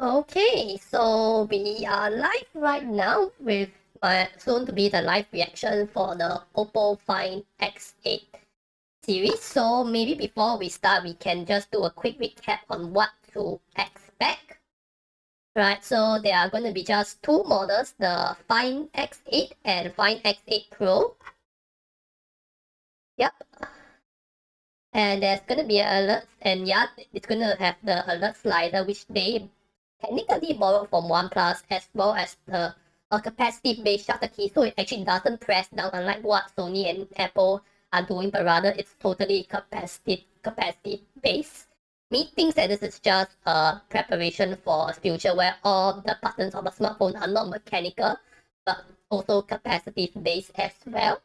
Okay, so we are live right now with my soon to be the live reaction for the Oppo Find X8 series. So maybe before we start, we can just do a quick recap on what to expect. Right, so there are going to be just two models, the Find X8 and Find X8 Pro. Yep. And there's going to be an alert, and yeah, it's going to have the alert slider, which they technically borrowed from OnePlus, as well as the capacitive-based shutter key, so it actually doesn't press down, unlike what Sony and Apple are doing, but rather it's totally capacitive-based. Me thinks that this is just a preparation for a future where all the buttons of a smartphone are not mechanical, but also capacitive-based as well.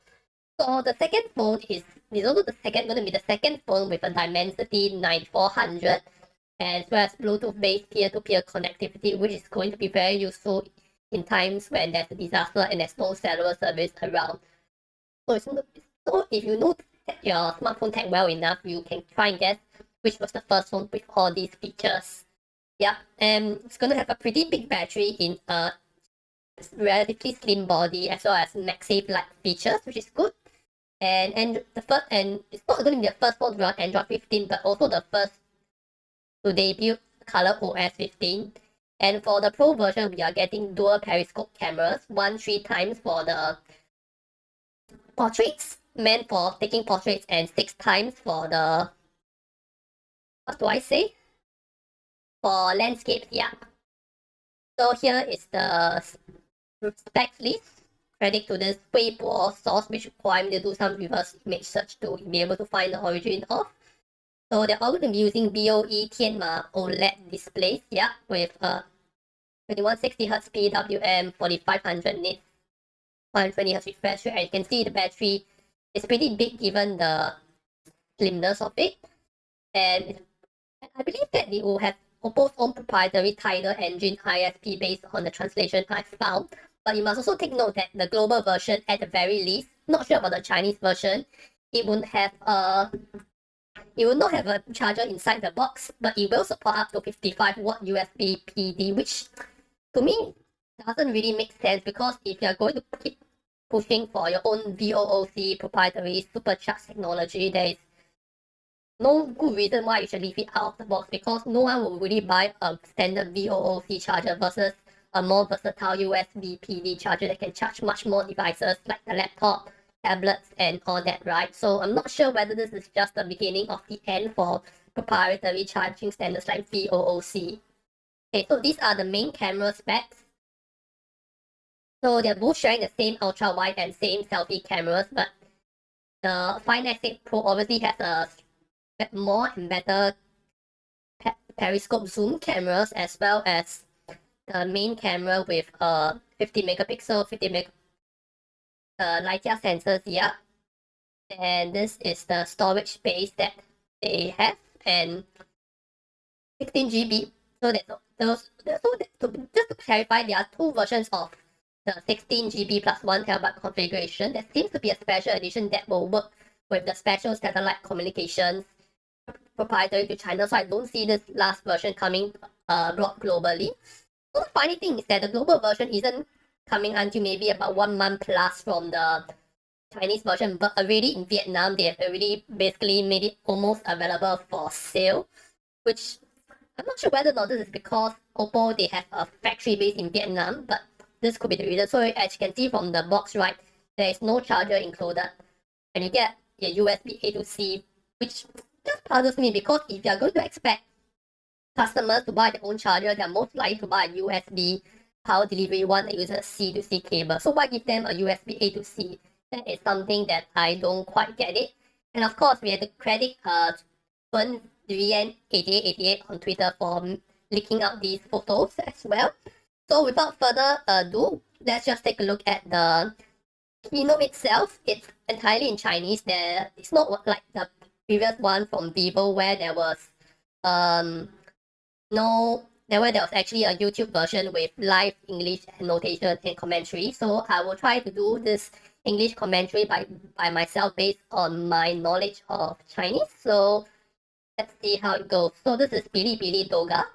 So the second phone is also going to be the second phone with a Dimensity 9400, as well as Bluetooth-based peer-to-peer connectivity, which is going to be very useful in times when there's a disaster and there's no cellular service around. So if you know your smartphone tech well enough, you can try and guess which was the first phone with all these features. Yeah, and it's going to have a pretty big battery in a relatively slim body, as well as MagSafe-like features, which is good. And it's not going to be the first phone to run Android 15, but also the first to debut Color OS 15. And for the Pro version, we are getting dual periscope cameras, 3 times for the portraits, meant for taking portraits, and 6 times for the, what do I say? For landscapes, yeah. So here is the specs list. Credit to this Weibo source, which required me to do some reverse image search to be able to find the origin of. So they're all going to be using BOE Tianma OLED displays, yeah, with a 2160Hz PWM, 4500 nits, 120Hz refresh rate. And you can see the battery is pretty big given the slimness of it. And I believe that it will have Oppo's own proprietary Tidal engine ISP based on the translation I found. But you must also take note that the global version, at the very least, not sure about the Chinese version, it will not have a charger inside the box, but it will support up to 55-watt USB PD, which to me doesn't really make sense, because if you're going to keep pushing for your own VOOC proprietary supercharged technology, there is no good reason why you should leave it out of the box, because no one will really buy a standard VOOC charger versus a more versatile USB PD charger that can charge much more devices like the laptop, tablets, and all that, right? So I'm not sure whether this is just the beginning of the end for proprietary charging standards like VOOC. Okay, so these are the main camera specs. So they're both sharing the same ultra wide and same selfie cameras, but the Find X8 Pro obviously has a more and better periscope zoom cameras, as well as the main camera with 50 megapixel, 50 meg LiDAR sensors, yeah. And this is the storage space that they have, and 16 GB. So just to clarify, there are two versions of the 16 GB plus 1 TB configuration. There seems to be a special edition that will work with the special satellite communications proprietary to China, so I don't see this last version coming brought globally. So the funny thing is that the global version isn't coming until maybe about 1 month plus from the Chinese version, but already in Vietnam, they have already basically made it almost available for sale, which I'm not sure whether or not this is because Oppo, they have a factory base in Vietnam, but this could be the reason. So as you can see from the box, right, there is no charger included, and you get a USB A to C, which just puzzles me, because if you're going to expect customers to buy their own charger, they're most likely to buy a USB power delivery one that uses a C to C cable. So why give them a USB A to C? That is something that I don't quite get it. And of course, we have to credit Fun 8888 on Twitter for leaking out these photos as well. So without further ado, let's just take a look at the keynote itself. It's entirely in Chinese. It's not like the previous one from Vivo, where there was there was actually a YouTube version with live English annotation and commentary. So I will try to do this English commentary by myself based on my knowledge of Chinese. So let's see how it goes. So this is Bilibili Doga.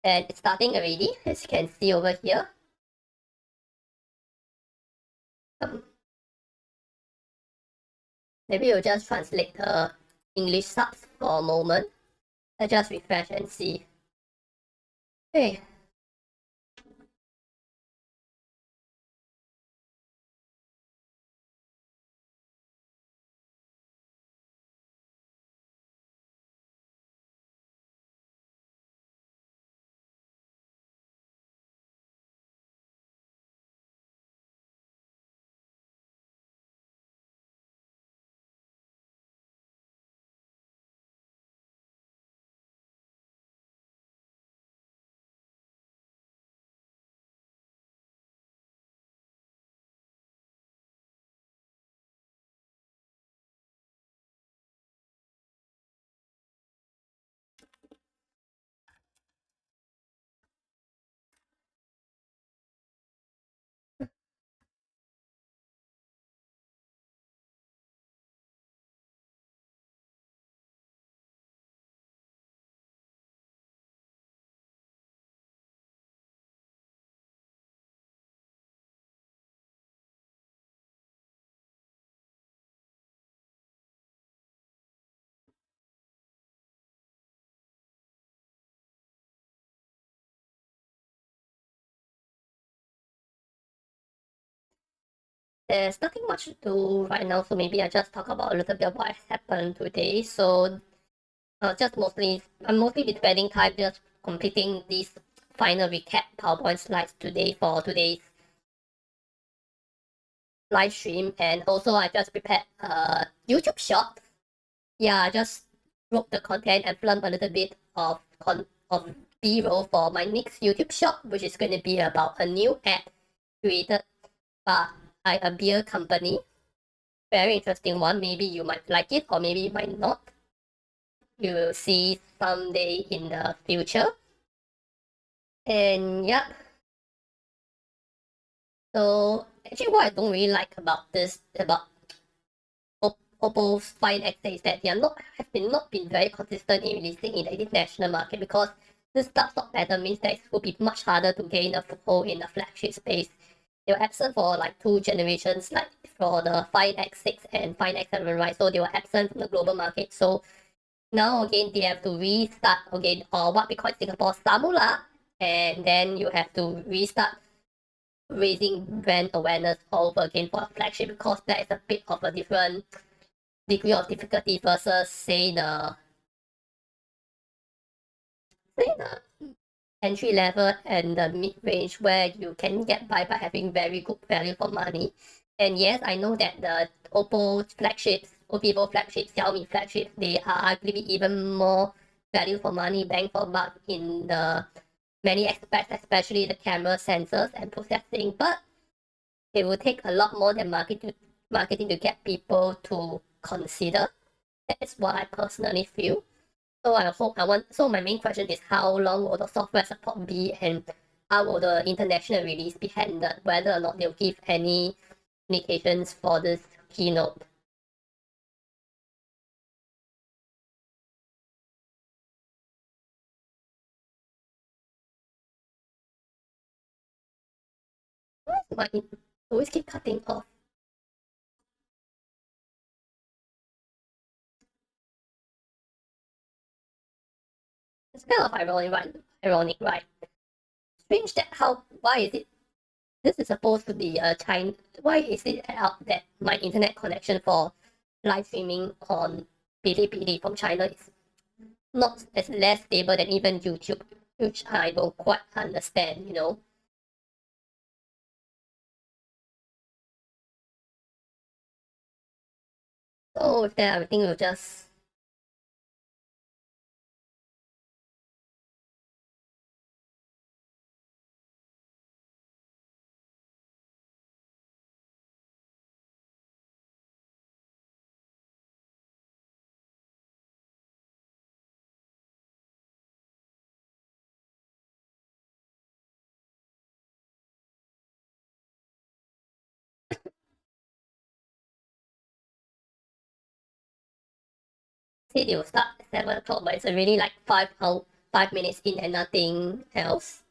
And it's starting already, as you can see over here. Maybe we'll just translate the English subs for a moment. Let's just refresh and see. Okay. There's nothing much to do right now, so maybe I just talk about a little bit of what has happened today. So I'm mostly be spending time just completing these final recap PowerPoint slides today for today's live stream, and also I just prepared a YouTube short. Yeah, I just wrote the content and filmed a little bit of B-roll for my next YouTube short, which is going to be about a new ad created by a beer company. Very interesting one. Maybe you might like it, or maybe you might not. You will see someday in the future. And yeah, so actually what I don't really like about Oppo's Find X is that they not been very consistent in releasing in the international market, because this start-stop pattern means that it will be much harder to gain a foothold in the flagship space. They were absent for like 2 generations, like for the Find X6 and Find X7, right? So they were absent from the global market. So now again they have to restart again, or what we call in Singapore Samula, and then you have to restart raising brand awareness all over again for a flagship, because that is a bit of a different degree of difficulty versus say the entry level and the mid range, where you can get by having very good value for money. And yes, I know that the Oppo flagships, Vivo flagships, Xiaomi flagships, they are arguably even more value for money, bang for buck in the many aspects, especially the camera, sensors, and processing. But it will take a lot more than marketing to get people to consider. That is what I personally feel. So my main question is, how long will the software support be, and how will the international release be handled, whether or not they'll give any indications for this keynote. Why it always keep cutting off? It's kind of ironic, right? Strange that why is it this is supposed to be a China, why is it out that my internet connection for live streaming on Bilibili from China is not as less stable than even YouTube, which I don't quite understand. So with that, I think we'll just say they will start at 7 o'clock, but it's already like 5 5 minutes in and nothing else.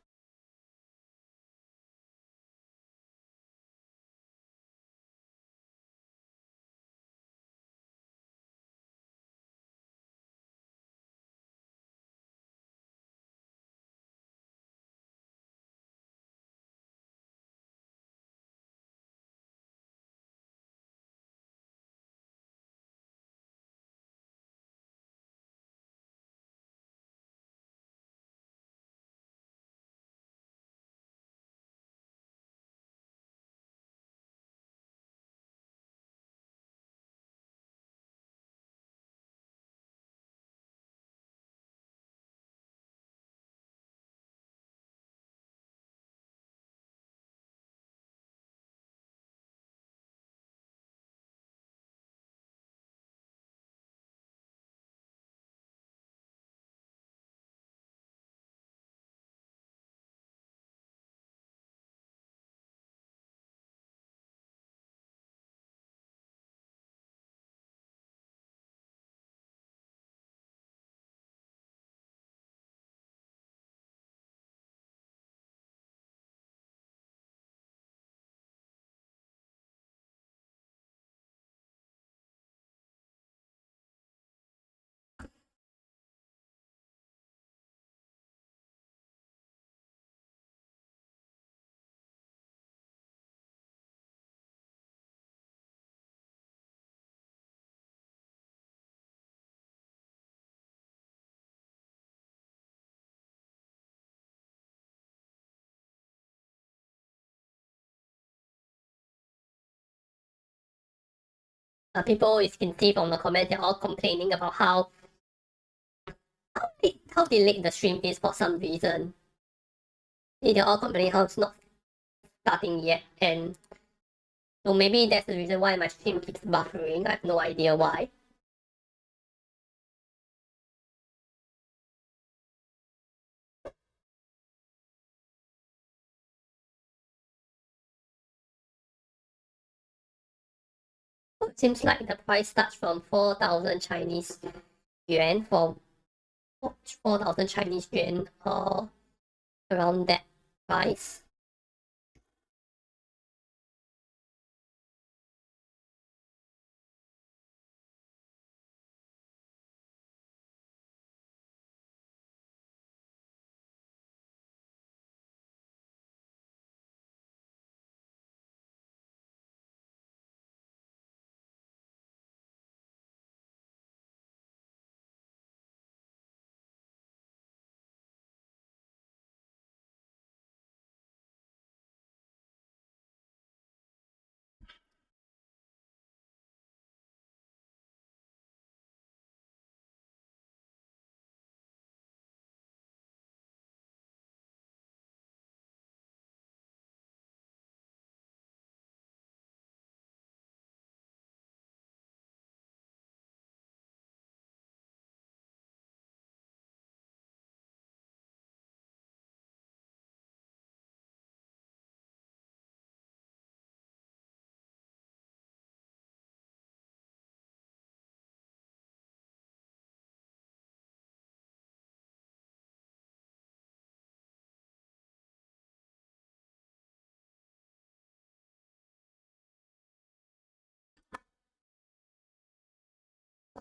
People, you can see from the comments, they're all complaining about how delayed the stream is for some reason. They're all complaining how it's not starting yet, and so maybe that's the reason why my stream keeps buffering. I have no idea why. It seems like the price starts from 4,000 Chinese yuan for 4,000 Chinese yuan, or around that price.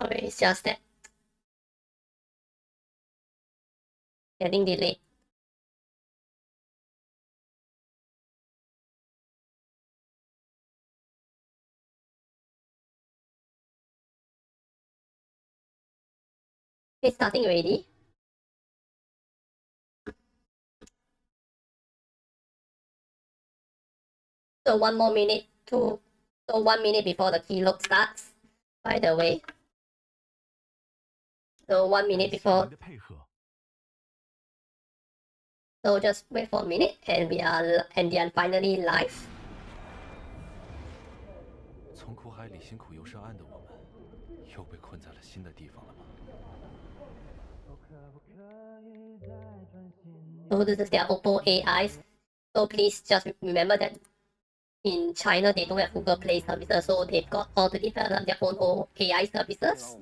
Sorry, it's just that getting delayed. It's starting already. So 1 minute before the keynote starts, by the way. So 1 minute before. So just wait for a minute and we are finally live. 从苦海里辛苦游上岸的我们，又被困在了新的地方了吗？ So this is their Oppo AI. So please just remember that in China they don't have Google Play services, so they've got all to develop their own AI services.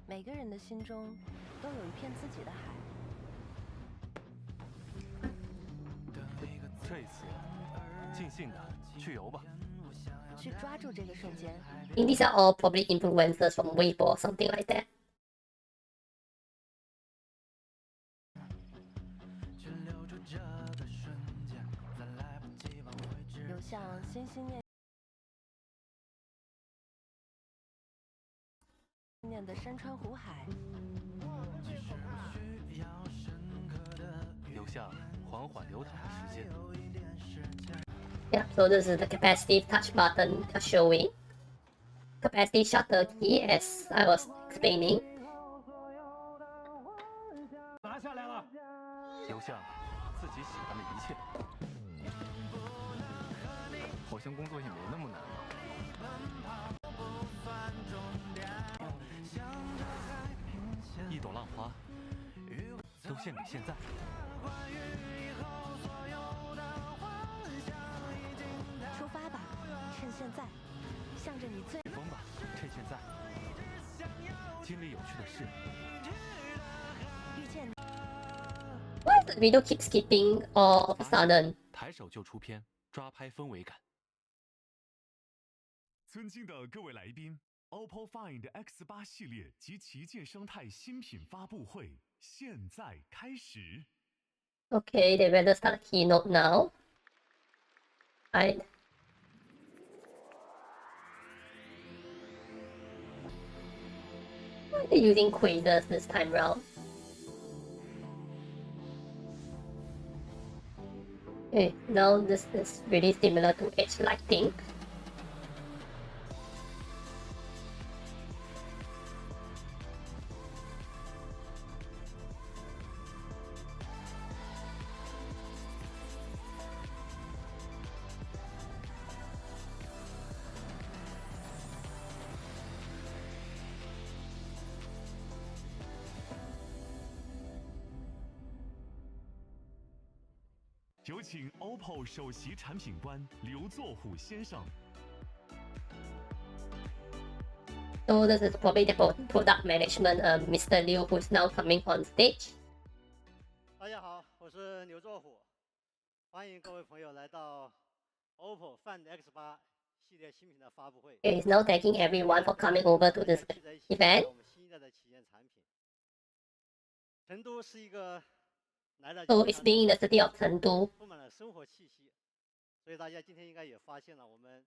每个人的心中都有一片自己的海。这一次，尽兴的去游吧。去抓住这个瞬间。 I think these are all probably influencers from Weibo or something like that. 有像心心念念的山川湖海，留下缓缓流淌的时间。Yeah, so this is the capacity touch button showing. Capacity shutter key, as I was explaining. 拿下来了。留下自己喜欢的一切。好像工作也没那么难了。一朵浪花，都献给现在。出发吧，趁现在，向着你最风吧，趁现在，经历有趣的事。遇见你。 Why does the video keep skipping all of a sudden? 抬手就出片，抓拍氛围感。尊敬的各位来宾 ，OPPO Find X8 系列及旗舰生态新品发布会现在开始。Okay, they better start the keynote now. Right. Why are they using quizzes this time round? Okay, now this is really similar to edge lighting. “有请 OPPO 首席产品官刘作虎先生。 So this is probably the product management, Mr. Liu, who is now coming on stage. 大家好，我是刘作虎，欢迎各位朋友来到 OPPO Find X8 系列新品的发布会。 He is now thanking everyone for coming over to this event. 我们新一代的旗舰产品。成都是一个来了 So it's being in the city of Chengdu. 充满了生活气息，所以大家今天应该也发现了，我们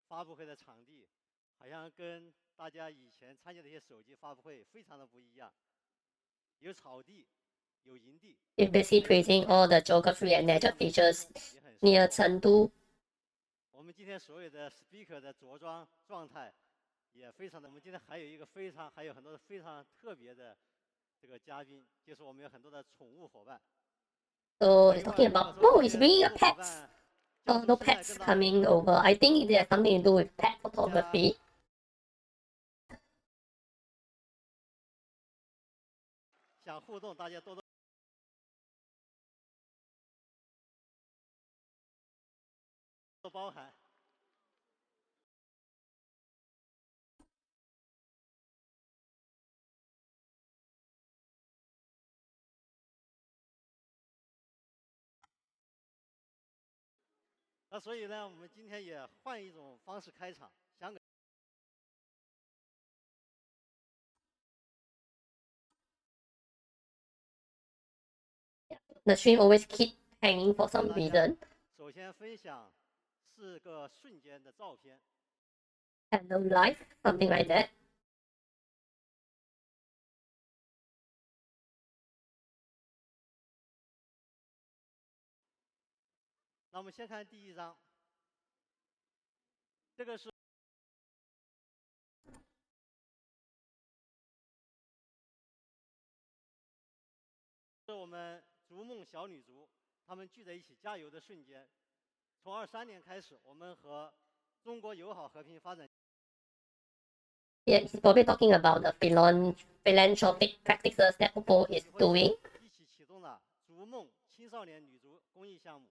发布会的场地好像跟大家以前参加的一些手机发布会非常的不一样，有草地，有营地。 It's basically praising all the geography and nature features near Chengdu. 我们今天所有的 speaker 的着装状态也非常的。我们今天还有很多非常特别的这个嘉宾，就是我们有很多的宠物伙伴。 So he's talking about, oh, he's bringing a pets. Oh, no pets coming over. I think it has something to do with pet photography. 想互动，大家多包涵。那所以呢，我们今天也换一种方式开场，想给 The stream always keep hanging for some reason. 首先分享4个瞬间的照片。 Hello life, something like that. 那我们先看第一张，这个是我们逐梦小女足她们聚在一起加油的瞬间。从23年开始，我们和中国友好和平发展 Yeah, he's probably talking about the philanthropic practices that Oppo is doing. 一起启动了逐梦青少年女足公益项目。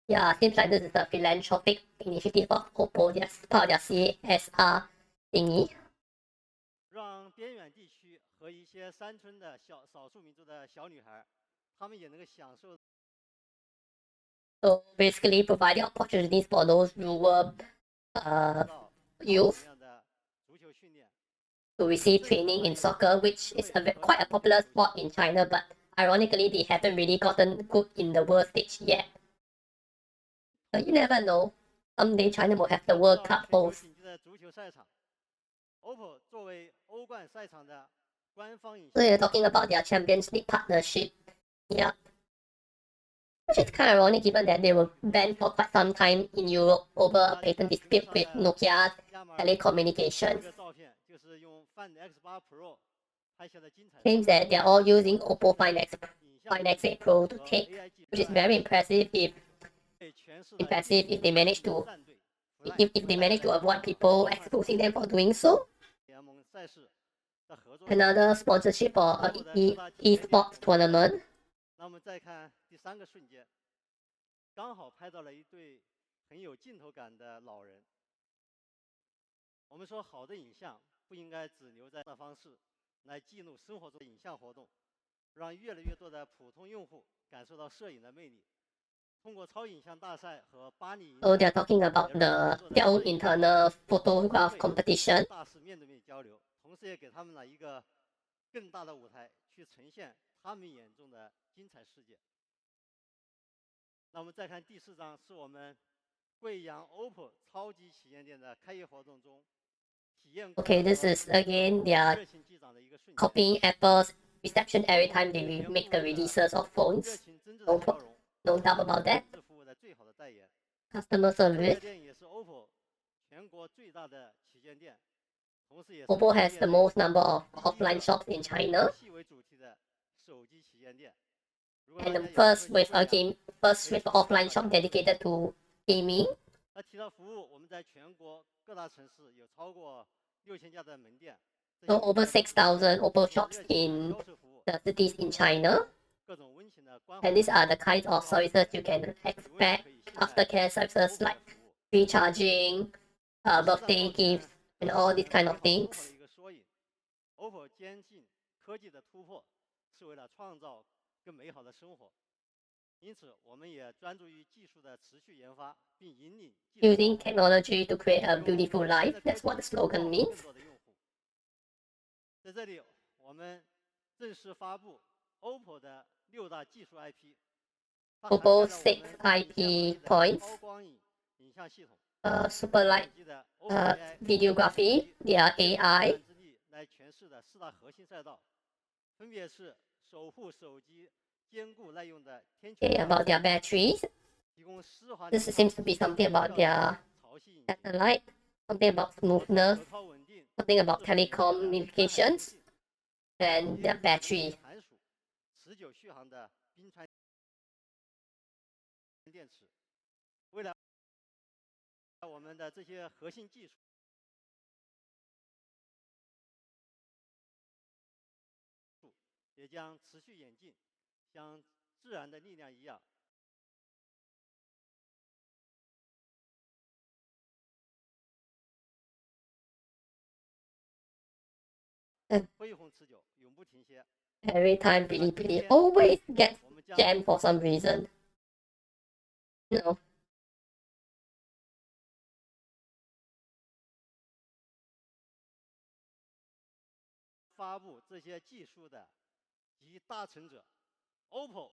Yeah, seems like this is a philanthropic initiative of Oppo, just part of their CSR thingy. 让边远地区和一些山村的少数民族的小女孩，她们也能够享受。So basically, providing opportunities for those rural youth to receive training in soccer, which is quite a popular sport in China, but ironically, they haven't really gotten good in the world stage yet. But you never know. Someday China will have the World Cup host. So you're talking about their Champions League partnership. Yeah. Which is kind of ironic given that they were banned for quite some time in Europe over a patent dispute with Nokia's telecommunications. Claims that they're all using Oppo Find X8 Pro to take, which is very impressive if they manage to avoid people exposing them for doing so. Another sponsorship for esports tournament. 那我们再看第3个瞬间，刚好拍到了一对很有镜头感的老人。我们说好的影像不应该只留在的方式来记录生活中的影像活动，让越来越多的普通用户感受到摄影的魅力。通过超影像大赛和巴黎， Oh, they're talking about their own internal photograph competition. 大使面对面交流，同时也给他们了一个更大的舞台去呈现他们眼中的精彩世界。那我们再看第4章，是我们贵阳 OPPO 超级旗舰店的开业活动中体验。Okay, this is again they are copying Apple's reception every time they make the releases of phones. No doubt about that. Customer service. Oppo has the most number of offline shops in China. And the first with offline shop dedicated to gaming. So over 6,000 Oppo shops in the cities in China. And these are the kinds of services you can expect. Aftercare services like free charging, birthday gifts, and all these kind of things. Using technology to create a beautiful life, that's what the slogan means. 在这里，我们正式发布 OPPO 的6大技术 IP。 Oppo's 6 IP points. Super light videography, their AI. 来诠释的4大核心赛道，分别是守护手机坚固耐用的天气。 About their batteries. This seems to be something about their satellite, something about smoothness, something about telecommunications, and their battery. 持久续航的冰川电池。未来我们的这些核心技术也将持续演进，像自然的力量一样。 Every time Bilibili always gets jammed for some reason. No. 发布这些技术的集大成者 ，OPPO。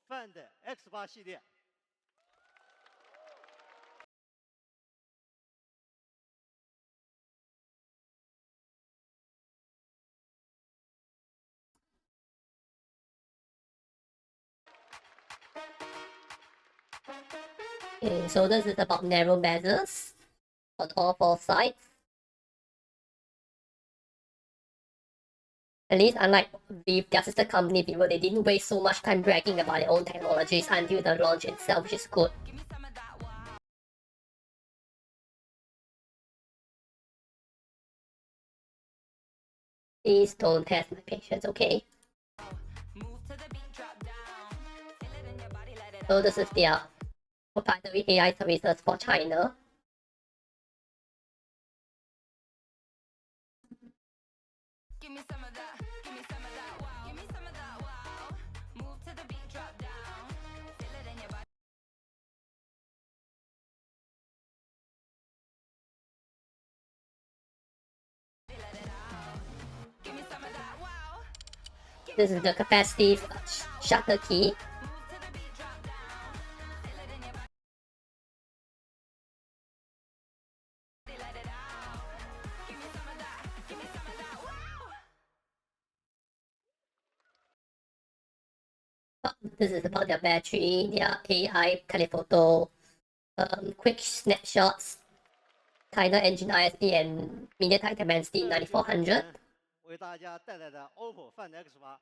Find X8系列。 Okay, so this is about narrow bezels on all 4 sides. At least unlike their sister company Vivo, they didn't waste so much time bragging about their own technologies until the launch itself, which is good. Please don't test my patience, okay? So this is their proprietary AI services for China. Give me some of that. Give me some of that. Wow. Give me some of that. Wow. Move to the beat, drop down. Feel it in your body. Let it out. Give me some of that. Wow. This is the capacitive shutter key. Move to the beat, drop down. Feel it in your body. Let it out. Give me some of that. Give me some of that. Wow. This is about their battery, their AI telephoto, quick snapshots, China Engine ISP and MediaTek Dimensity 9400. 为大家带来的 OPPO Find X8，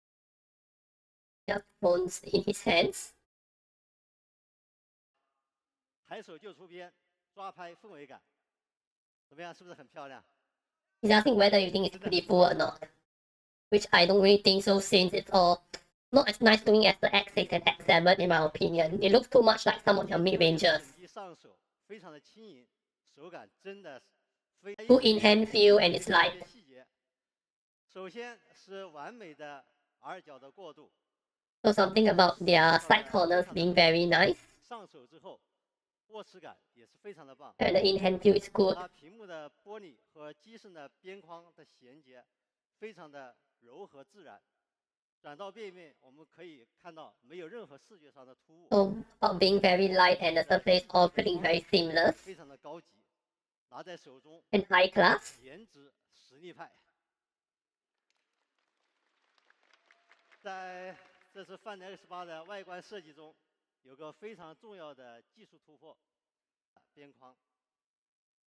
Their phones in his hands. 抬手就出片，抓拍氛围感，怎么样？是不是很漂亮？ He's asking whether you think it's beautiful or not, which I don't really think so since it's all not as nice looking as the X6 and X7 in my opinion. It looks too much like some of your mid-rangers. 手机上手非常的轻盈，手感真的非 Good in hand feel and it's 一 light. 些细节。首先是完美的耳角的过渡， So something about their side corners being very nice 上手之后握持感也是非常的棒。 and the in-hand feel is good. 它屏幕的玻璃和机身的边框的衔接非常的柔和自然，转到背面我们可以看到没有任何视觉上的突兀， So about being very light and the surface all feeling very seamless 非常的高级，拿在手中 and high class. 颜值实力派。在这次 Find X8的外观设计中，有个非常重要的技术突破，边框。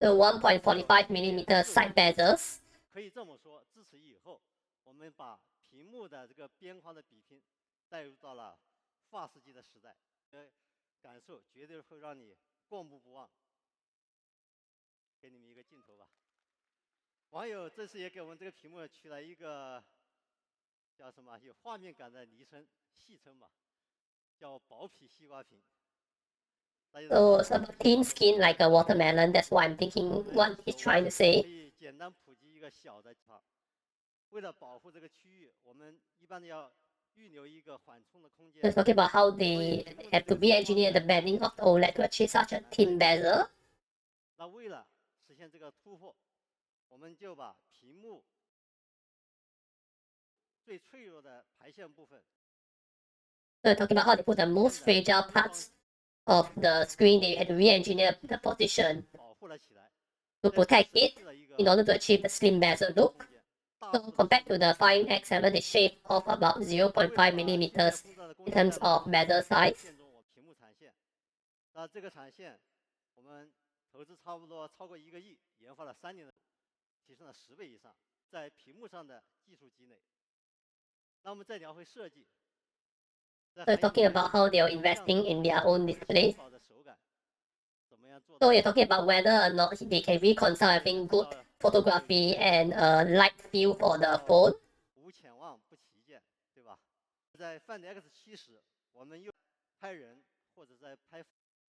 The 1.45mm side bezels. 可以这么说，自此以后，我们把屏幕的这个边框的比拼带入到了发式机的时代，感受绝对会让你过目不忘。给你们一个镜头吧。网友这次也给我们这个屏幕取了一个叫什么有画面感的昵称，戏称吧，叫薄皮西瓜屏。 So some thin skin like a watermelon. That's what I'm thinking what he's trying to 可 say. 以简单普及一个小的啊。为了保护这个区域，我们一般的要预留一个缓冲的空间。 So it's talking about how they have to re-engineer the bending of the OLED to achieve such a thin bezel. 那为了实现这个突破，我们就把屏幕最脆弱的排线部分 So they're talking about how they put the most fragile parts of the screen. They had to re-engineer the position 保护了起来， to protect 设 it 置了一个 in order to achieve the slim bezel look. 空间。大 So 幅度 compared to the Find X7, they shave off about 0.5mm in terms of bezel size. 线中我屏幕产线，那这个产线我们投资差不多超过1个亿，研发了3年的，提升了10倍以上，在屏幕上的技术积累。那我们再聊回设计。 So they're talking about how they are investing in their own displays. 的手感怎么样做 So 到 you're talking about whether or not they can reconcile having good photography and a light feel for the phone. 无潜望不旗舰，对吧？在 Find X7时，我们又拍人或者在拍，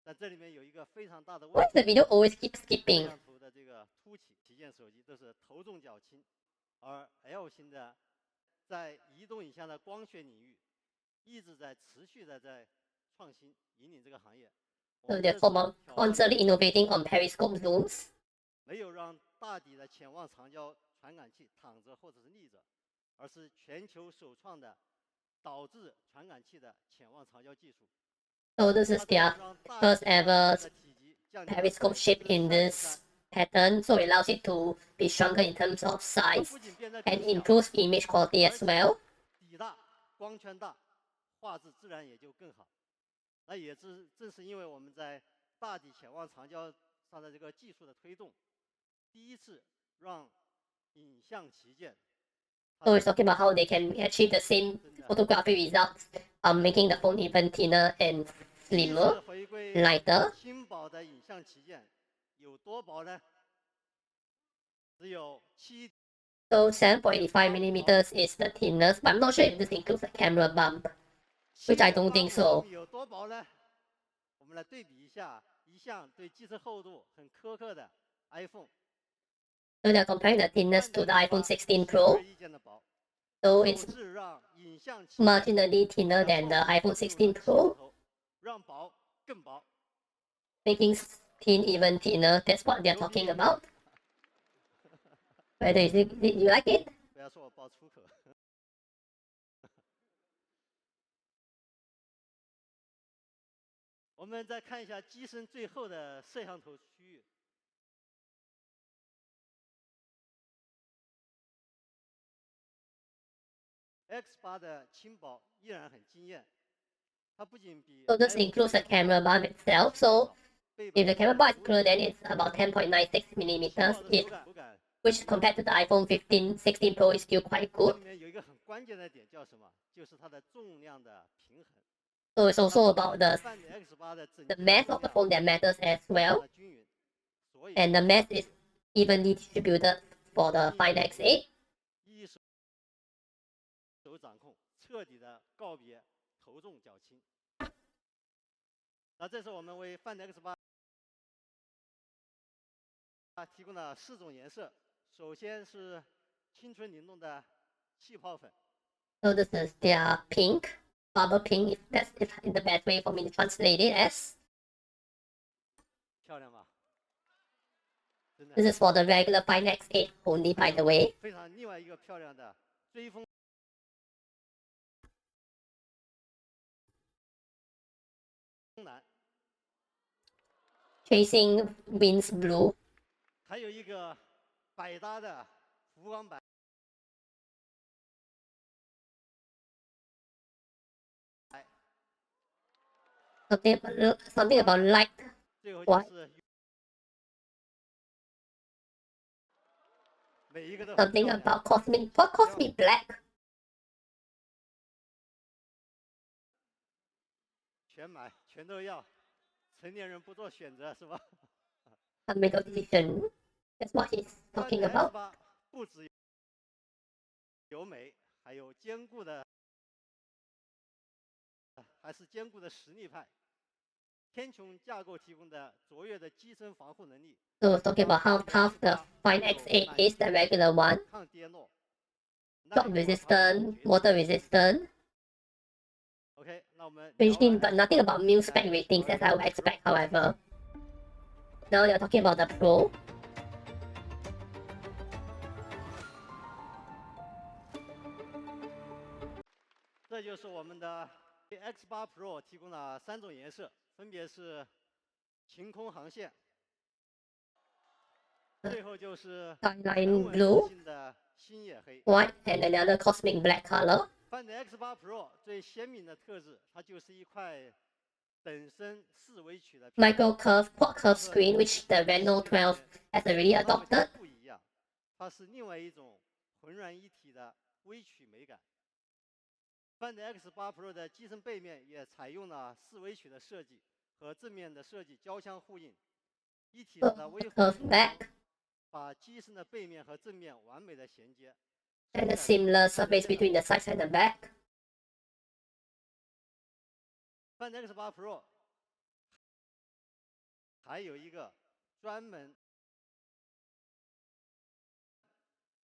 但这里面有一个非常大的 Why 问 does the 题。 video always keep 摄 skipping? 像头的这个凸起，旗舰手机都是头重脚轻，而 L 型的在移动影像的光学领域一直在持续的在创新，引领这个行业。我 So 们 they're 这次挑战 constantly innovating on periscope zooms. 没有让大底的潜望长焦传感器躺着或者是立着，而是全球首创的导致传感器的潜望长焦技术。 So this is 它 their 让大 first 底的 ever 体积降低了 periscope shape in 33%。 this pattern. So it allows it to be shrunker in terms of 它 size 不仅变得 and 更小， improves image quality as well. 底大、光圈大，画质自然也就更好。那也正是因为我们在大底潜望长焦上的这个技术的推动，第一次让影像旗舰， So it's talking about how they can achieve the same photography results, making the phone even thinner and 第一 slimmer, 次回归 lighter. 轻薄的影像旗舰，有多薄呢？只有7。 So 7.85mm is the thinness, but I'm not sure if this includes a camera bump, which I don't think so. 有多薄呢？我们们来对比一下一向对机身厚度很苛刻的 iPhone。 So they're comparing the thinness to the iPhone 16 显 Pro. 而易见的薄， So 首 it's 次让影像器件 marginally thinner 将 than the 厚度 iPhone 进入 16 了气 Pro, 头，让薄更薄。 making thin even thinner. That's what they're 牛逼！ talking about. Whether you like it? 不要说我爆粗口。我们再看一下机身最后的摄像头区域。X8 的轻薄依然很惊艳，它不仅比 So this iPhone includes the 16 camera bar itself. 轻 So 少，背 if 板 the 是 camera bar is 无 cooler, then it's about 10.96 轻 millimeters, 薄的 it, 手感， which compared to the iPhone 15, 16 Pro is still quite 这 good. 里面有一个很关键的点叫什么？就是它的重量的平衡。 So it's also about the Find X8 的整 the 体 mass 重 of the 量 phone that matters as 非常 well, 的均匀，所以 and the mass is evenly distributed for the Find X8. 一手掌控，彻底的告别头重脚轻。那这是我们为 Find X8 提供了4种颜色，首先是青春灵动的气泡粉， So this is their pink, bubble pink, if that's the best way for me to translate it as. 漂亮吧？真的 This is for the regular Find X8 only, by the way. 非常另外一个漂亮的追风蓝， Chasing Winds Blue. 还有一个百搭的浮光白。 Something about light. 最后 What? 就是每一个都很 Something 漂亮， about cosmic. What cosmic black? 全买全都要，成年人不做选择是吧？ A middle decision. That's what he's Find talking about. X8 不只有美，还有坚固的，还是坚固的实力派。天穹架构提供的卓越的机身防护能力， So talking about how tough the Find X8 is, the regular one. 抗跌落， Shock 耐磨 resistant, 防水 water resistant. OK， 那我们 Strangely, but nothing about mil spec ratings as I would expect, however. Now they're talking about the Pro. 这就是我们的 X8 Pro 提供了3种颜色，分别是晴空航线，最后就是沉 Skyline 稳 blue, 自信的星野黑。 white, and another cosmic black color. Find X8 Pro 最鲜明的特质，它就是一块等身4微曲的 Micro curve, quad curve screen, which the Reno 12 has already 它们 adopted. 不一样，它是另外一种浑然一体的微曲美感。Find X8 Pro 的机身背面也采用了4微曲的设计，和正面的设计交相呼应，一体式的微 Curve back 把机身的背面和正面完美的衔接。 and a similar surface between the sides and the back. Find X8 Pro 还有一个专门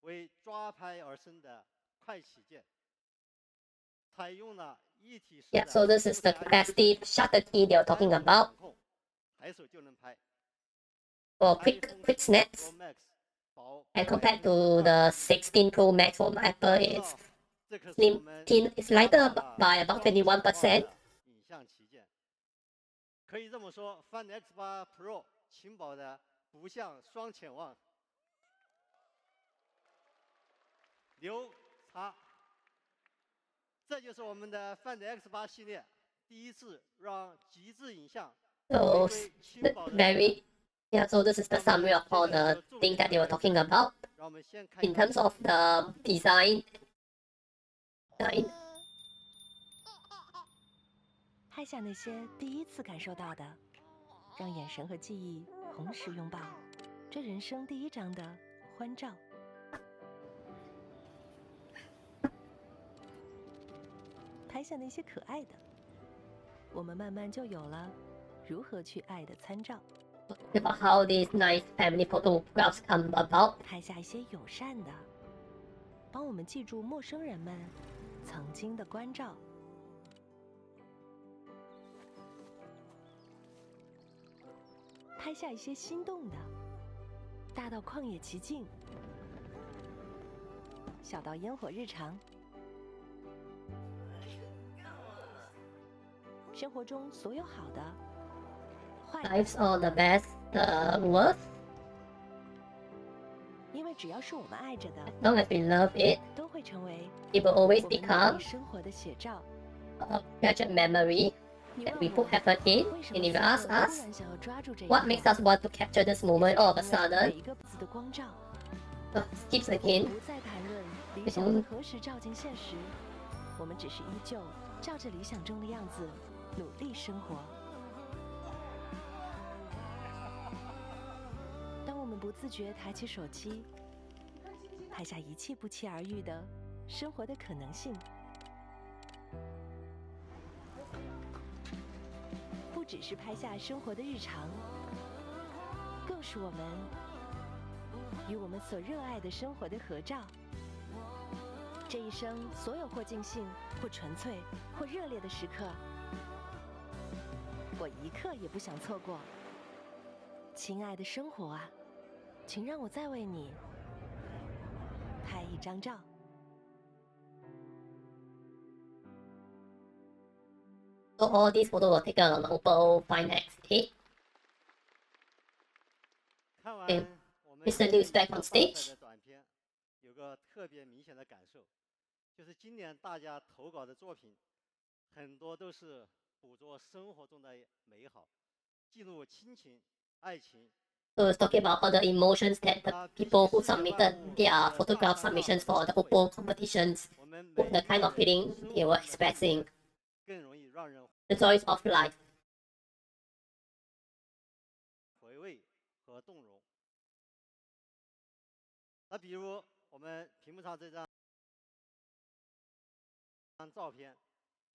为抓拍而生的快起键，采用了一体式 Yeah, 的 so this is the capacitive shutter key they were talking about 抬手就能拍。 for quick snaps. Pro Max 薄 And compared to the 16 Pro Max from Apple, it's 这可是我 slim, 们 thin, it's lighter 加大了 by about 21%. 影像旗舰。可以这么说 ，Find X8 Pro 轻薄的不像双潜望，牛叉。这就是我们的 Find X8 系列第一次让极致影像 So 回归轻薄的 very, yeah, so this is the summary of all the things that they were talking about 让我们先看一 in 看 terms of the design. 拍下那些第一次感受到的，让眼神和记忆同时拥抱，这人生第一张的欢照。拍下那些可爱的，我们慢慢就有了如何去爱的参照。 About how these nice family photographs come about. 拍下一些友善的，帮我们记住陌生人们曾经的关照。拍下一些心动的，大到旷野奇境，小到烟火日常。生活中所有好的、坏的， Life's all the best, the worst. 因为只要是我们爱着的， As long as we love it, 都会成为 it will always 我们努 become 力生活的写照。 a treasured memory 你 that 问 we put 我 effort in. 为什 And 么 if you 此 ask 刻突 us 然想要抓住这一 what 刻， makes us want to capture this moment all of a 每 sudden, 一个字的光照， keeps 我们 again. 不再谈论理想会何时照进现实，我们只是依旧照着理想中的样子努力生活。当我们不自觉抬起手机，拍下一切不期而遇的生活的可能性，不只是拍下生活的日常，更是我们与我们所热爱的生活的合照。这一生所有或尽兴、或纯粹、或热烈的时刻，我一刻也不想错过。亲爱的生活啊，请让我再为你拍一张照。So all these photos were taken on Oppo Find X8. 看完对我们 Mr. 今 Liu is 年 back on 大赛 stage. 的短片，有个特别明显的感受，就是今年大家投稿的作品，很多都是捕捉生活中的美好，记录亲情、爱情。 So it's talking about all the emotions that the people who submitted their photograph submissions for the Oppo competitions, 我们每 the 一 kind 个 of 人 feeling 生 they 活 were 中的瞬间 expressing, 更容易让人 the joys of life. 回味和动容。那比如我们屏幕上这张照片，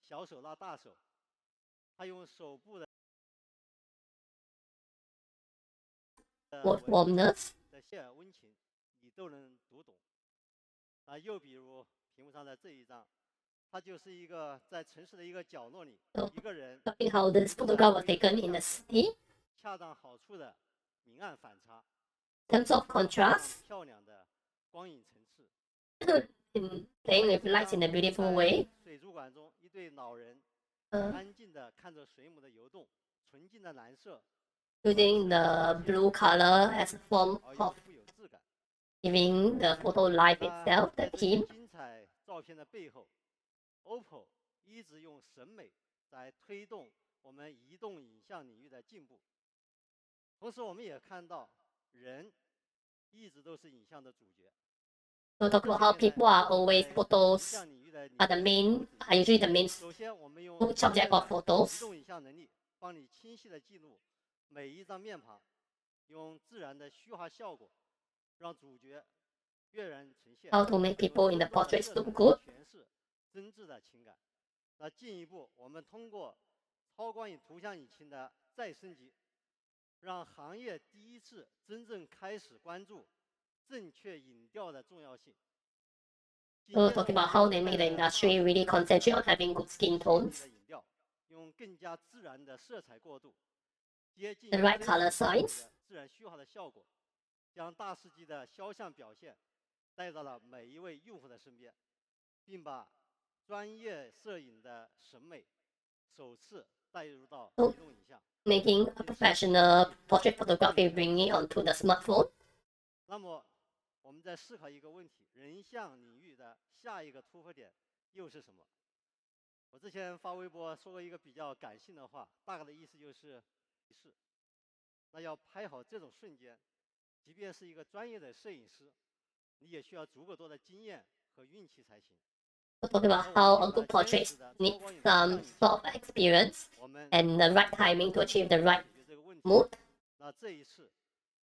小手拉大手，他用手部的 What warmness, 的谢温情，你都能读懂。啊，又比如屏幕上的这一张，它就是一个在城市的一个角落里， So 一个人 talking how this photograph was taken in the city. 恰当好处的明暗反差， In terms of 非常 contrast, 漂亮的光影层次。 in playing with lights in a beautiful way. 水族馆中，一对老人 Uh, 安静地看着水母的游动，纯净的蓝色， using the blue color as a form 而又 of 富有质感。 giving the photo life 那 itself, 在 the 这些 theme. 精彩照片的背后 ，OPPO 一直用审美在推动我们移动影像领域的进步。同时，我们也看到人一直都是影像的主角。 So talk about how people are always 影 photos 像领域的 are the main, are usually the main 首先，我们用 subject of 移 photos. 动影像能力，帮你清晰地记录每一张面庞，用自然的虚化效果，让主角跃然呈现。 How to make people in the 用精壮的 portraits 色 look 彩 good. 诠释真挚的情感。那进一步，我们通过超光影图像引擎的再升级，让行业第一次真正开始关注正确影调的重要性。 So talking about how they make the industry really concentrate on having good skin tones, 影调，用更加自然的色彩过渡，接近 the right 真 color 实效果 signs. 的自然虚化的效果，将大师级的肖像表现带到了每一位用户的身边，并把专业摄影的审美首次带入到移动影像。 Making a professional portrait photography, bringing it onto the smartphone. 那么，我们在思考一个问题：人像领域的下一个突破点又是什么？我之前发微博说过一个比较感性的话，大概的意思就是那要拍好这种瞬间，即便是一个专业的摄影师，你也需要足够多的经验和运气才行。 So talking about how a good portrait needs some sort of experience 我们 and the right timing to achieve the right 解决这个问题。 mood. 那这一次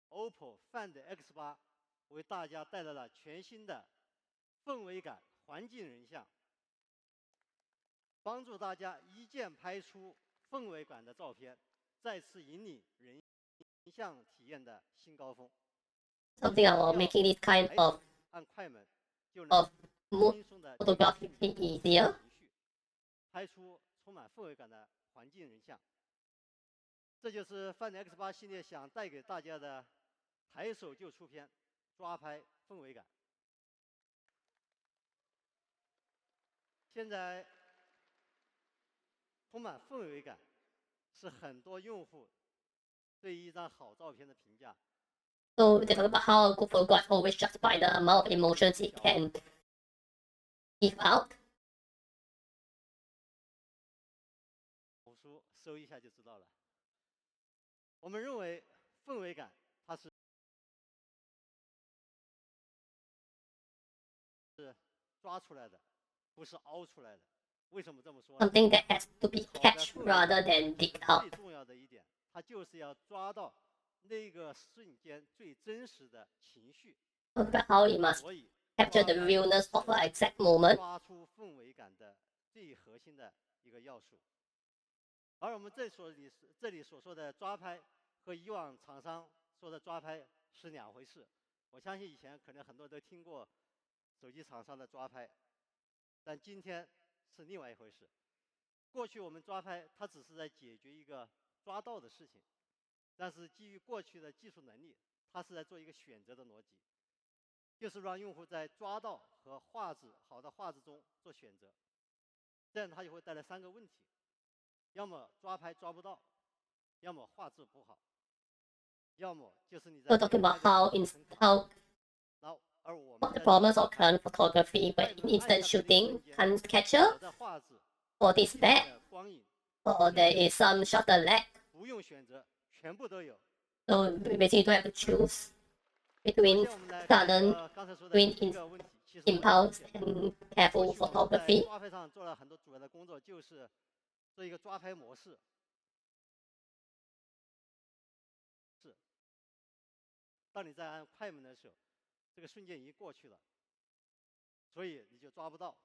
，OPPO Find X8 为大家带来了全新的氛围感环境人像，帮助大家一键拍出氛围感的照片，再次引领人像体验的新高峰。 something about making this kind of 按快门就能 mood 轻松的 photography easier. 情绪，拍出充满氛围感的环境人像。这就是 Find X8 系列想带给大家的抬手就出片，抓拍氛围感。现在充满氛围感是很多用户对一张好照片的评价。 So they talk about how a good photograph is always judged by the amount of emotions it can give out. 口书搜一下就知道了。我们认为氛围感它是抓出来的，不是凹出来的。为什么这么说呢？ Something that has to be catched rather than digged 最 out. 重要的一点，它就是要抓到那个瞬间最真实的情绪。 Talk about how it must 所以 capture the realness of an exact moment. 抓出氛围感的最核心的一个要素。而我们这里所说的抓拍和以往厂商说的抓拍是两回事。我相信以前可能很多人都听过手机厂商的抓拍，但今天是另外一回事。过去我们抓拍，它只是在解决一个抓到的事情，但是基于过去的技术能力，它是在做一个选择的逻辑，就是让用户在抓到和好的画质中做选择。这样它就会带来3个问题：要么抓拍抓不到，要么画质不好，要么就是你在 So talking about how 而我 what 们 the problems occur in photography when in instant shooting can't capture, 在画质 or this bad, 的光影 or there is some shutter lag. 不用选择，全部都有。 So basically you don't have to choose 首 between 先我们来看 sudden 刚才说的 between 第一个问题，其实我 impulse 们了解 and careful 过去我们在 photography. 抓拍上做了很多主要的工作，就是做一个抓拍模式。当你在按快门的时候，这个瞬间已经过去了，所以你就抓不到。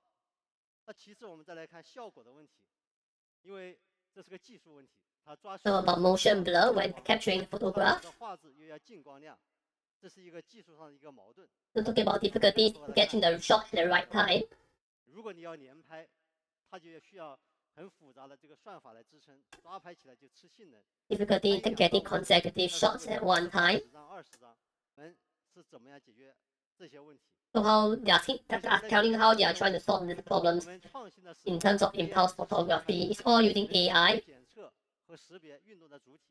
那其次我们再来看效果的问题，因为这是个技术问题，它抓 So about motion blur when capturing 好 photograph. 的画质又要近光亮，这是一个技术上的一个矛盾。 So talking about difficulties catching the shot at the right time. 如果你要连拍，它就需要很复杂的这个算法来支撑，抓拍起来就吃性能。 Difficulty in getting consecutive shots at one time. 10张、20张，我们是怎么样解决这些问题？ So how they are telling how they are trying to solve these 我 problems 们创新的是 in terms of impulse photography. It's all using AI. 检测和识别运动的主体，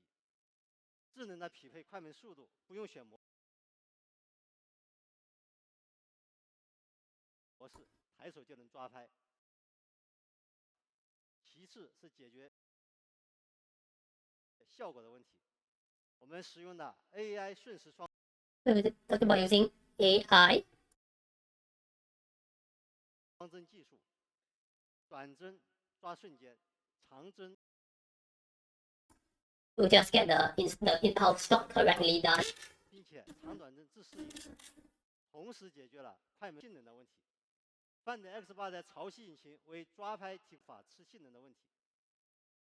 智能的匹配快门速度，不用选模式，抬手就能抓拍。其次是解决效果的问题，我们使用的 AI 瞬时双 So talking about using AI 帧技术，短帧抓瞬间，长帧 to just get the impulse shot correctly done. 并且长短帧自适应，同时解决了快门性能的问题。Find X8的潮汐引擎为抓拍提法吃性能的问题。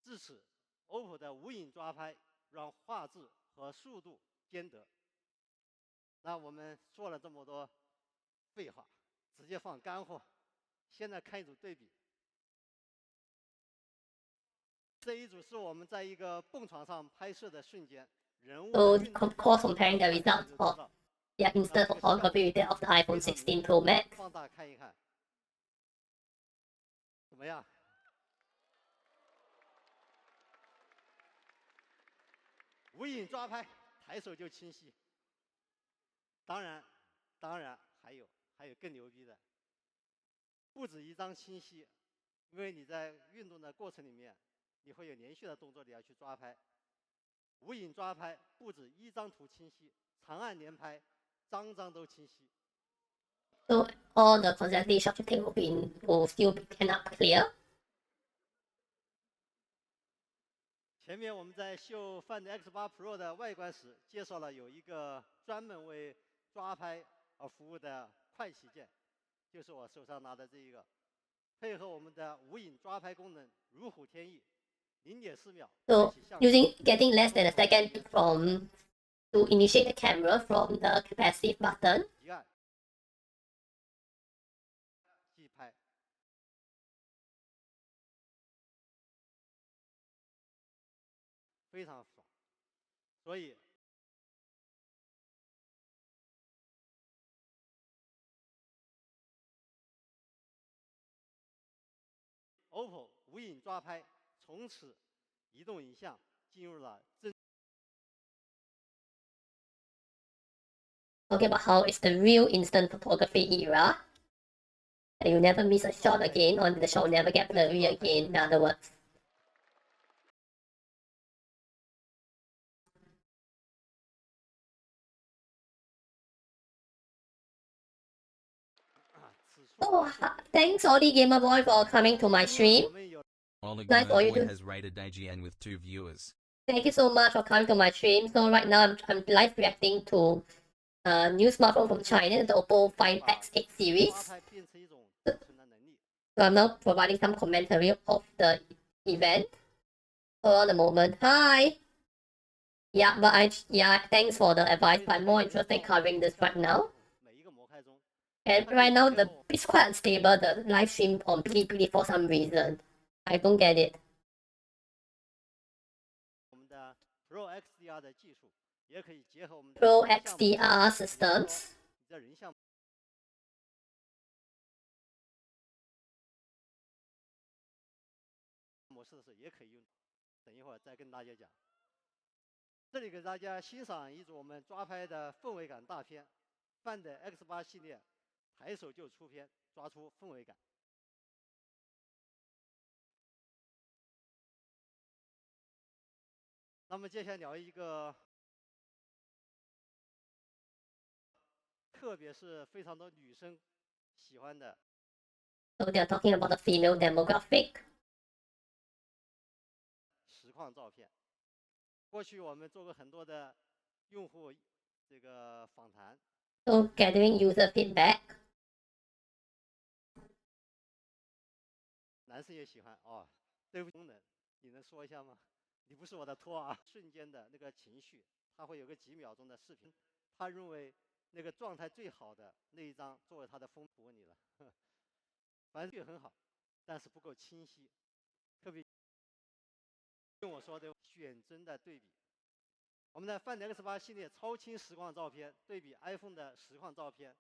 至此 ，OPPO 的无影抓拍让画质和速度兼得。那我们说了这么多废话，直接放干货。现在看一组对比。这一组是我们在一个蹦床上拍摄的瞬间，人物 So 的运动 of course comparing the results of their instant photography with that of the iPhone 16 Pro Max. 放大看一看，怎么样？无影抓拍，抬手就清晰。当然还有更牛逼的，不止一张清晰，因为你在运动的过程里面，你会有连续的动作，你要去抓拍。无影抓拍不止一张图清晰，长按连拍，张张都清晰。 So all the consecutive shots you take will still end up clear. 前面我们在秀 Find X8 Pro 的外观时，介绍了有一个专门为抓拍而服务的快洗键，就是我手上拿的这一个，配合我们的无影抓拍功能如虎添翼， 0.4秒 开 So 启相机， using getting less than a second to initiate the camera from the capacitive button. 一按即拍。非常爽，所以OPPO 无影抓拍从此移动影像进入了真。 Talking about how it's the real instant photography era. And you never miss a shot again, or the shot will never get blurry again, in other words. Oh, thanks Audi Gamer Boy for coming to my stream. Ollie Nice for you Boy too. has rated AGN with 2 viewers. Thank you so much for coming to my stream. So right now I'm live reacting to a new smartphone from China, the Oppo Find X8 series. 抓拍变成一种生存的能力。 So I'm now providing some commentary of the event. Hold on a moment. Hi. Yeah, thanks for the advice. But I'm more interested in covering this right now. 每一个模块中， And right now it's quite unstable, the live stream on Bilibili for some reason. I don't get it. 我们的 Pro XDR 的技术也可以结合我们的 Pro 人像 XDR systems. 你的人像模式的时候也可以用。等一会儿再跟大家讲。这里给大家欣赏一组我们抓拍的氛围感大片，Find X8系列，抬手就出片，抓出氛围感。那么接下来聊一个，特别是非常多女生喜欢的 So they're talking about the female demographic. 实况照片。过去我们做过很多的用户这个访谈， So gathering user feedback. 男生也喜欢哦。对不起，功能你能说一下吗？你不是我的托啊！瞬间的那个情绪，他会有个几秒钟的视频，他认为那个状态最好的那一张作为他的封图你了，反正也很好，但是不够清晰，特别跟我说的选真的对比。我们的Find X8系列超清实况照片对比 iPhone 的实况照片，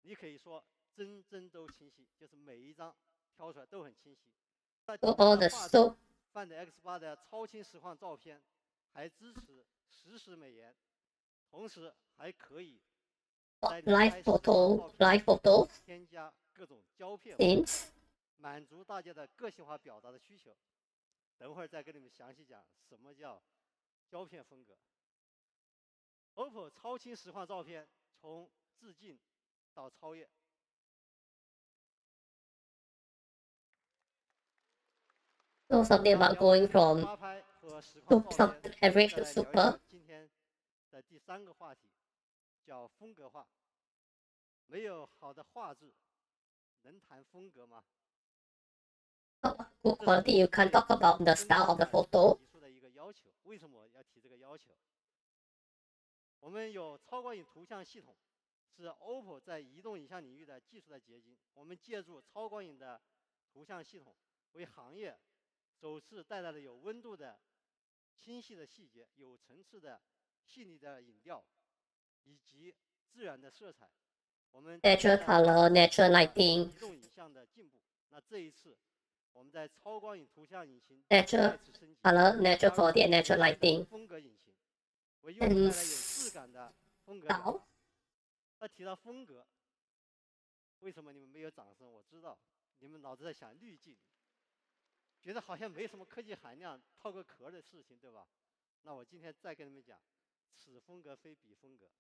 你可以说真都清晰，就是每一张挑出来都很清晰。 So all the so Find X8的超清实况照片还支持实时美颜，同时还可以在 live photos 添加各种胶片， themes. 满足大家的个性化表达的需求。等会儿再跟你们详细讲什么叫胶片风格。OPPO 超清实况照片从致敬到超越。 So something about going from 抓拍和实况照片 average 再 to 来聊一 super. 聊今天的第3个话题，叫风格化。没有好的画质，能谈风格吗？ Good quality, you can't talk about the style of the photo. 提出的一个要求，为什么我要提这个要求？我们有超光影图像系统，是 OPPO 在移动影像领域的技术的结晶。我们借助超光影的图像系统，为行业首次带来了有温度的清晰的细节、有层次的细腻的影调，以及自然的色彩。我们 Natural color, natural lighting. 移动影像的进步。那这一次，我们在超光影图像引擎 Natural 再次升级 color, natural quality, and natural lighting. 风格引擎，为用户带来有质感的风格表达。好。那提到风格，为什么你们没有掌声？我知道你们脑子在想滤镜，觉得好像没什么科技含量、套个壳的事情，对吧？那我今天再跟你们讲，此风格非彼风格。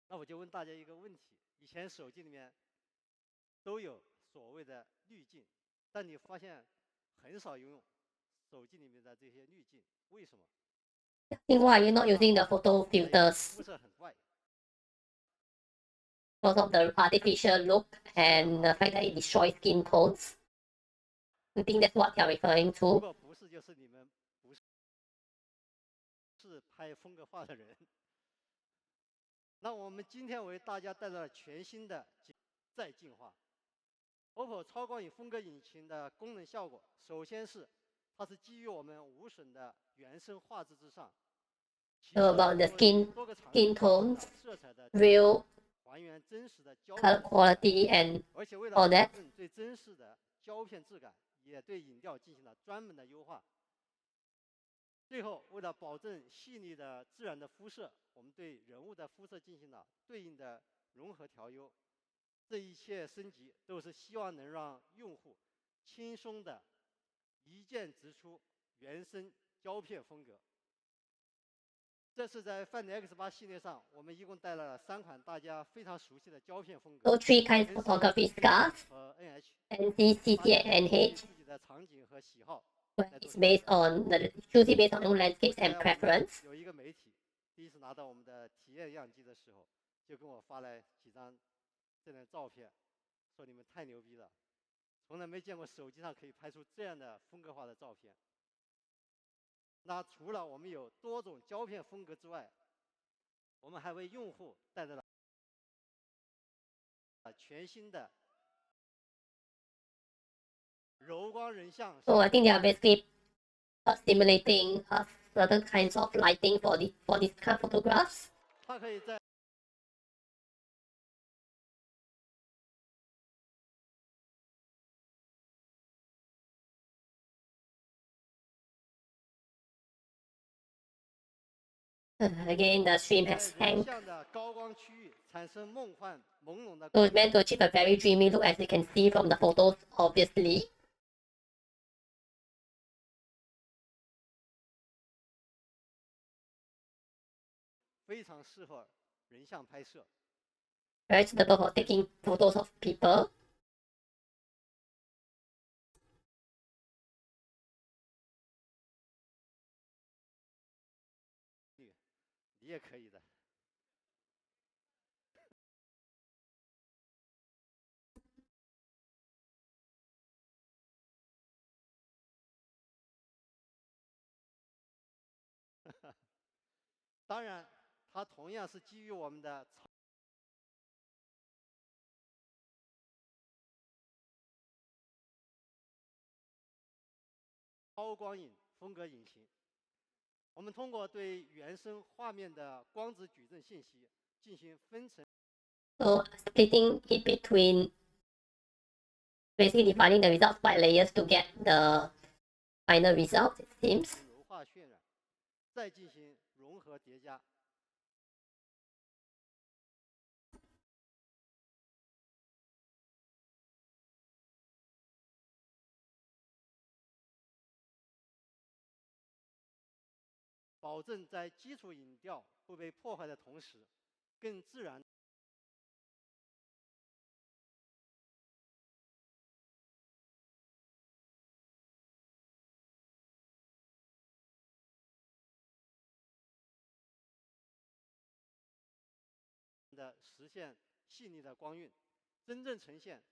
那我就问大家一个问题：以前手机里面都有所谓的滤镜，但你发现很少用手机里面的这些滤镜，为什么？ Then why are you not using the photo filters? 肤色很怪。 Because of the artificial look and the fact that it destroys skin tones. I think that's what you're referring 如 to. 果不是就是你们不是拍风格画的人。那我们今天为大家带来了全新的再进化。OPPO 超光影风格引擎的功能效果，首先是它是基于我们无损的原生画质之上。 So about the skin tones, 色彩的 real 还原真实的胶 color 片， quality and 而且为了 all 保 that. 证最真实的胶片质感，也对影调进行了专门的优化。最后，为了保证细腻的自然的肤色，我们对人物的肤色进行了对应的融合调优。这一切升级都是希望能让用户轻松的一键直出原生胶片风格。这是在 Find X8 系列上，我们一共带来了3款大家非常熟悉的胶片风格。 So 3 kinds of photography styles, 和 NH， NC, CC, and NH, 自己的场景和喜好。 where it's based on choosing based on own landscapes and 在我们 preference. 有一个媒体第一次拿到我们的体验样机的时候，就跟我发来几张这张照片，说你们太牛逼了，从来没见过手机上可以拍出这样的风格化的照片。那除了我们有多种胶片风格之外，我们还为用户带来了全新的柔光人像。 So I think they are basically simulating certain kinds of lighting for these kind of photographs. 它可以在 Again, the stream 在 has 人 hanged. 像的高光区域产生梦幻朦胧的 So it's meant to achieve a very dreamy look, as you can see from the photos, obviously. 非常适合人像拍摄。 Very suitable for taking photos of people. 你也可以的。当然，它同样是基于我们的超光影风格引擎。我们通过对原生画面的光子矩阵信息进行分层。 So splitting it between, basically defining the results by layers to get the final result, it seems. 柔化渲染，再进行融合叠加。保证在基础影调不被破坏的同时，更自然的实现细腻的光晕，真正呈现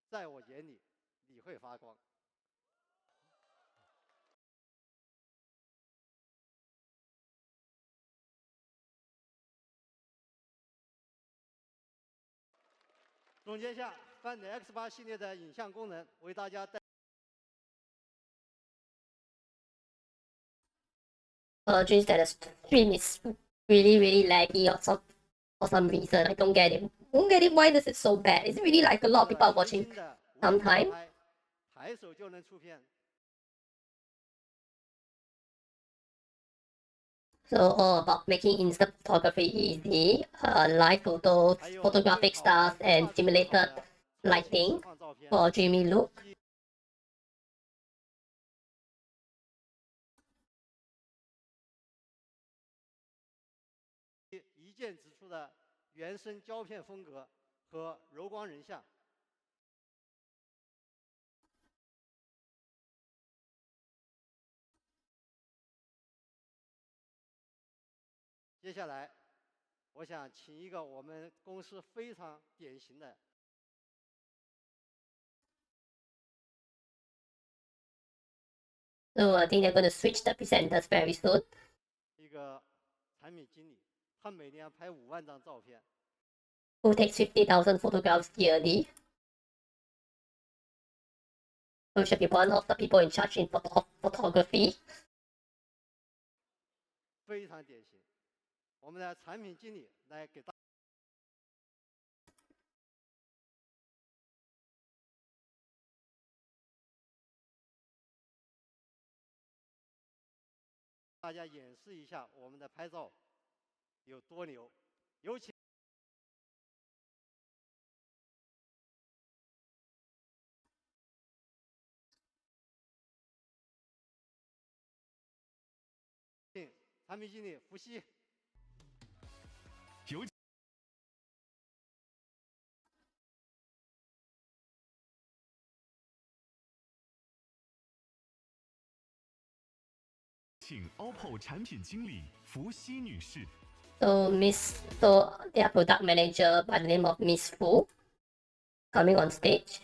在我眼里你会发光。总结下 ，Find X8 系列的影像功能为大家带。 Apologies that the stream is really laggy for some reason. I don't get it. Don't get it. Why is it so bad? Is it really like a lot of people are watching 新的 sometime? 抬手就能出片。 So all about making instant photography easy, live photos, 还有 photographic styles, and simulated lighting 放照片 for a dreamy look. 一键直出的原生胶片风格和柔光人像。接下来，我想请一个我们公司非常典型的。So I think they're going to switch the presenters very soon. 一个产品经理，他每年拍5万张照片， Who takes 50,000 photographs yearly. Who should be one of the people in charge in photography. 非常典型。我们的产品经理来给大家演示一下我们的拍照有多牛，尤其产品经理伏羲。有请 OPPO 产品经理伏羲女士。So their product manager by the name of Miss Fu coming on stage.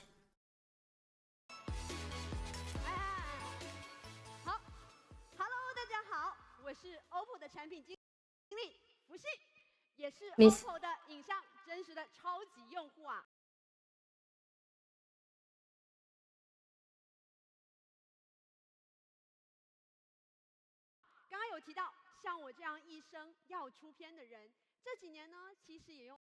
好，Hello， 大家好，我是 OPPO 的产品经理伏羲，也是 Miss OPPO 的影像真实的超级用户啊。刚刚有提到，像我这样一生要出片的人，这几年呢，其实也用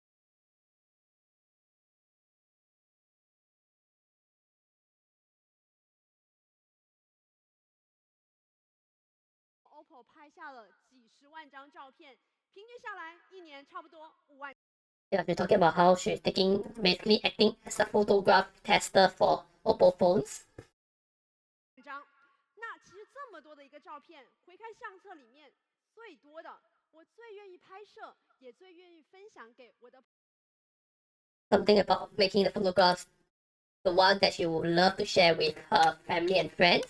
OPPO 拍下了几十万张照片，平均下来一年差不多5万。 Yeah, we're talking about how she's basically acting as a photograph tester for Oppo phones. 张。那其实这么多的一个照片，回看相册里面最多的，我最愿意拍摄，也最愿意分享给我的 Something about making the photographs the one that she would love to share with her family and friends.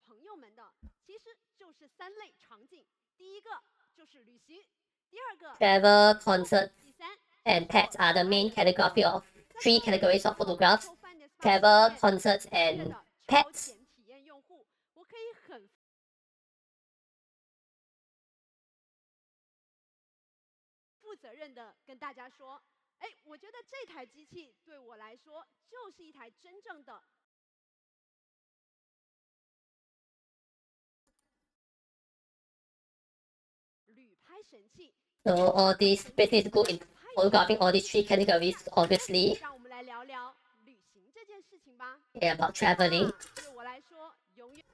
朋友们的，其实就是3类场景。第一个就是旅行，第二个 Travel, concerts, 第三 and pets are the main category of 3 categories of photographs. 做饭的 SPA Travel, 体验 concerts, 真 and 正的超 pets. 前体验用户，我可以很负责任的跟大家说，哎，我觉得这台机器对我来说就是一台真正的旅拍神器。 So all these basically is good in photographing all these 3 categories, obviously. 让我们来聊聊旅行这件事情吧。 Yeah, about traveling. 对我来说，永远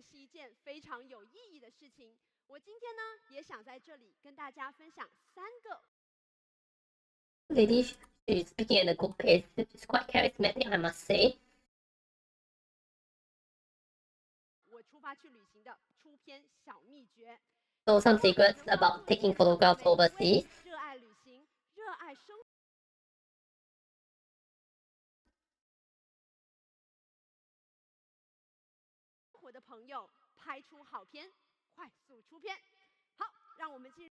是一件非常有意义的事情。我今天呢，也想在这里跟大家分享3个 Lady, she's speaking at a good pace. She's quite charismatic, I must say. 我出发去旅行的出片小秘诀。 So some secrets about taking photographs overseas. 热爱旅行，热爱生活的朋友，拍出好片，快速出片。好，让我们进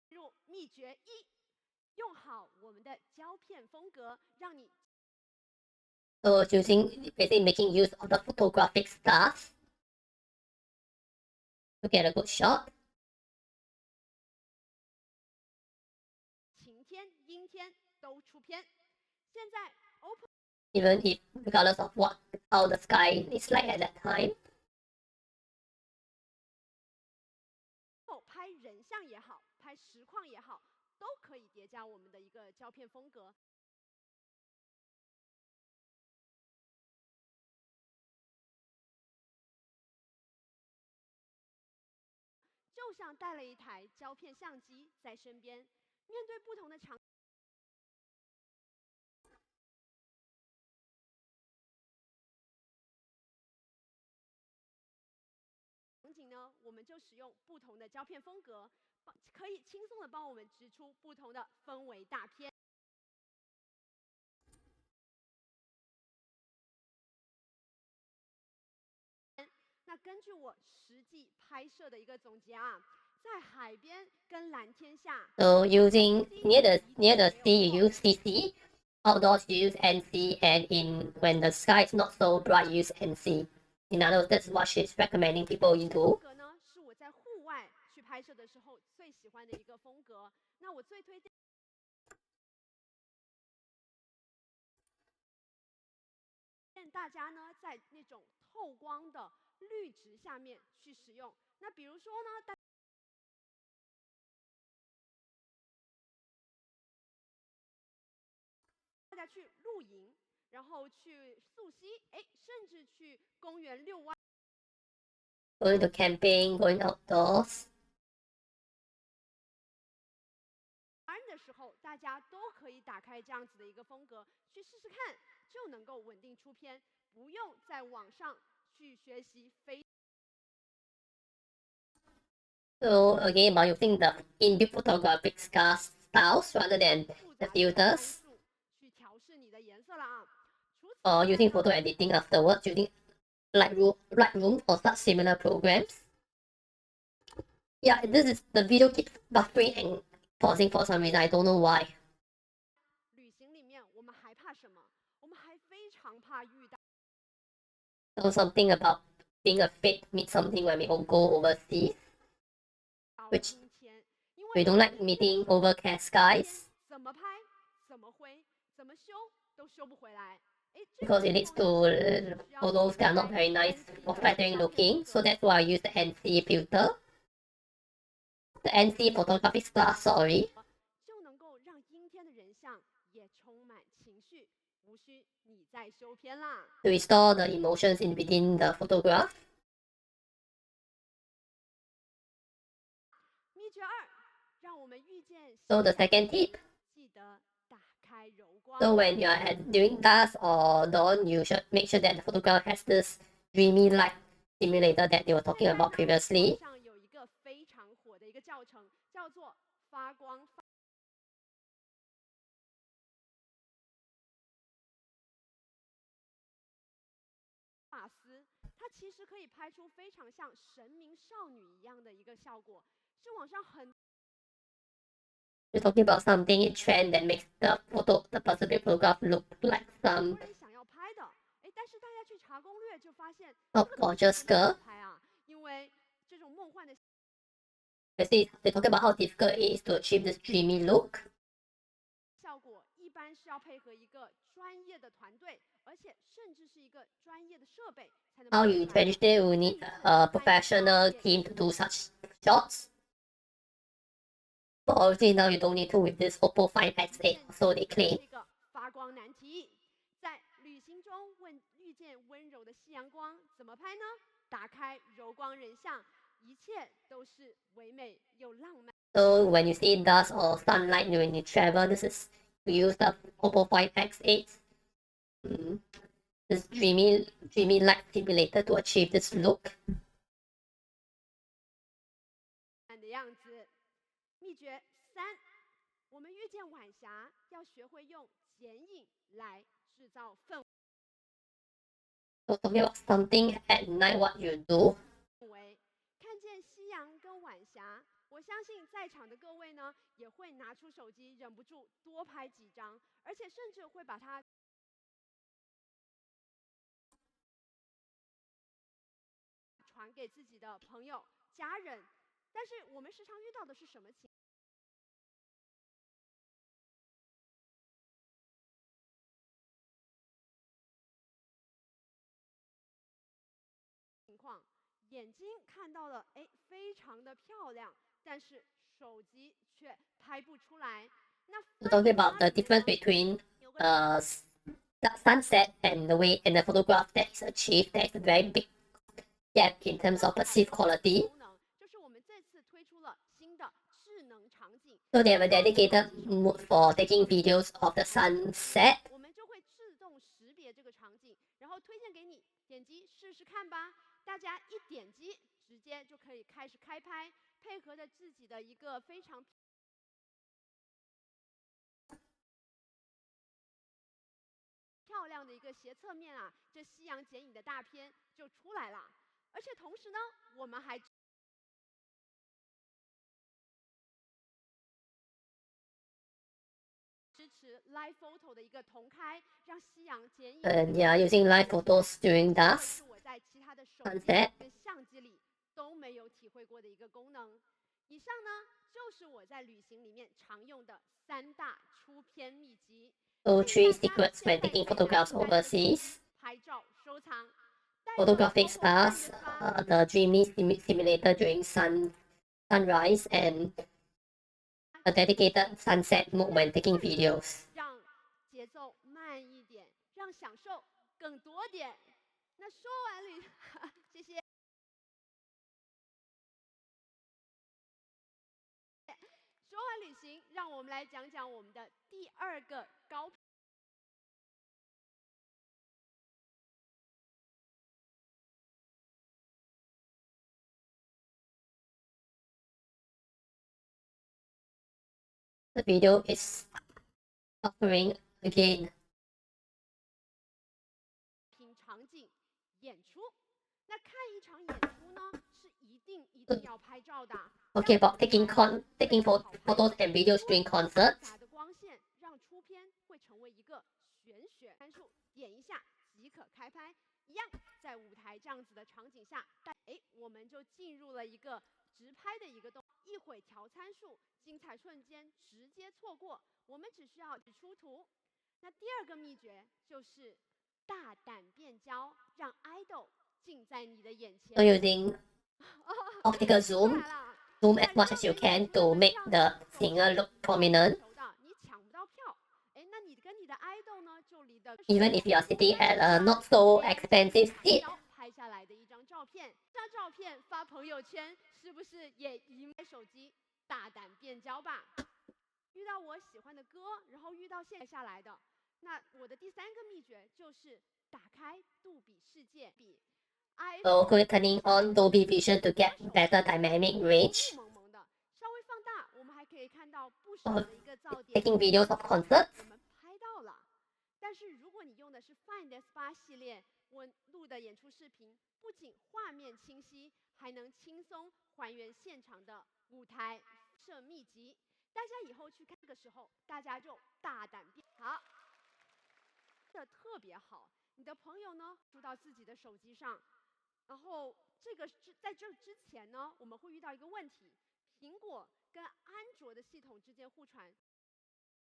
入秘诀1，用好我们的胶片风格，让你 So basically making use of the photographic stars to get a good shot. 晴天、阴天都出片。现在 OPPO Even if regardless of how the sky is like at that time. 拍人像也好，拍实况也好，都可以叠加我们的一个胶片风格。就像带了一台胶片相机在身边，面对不同的场景呢，我们就使用不同的胶片风格，可以轻松的帮我们植出不同的氛围大片。根据我实际拍摄的一个总结啊，在海边跟蓝天下。 So using near the sea, you use CC. Outdoors, you use NC, and when the sky is not so bright, you use NC. In other words, that's what she's recommending people you 风 do. 格呢，是我在户外去拍摄的时候最喜欢的一个风格。那我最推荐大家呢，在那种透光的绿植下面去使用。那比如说呢，大家去露营，然后去溯溪，甚至去公园遛弯。 Going to camping, going outdoors. 玩的时候，大家都可以打开这样子的一个风格去试试看，就能够稳定出片，不用在网上去学习非。 So again, about using the in-built photographic styles rather than the filters, 去调试你的颜色了啊。除此 or using photo editing afterwards using Lightroom or such similar programs. Yeah, this is the video keeps buffering and pausing for some reason. I don't know why. 旅行里面我们还怕什么？我们还非常怕遇到 So something about being afraid to meet something when we all go overseas. Which 阴天，因为 we don't like meeting overcast skies 怎么拍、怎么挥、怎么修都修不回来。 because it leads to photos that are not very nice or flattering looking. So that's why I use the NC filter. The NC photographic class, sorry. 就能够让阴天的人像也充满情绪，无需你再修片啦。 To restore the emotions in within the photograph. 秘诀二，让我们遇见。 So the second tip. 记得打开柔光。 So when you are doing dusk or dawn, you should make sure that the photograph has this dreamy light simulator that they were talking about previously. 上有一个非常火的一个教程，叫做发光发丝，它其实可以拍出非常像神明少女一样的一个效果，是网上很 We're talking about something in trend that makes the positive photograph look like 多 some 人想要拍的。但是大家去查攻略就发现 top 这个东西 gorgeous 不好 girl. 拍啊，因为这种梦幻的 They talk about how difficult it is to achieve this dreamy look. 效果，一般是要配合一个专业的团队，而且甚至是一一个专业的设备才能。How you traditionally will need a professional team to do such shots. But obviously now you don't need to with this Oppo Find X8, so they claim. 这个发光难题，在旅行中遇见温柔的夕阳光，怎么拍呢？打开柔光人像，一切都是唯美又浪漫。 So when you see dust or sunlight when you travel, this is to use the Oppo Find X8. This dreamy light simulator to achieve this look. 的样子。秘诀三，我们遇见晚霞，要学会用剪影来制造氛 So talking about something at night, what you do. 围。看见夕阳跟晚霞，我相信在场的各位呢，也会拿出手机，忍不住多拍几张，而且甚至会把它传给自己的朋友、家人。但是我们时常遇到的是什么情况？眼睛看到了，非常的漂亮，但是手机却拍不出来。那 So talking about the difference between the sunset and the way and the photograph that is achieved, there is a very big gap in terms of perceived quality. 就是我们这次推出了新的智能场景。 So they have a dedicated mode for taking videos of the sunset. 我们就会自动识别这个场景，然后推荐给你，点击试试看吧。大家一点击，直接就可以开始开拍，配合着自己的一个非常漂亮的一个斜侧面啊，这夕阳剪影的大片就出来了。而且同时呢，我们还支持 live photo 的一个同开，让夕阳剪影。And yeah, using live photos during 这 dusk 是我在其他的手机 sunset. 跟相机里都没有体会过的一个功能。以上呢，就是我在旅行里面常用的3大出片秘籍。 So 3 建议大家 secrets 现 when 在 taking 可以拿 photographs 起来手机 overseas. 拍照收藏。带着 Photographic OPPO stars, Find S8 the dreamy simulator during sunrise, and a dedicated sunset mode when taking videos. 让节奏慢一点，让享受更多点。那说完谢谢。说完旅行，让我们来讲讲我们的第2个高。The video is offering again. 品场景演出，那看一场演出呢，是一定要拍照的。 Okay, about taking photos and videos during 复 concerts. 杂的光线让出片会成为一个玄学参数，点一下即可开拍。一样，在舞台这样子的场景下，我们就进入了一个直拍的一个动作，一会调参数，精彩瞬间直接错过，我们只需要出图。那第2个秘诀就是大胆变焦，让 idol 近在你的眼前。 So using optical zoom as much as you can to make the singer look prominent. 你抢不到票，那你跟你的 idol 呢就离得 Even if you are sitting at a not so expensive seat. 拍下来的一张照片，这张照片发朋友圈，是不是也移开手机大胆变焦吧？遇到我喜欢的歌，然后遇到现下来的，那我的第3个秘诀就是打开杜比世界，比 So turning on Dolby Vision to get better dynamic range. 蒙蒙的，稍微放大，我们还可以看到不少的一个噪点。 Taking videos of concerts. 我们拍到了，但是如果你用的是 Find S8 系列，我录的演出视频不仅画面清晰，还能轻松还原现场的舞台摄秘籍。大家以后去看的时候，大家就大胆变好，这特别好。你的朋友呢，录到自己的手机上，然后在这之前呢，我们会遇到一个问题：苹果跟安卓的系统之间互传。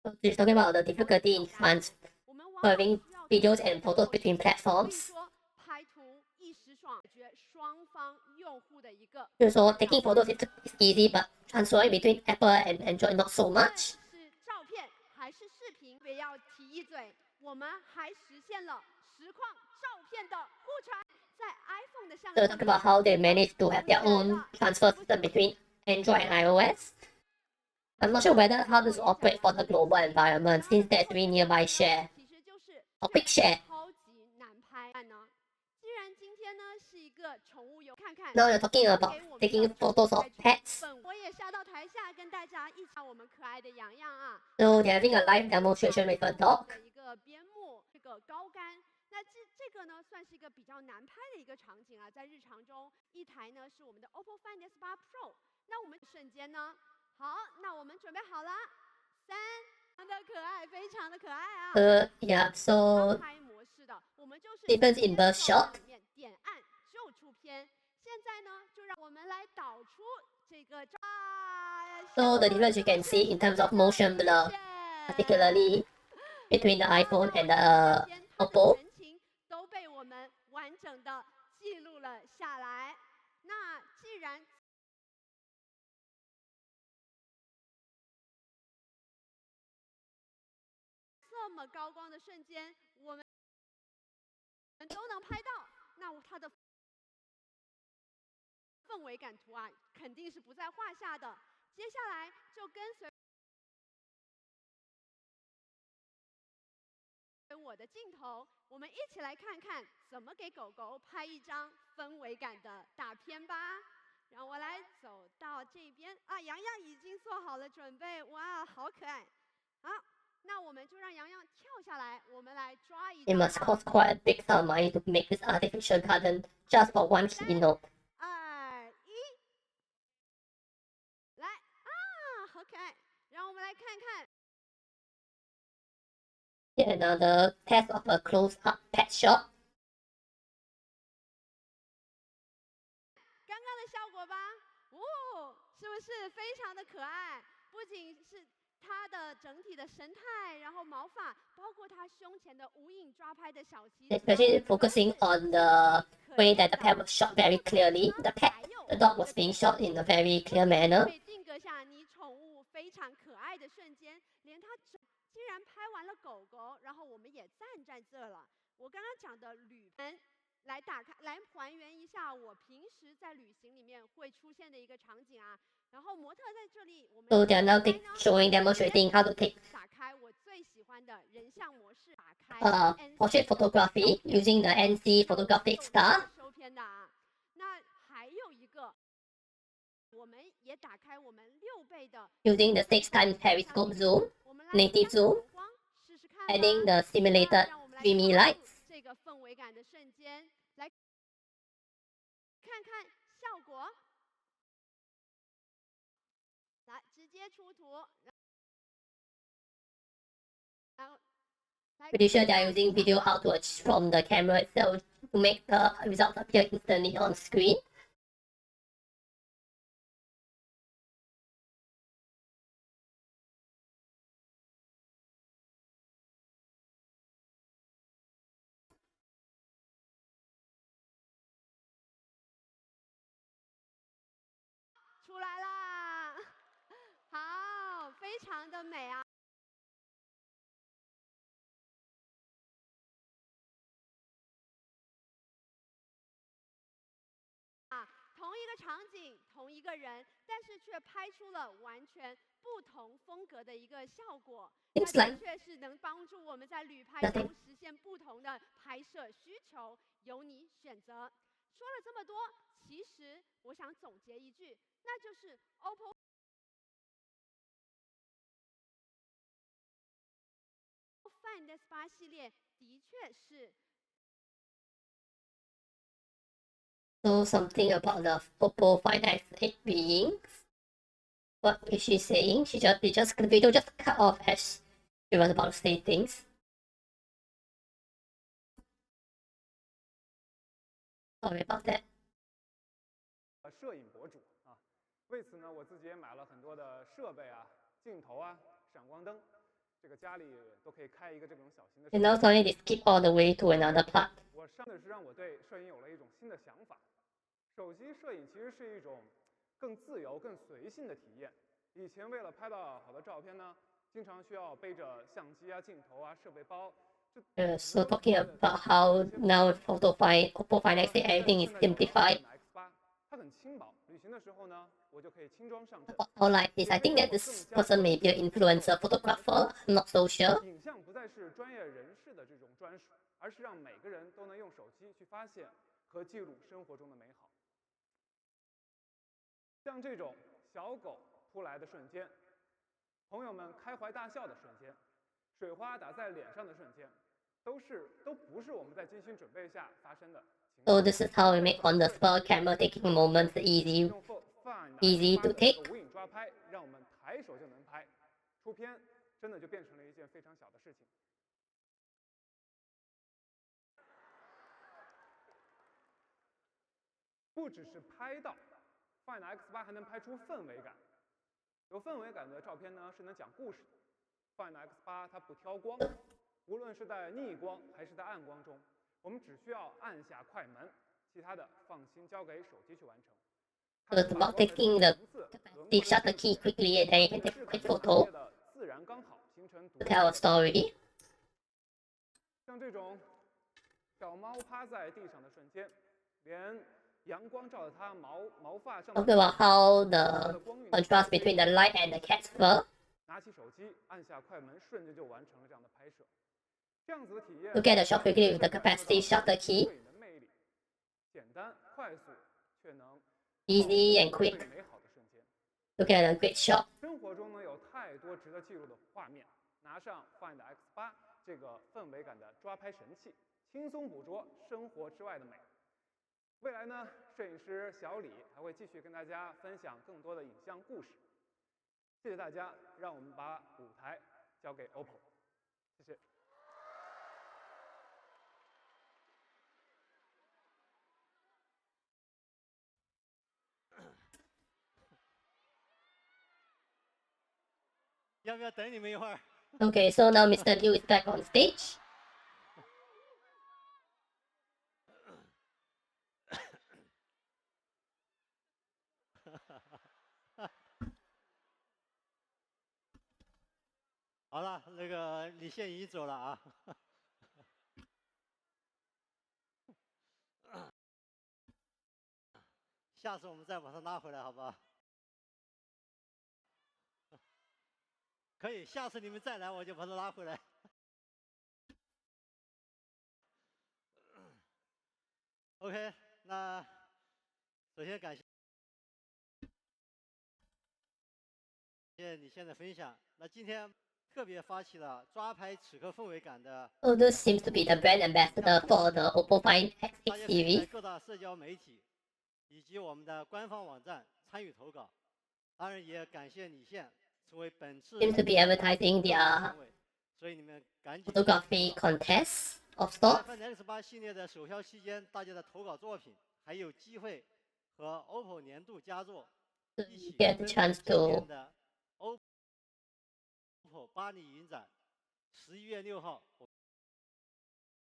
So she's talking about the difficulty in transferring videos and photos between platforms. 拍图一时爽，解决双方用户的一个。 So taking photos is easy, but transferring between Apple and Android not so much. 是照片还是视频？也要提一嘴，我们还实现了实况照片的互传，在 iPhone 的相机。 So talk about how they manage to have their own transfer system between Android and iOS. I'm not sure whether how this will operate for the global environment since there's really nearby share 其实就是 or quick share. 超级难拍呢。既然今天呢是一个宠物游，看看。 Now you're talking about taking photos of pets. 我也下到台下跟大家一起看我们可爱的洋洋啊。 So they're having a live demonstration with a dog. 的一个边牧，这个高杆。那这个呢，算是一个比较难拍的一个场景啊，在日常中，一台呢是我们的 OPPO Find S8 Pro。那我们瞬间呢，好，那我们准备好了，3，非常的可爱啊。Yeah, so 拍模式的，我们就是 difference in the shot. 里面点按就出片。现在呢，就让我们来导出这个照。 So the difference you can see in terms of motion blur, particularly between the iPhone and the Oppo. 神情都被我们完整的记录了下来。那既然这么高光的瞬间，我们都能拍到，那它的氛围感图啊，肯定是不在话下的。接下来就跟随我的镜头，我们一起来看看怎么给狗狗拍一张氛围感的大片吧。让我来走到这边啊，洋洋已经做好了准备，哇，好可爱！好，那我们就让洋洋跳下来，我们来抓一 It 张 must cost quite a big sum of money to make this artificial garden just for one keynote. 2、1，来啊，好可爱！让我们来看看 Yet another test of a close-up pet shop. 刚刚的效果吧。哦，是不是非常的可爱？不仅是它的整体的神态，然后毛发，包括它胸前的无影抓拍的小旗子， Especially focusing on the way that the pet was shot very clearly. The dog was being shot in a very clear manner. 被定格下你宠物非常可爱的瞬间，连它竟然拍完了狗狗，然后我们也站在这了。我刚刚讲的旅程，来打开，来还原一下我平时在旅行里面会出现的一个场景啊。然后模特在这里，我们 So they are now demonstrating how to take 打开我最喜欢的人像模式，打开 portrait photography using the NC photographic star. 收片的啊。那还有一个，我们也打开我们6倍的 using the 6x periscope zoom, native zoom, 试试看 adding the simulated 让我们来 dreamy 抓住 lights. 这个氛围感的瞬间，来看看效果。来，直接出图，然后。 Pretty sure they are using video outwards from the camera itself to make the results appear instantly on screen. 出来啦！好，非常的美啊！同一个场景，同一个人，但是却拍出了完全不同风格的一个效果。那 Seems 的 like 确是能帮助我们在旅拍 nothing. 中实现不同的拍摄需求，由你选择。说了这么多，其实我想总结一句，那就是 OPPO Find S8 系列的确是。 So something about the Oppo Find X8 being. What is she saying? The video just cut off as she was about to say things. Sorry about that. 摄影博主啊，为此呢，我自己也买了很多的设备啊、镜头啊、闪光灯，这个家里都可以开一个这种小型的。 And now suddenly they skip all the way to another part. 我上的是让我对摄影有了一种新的想法。手机摄影其实是一种更自由、更随性的体验。以前为了拍到好的照片呢，经常需要背着相机啊、镜头啊、设备包。So talking about how now Oppo Find X8 everything is simplified. 它很轻薄，旅行的时候呢，我就可以轻装上阵。 Outline is I think that this person may be an influencer photographer. I'm not so sure. 影像不再是专业人士的这种专属，而是让每个人都能用手机去发现和记录生活中的美好。像这种小狗扑来的瞬间，朋友们开怀大笑的瞬间，水花打在脸上的瞬间，都不是我们在精心准备下发生的。 So this is how we make on the spot camera taking moments easy to take. 无影抓拍，让我们抬手就能拍，出片真的就变成了一件非常小的事情。不只是拍到 ，Find X8 还能拍出氛围感。有氛围感的照片呢，是能讲故事的。Find X8 它不挑光，无论是在逆光还是在暗光中。 我们只需要按下快门，其他的放心交给手机去完成。 So it's about taking the shutter key quickly and then you can take a quick photo 自然刚好形成 to tell a story. 像这种小猫趴在地上的瞬间，连阳光照在它毛发上。 Talking about how the contrast between the light and the cat's fur. 拿起手机按下快门，瞬间就完成了这样的拍摄。 这样子的体验 To get a shot quickly with the capacitive shutter key. 简单快速，却能 Easy and quick 美好的瞬间。 to get a great shot. 生活中呢有太多值得记录的画面，拿上 Find X8这个氛围感的抓拍神器，轻松捕捉生活之外的美。未来呢，摄影师小李还会继续跟大家分享更多的影像故事。谢谢大家，让我们把舞台交给 OPPO， 谢谢。要不要等你们一会儿？ Okay, so now Mr. Liu is back on stage. 好了，那个李现已经走了啊。下次我们再把他拉回来，好不好？可以，下次你们再来，我就把他拉回来。OK， 那首先感谢李现的分享。那今天特别发起了抓拍此刻氛围感的。So this seems to be the brand ambassador for the Oppo Find 大 X6 家可以在 series. 各大社交媒体以及我们的官方网站参与投稿。当然也感谢李现成为本次 Seems to be advertising their 所以你们赶紧 photography contest of 在 sorts. Find X8系列的首销期间，大家的投稿作品还有机会和 OPPO 年度佳作 So 一 you 起 get the 登陆 chance 今 to 年的 OPPO 巴黎云展，11月6号，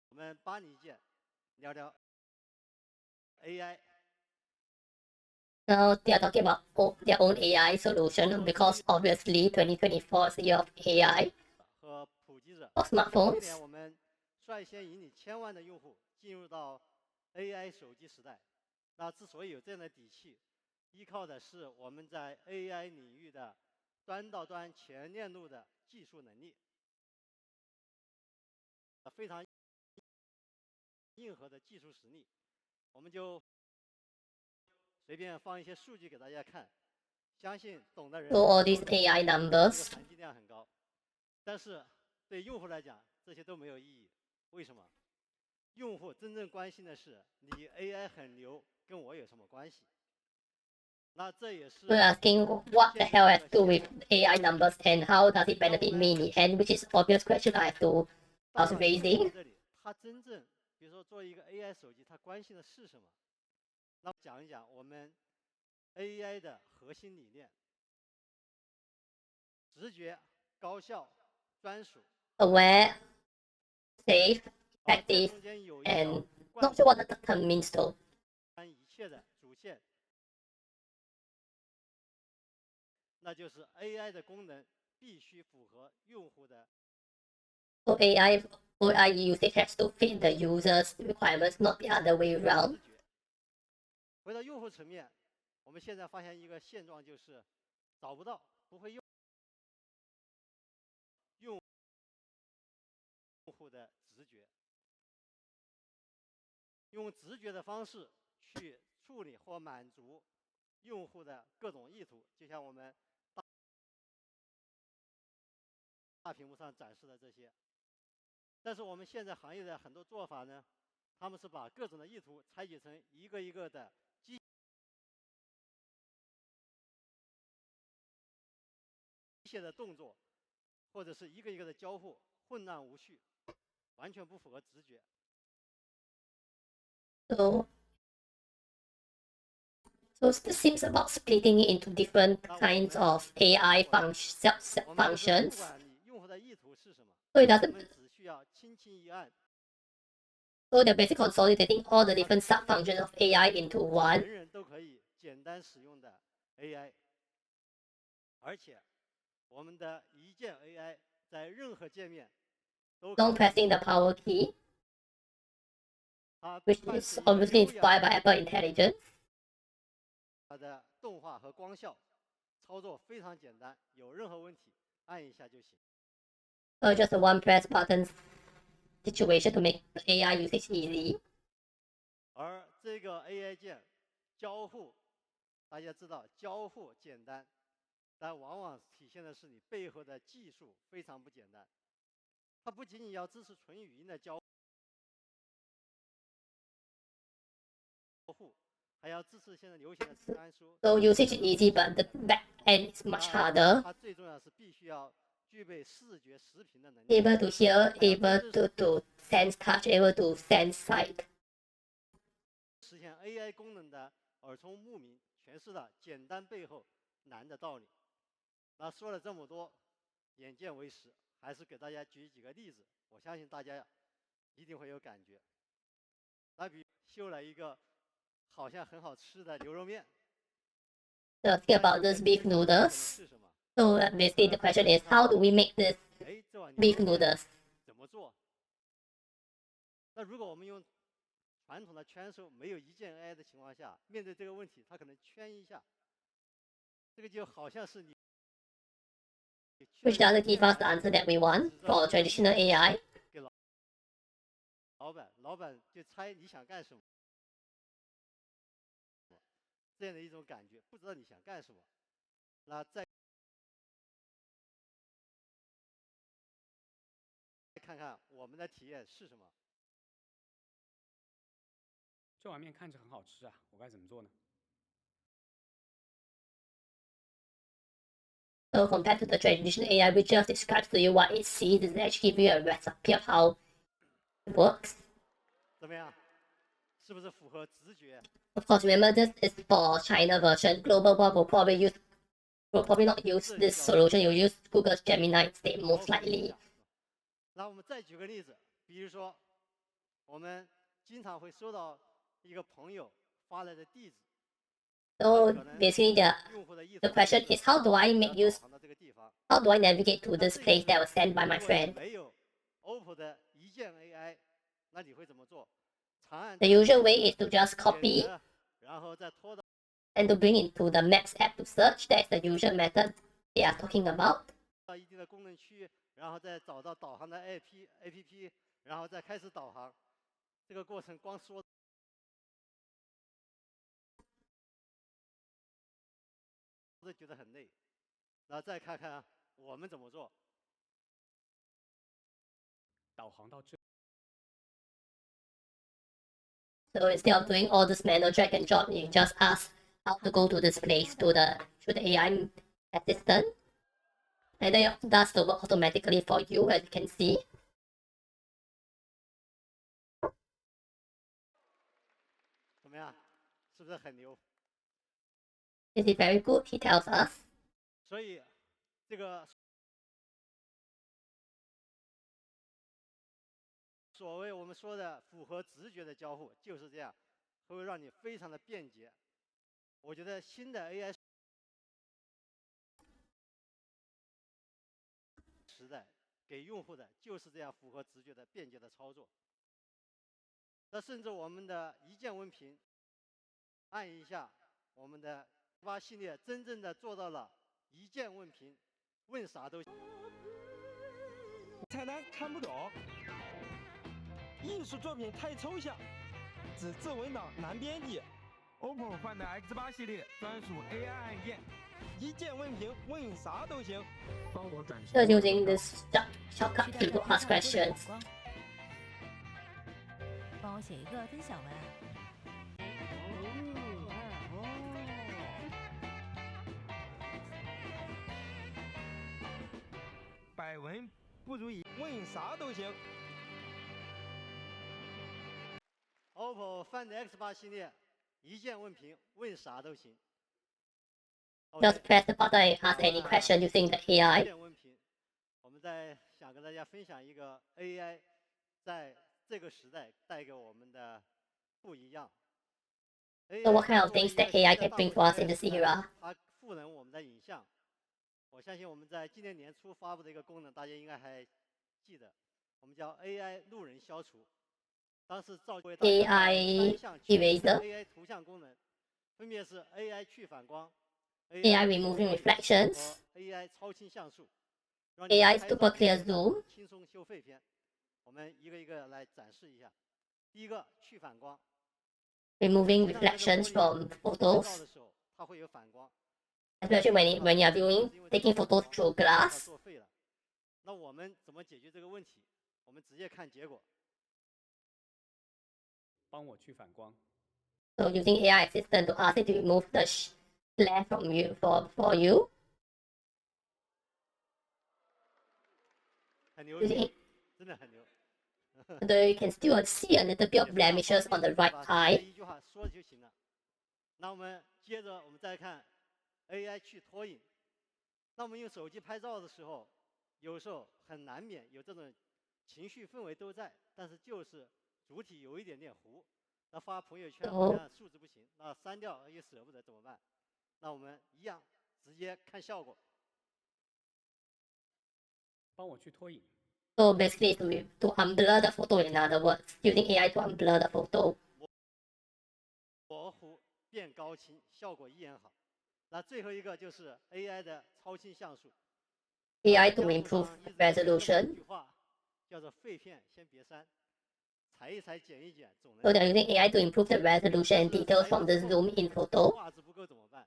我们巴黎见，聊聊 AI。 Now they are talking about their own AI solution because obviously 2024 is the year of AI 和普及者。 for 去 smartphones. 年我们率先引领千万的用户进入到 AI 手机时代。那之所以有这样的底气，依靠的是我们在 AI 领域的端到端全链路的技术能力，非常硬核的技术实力。我们就随便放一些数据给大家看，相信懂的人 So all these AI 这个 numbers 含金量很高。但是对用户来讲，这些都没有意义。为什么？用户真正关心的是你 AI 很牛，跟我有什么关系？那这也是 we're asking what the hell has to do with AI numbers and how does it benefit me in the end, which is obvious question I was raising. 这里，他真正比如说做一个 AI 手机，他关心的是什么？那讲一讲我们 AI 的核心理念：直觉、高效、专属。 Aware, safe, 这 effective, 中间有一 and 条 not sure what the term means though. 一切的主线，那就是 AI 的功能必须符合用户的 So AI usage has to fit the user's requirements, not the other way around. 直觉。回到用户层面，我们现在发现一个现状，就是找不到不会用户的直觉，用直觉的方式去处理或满足用户的各种意图，就像我们大屏幕上展示的这些。但是我们现在行业的很多做法呢，他们是把各种的意图拆解成一个一个的机械的动作，或者是一个一个的交互，混乱无序，完全不符合直觉。 So this seems about splitting it into different kinds of AI functions. 我们就是不管你用户的意图是什么， So it 我 doesn't. 们只需要轻轻一按， So they're basically consolidating all the different sub-functions of AI into one. 人人都可以简单使用的 AI。而且，我们的一键 AI 在任何界面都可 Don't 以 pressing the power key, 它 which 伴 is 随一个 obviously 优雅 inspired by Apple Intelligence. 的动画和光效，操作非常简单，有任何问题按一下就行。 So just a one press button situation to make the AI usage easy. 而这个 AI 键交互，大家知道交互简单，但往往体现的是你背后的技术非常不简单。它不仅仅要支持纯语音的交互，还要支持现在流行的参数。 So usage is easy, but the back end is much harder. 它最重要是必须要具备视觉识频的能力。Able to hear, able to sense touch, able to sense sight. 实现 AI 功能的耳聪目明，诠释了简单背后难的道理。那说了这么多，眼见为实，还是给大家举几个例子，我相信大家一定会有感觉。那比如秀了一个好像很好吃的牛肉面。 So think about this beef noodles. So basically the question is, how do we make this 哎，这碗 beef 牛肉面 noodles? 怎么做？那如果我们用传统的圈收，没有一键 AI 的情况下，面对这个问题，它可能圈一下，这个就好像是你 Which doesn't give us the answer that we want for traditional AI. 给老板就猜你想干什么，这样的一种感觉，不知道你想干什么。那再看看我们的体验是什么。这碗面看着很好吃啊，我该怎么做呢？ So compared to the traditional AI, which just describes to you what it sees, it actually give you a recipe of how it works. 怎么样？是不是符合直觉？ Of course, remember this is for China version. Global one will probably not use this solution. You'll use Google's Gemini instead, most likely. 那我们再举个例子，比如说，我们经常会收到一个朋友发来的地址。 So basically, the question is, how do I make use? How do I navigate to this place that was sent by my friend? 没有 OPPO 的一键 AI， 那你会怎么做？长按 The usual way is to just copy 然后再拖到 and to bring it to the Maps app to search. That's the usual method they are talking about. 到一定的功能区，然后再找到导航的 APP， 然后再开始导航。这个过程光说。 都觉得很累，然后再看看我们怎么做。导航到这。 So instead of doing all this manual drag and drop, you just ask how to go to this place through the AI assistant, and then it does the work automatically for you, as you can see. 怎么样？是不是很牛？ Is it very good? He tells us. 所以，这个所谓我们说的符合直觉的交互就是这样，会让你非常的便捷。我觉得新的 AI 时代给用户的就是这样符合直觉的便捷的操作。那甚至我们的一键问评，按一下我们的。 8系列真正的做到了一键问评，问啥都行。菜单看不懂，艺术作品太抽象，纸质文档难编辑。OPPO Find X8系列专属 AI 按键，一键问评，问啥都行。帮我展示。 So using this shortcut key to ask questions. 帮我写一个分享文。 百闻不如一，问啥都行。OPPO Find X8系列一键问评，问啥都行。Just press the button and ask any question using the AI. 一键问评，我们再想跟大家分享一个 AI 在这个时代带给我们的不一样。 So what kind of things that AI can bring for us in this era? 它赋能我们的影像。 我相信我们在今年年初发布的一个功能，大家应该还记得，我们叫 AI 路人消除。当时召集 AI eraser, AI 图像功能，分别是 AI 去反光、AI removing reflections, 和 AI 超清像素、AI super clear zoom. 轻松修废片。我们一个一个来展示一下。第一个去反光 ，removing reflections from photos. 的时候它会有反光。especially when you are viewing taking photos through glass. 作废了。那我们怎么解决这个问题？我们直接看结果。帮我去反光。 So using AI assistant to ask it to remove the glare from you for you. 很牛逼，真的很牛。Though you can still see a little bit of blemishes on the right eye. 一句话说就行了。那我们接着我们再看 AI 去拖影。那我们用手机拍照的时候，有时候很难免有这种情绪氛围都在，但是就是主体有一点点糊。那发朋友圈好像素质不行，那删掉又舍不得怎么办？那我们一样直接看效果。帮我去拖影。 So basically to unblur the photo, in other words, using AI to unblur the photo. 模糊变高清，效果依然好。那最后一个就是 AI 的超清像素。AI to improve resolution. 一句话叫做废片先别删，裁一裁剪一剪，总能。 So they're using AI to improve the resolution and details from the zoom in photo. 画质不够怎么办？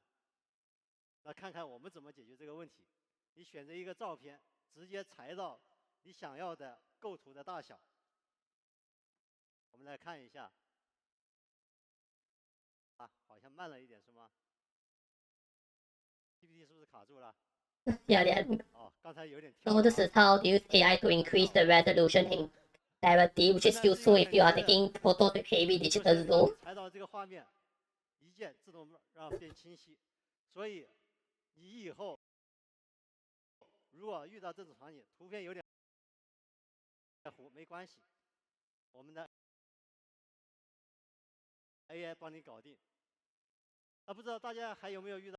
那看看我们怎么解决这个问题。你选择一个照片，直接裁到你想要的构图的大小。我们来看一下。啊，好像慢了一点是吗 ？PPT 是不是卡住了？ Yeah. 哦，刚才有点。So this is how to use AI to increase the resolution and clarity, which is useful if you are taking photos with heavy digital zoom. 裁到这个画面，一键自动让变清晰。所以你以后如果遇到这种场景，图片有点糊，没关系，我们的 AI 帮你搞定。不知道大家还有没有遇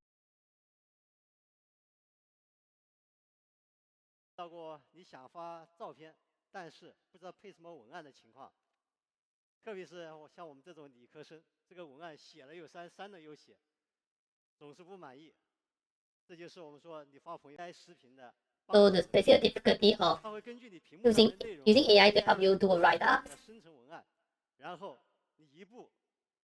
到过你想发照片，但是不知道配什么文案的情况？特别是像我们这种理科生，这个文案写了又删，删了又写，总是不满意。这就是我们说你发朋友圈视频的。 So the special difficulty of using AI to help you do a write-up. 生成文案，然后你一步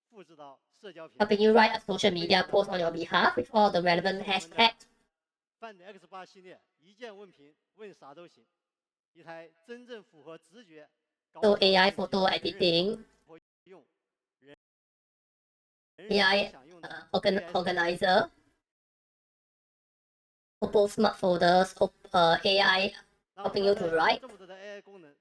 复制到社交平 Helping you write a social media post on your behalf with all the relevant hashtags. Find X8 系列一键问评，问啥都行，一台真正符合直觉。So AI photo editing. AI organizer. Oppo smart folders. AI helping you to write. 这么多的 AI 功能。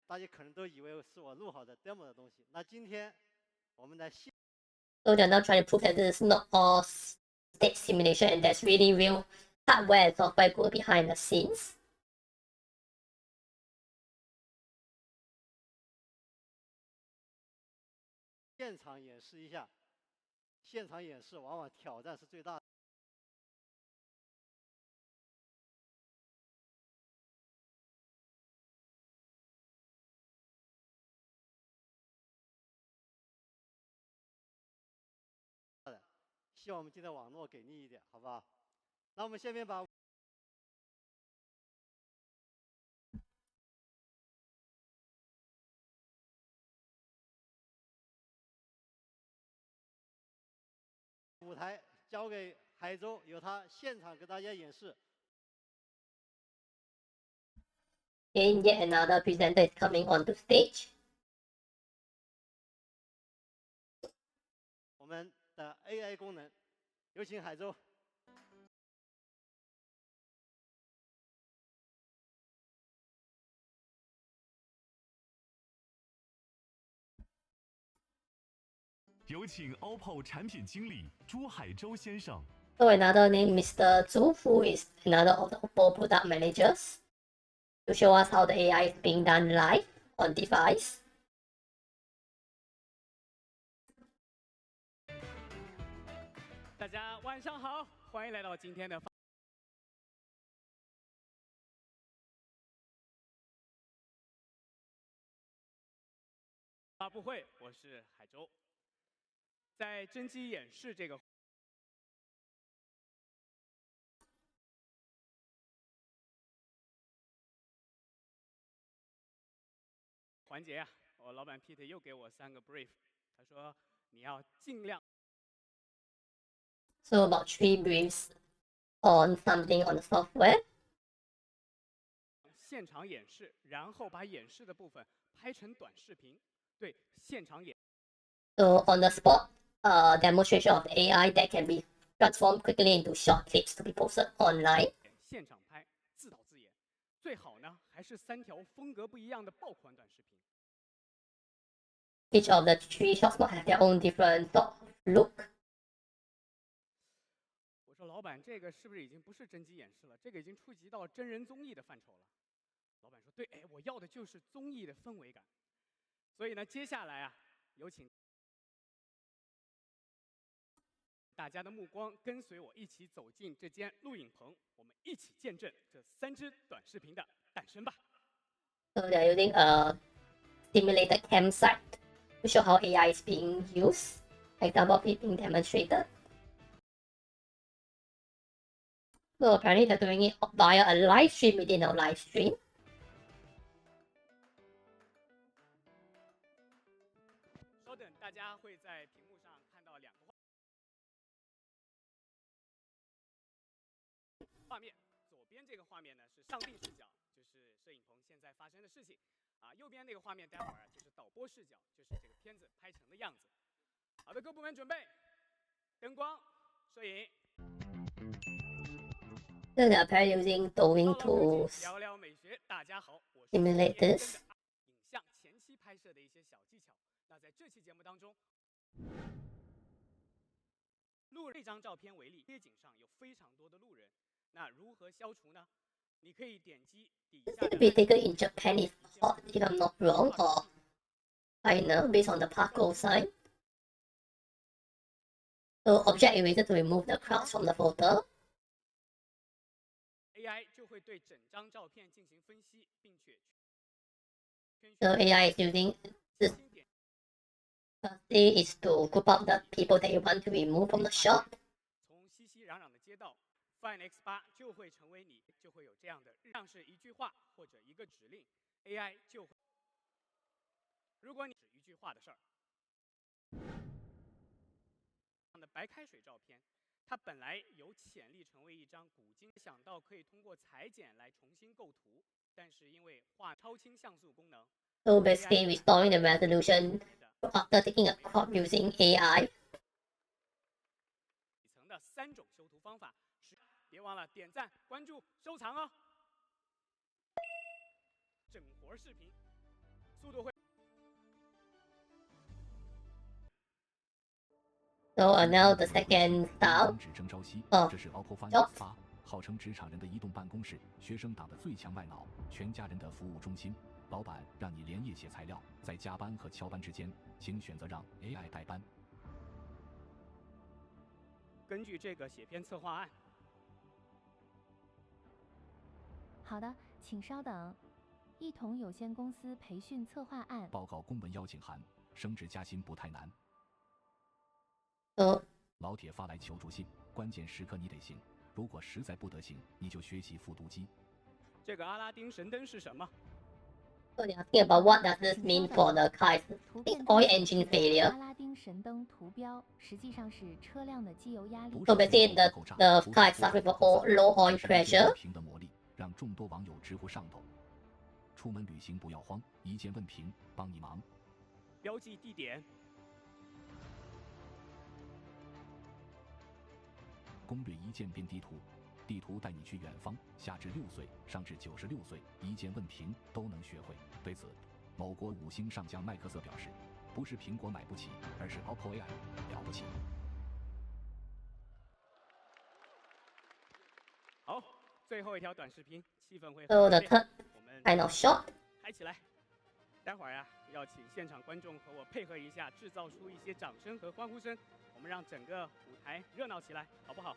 大家可能都以为是我录好的 demo 的东西。那今天我们来 So they're now trying to prove that this is not all stage simulation and there's really real hardware and software go behind the scenes. 现场演示一下。现场演示往往挑战是最大的。希望我们今天网络给力一点，好不好？那我们下面把舞台交给海州，由他现场给大家演示。 And yet another presenter is coming onto stage. 我们的 AI 功能，有请海州。有请 OPPO 产品经理朱海洲先生。 So another name, Mr. Zhu, who is another of the Oppo product managers, to show us how the AI is being done live on device. 大家晚上好，欢迎来到今天的发布会，我是海洲。在真机演示这个。环节呀，我老板 Peter 又给我3个 brief， 他说你要尽量。So about 3 briefs on something on the software. 现场演示，然后把演示的部分拍成短视频。对，现场演。So on the spot, demonstration of the AI that can be transformed quickly into short clips to be posted online. 现场拍，自导自演，最好呢还是3条风格不一样的爆款短视频。Each of the 3 short spots have their own different sort of look. 我说老板，这个是不是已经不是真机演示了？这个已经触及到真人综艺的范畴了。老板说对，哎，我要的就是综艺的氛围感。所以呢，接下来啊，有请大家的目光跟随我一起走进这间录影棚，我们一起见证这3支短视频的诞生吧。So they're using a simulated campsite to show how AI is being used. Example of it being demonstrated. So apparently they're doing it via a live stream within a live stream. 稍等，大家会在屏幕上看到2个画面。左边这个画面呢是上帝视角，就是摄影棚现在发生的事情。右边那个画面待会儿就是导播视角，就是这个片子拍成的样子。好的，各部门准备，灯光、摄影。So they're apparently using Douyin to 聊聊美学。大家好，我是 simulate this. 影像前期拍摄的一些小技巧。那在这期节目当中，路人这张照片为例，街景上有非常多的路人，那如何消除呢？你可以点击底下 To be taken in Japan if I'm not wrong, or China based on the Paco sign. So object eraser to remove the crowds from the photo. AI 就会对整张照片进行分析，并且 So AI is using this. Firstly is to group up the people that you want to remove from the shot. 从熙熙攘攘的街道 ，Find X8 就会成为你，就会有这样的，像是一句话或者一个指令 ，AI 就会。如果你只一句话的事儿，这样的白开水照片，它本来有潜力成为一张古今，想到可以通过裁剪来重新构图，但是因为画超清像素功能。 So basically restoring the resolution after taking a crop using AI. 底层的3种修图方法，别忘了点赞、关注、收藏哦。整活视频，速度会。So now the second style 指征朝夕， 这是 OPPO Find X8，号称职场人的移动办公室，学生党的最强外脑，全家人的服务中心。老板让你连夜写材料，在加班和翘班之间，请选择让 AI 代班。根据这个写篇策划案。好的，请稍等。一同有限公司培训策划案报告公文邀请函，升职加薪不太难。老铁发来求助信，关键时刻你得行，如果实在不得行，你就学习复读机。这个阿拉丁神灯是什么？ So they're asking about what does this mean for the car's oil engine failure. 阿拉丁神灯图标实际上是车辆的机油压力。 So basically the car starts with low oil pressure. 平的魔力让众多网友直呼上头。出门旅行不要慌，一键问评帮你忙。标记地点。攻略一键编地图。 地图带你去远方，下至6岁，上至96岁，一键问评都能学会。对此，某国5星上将麦克瑟表示，不是苹果买不起，而是 OPPO AI 了不起。好，最后一条短视频，气氛会 So the 很 third 我们 kind of shot 嗨起来！待会儿呀，要请现场观众和我配合一下，制造出一些掌声和欢呼声，我们让整个舞台热闹起来，好不好？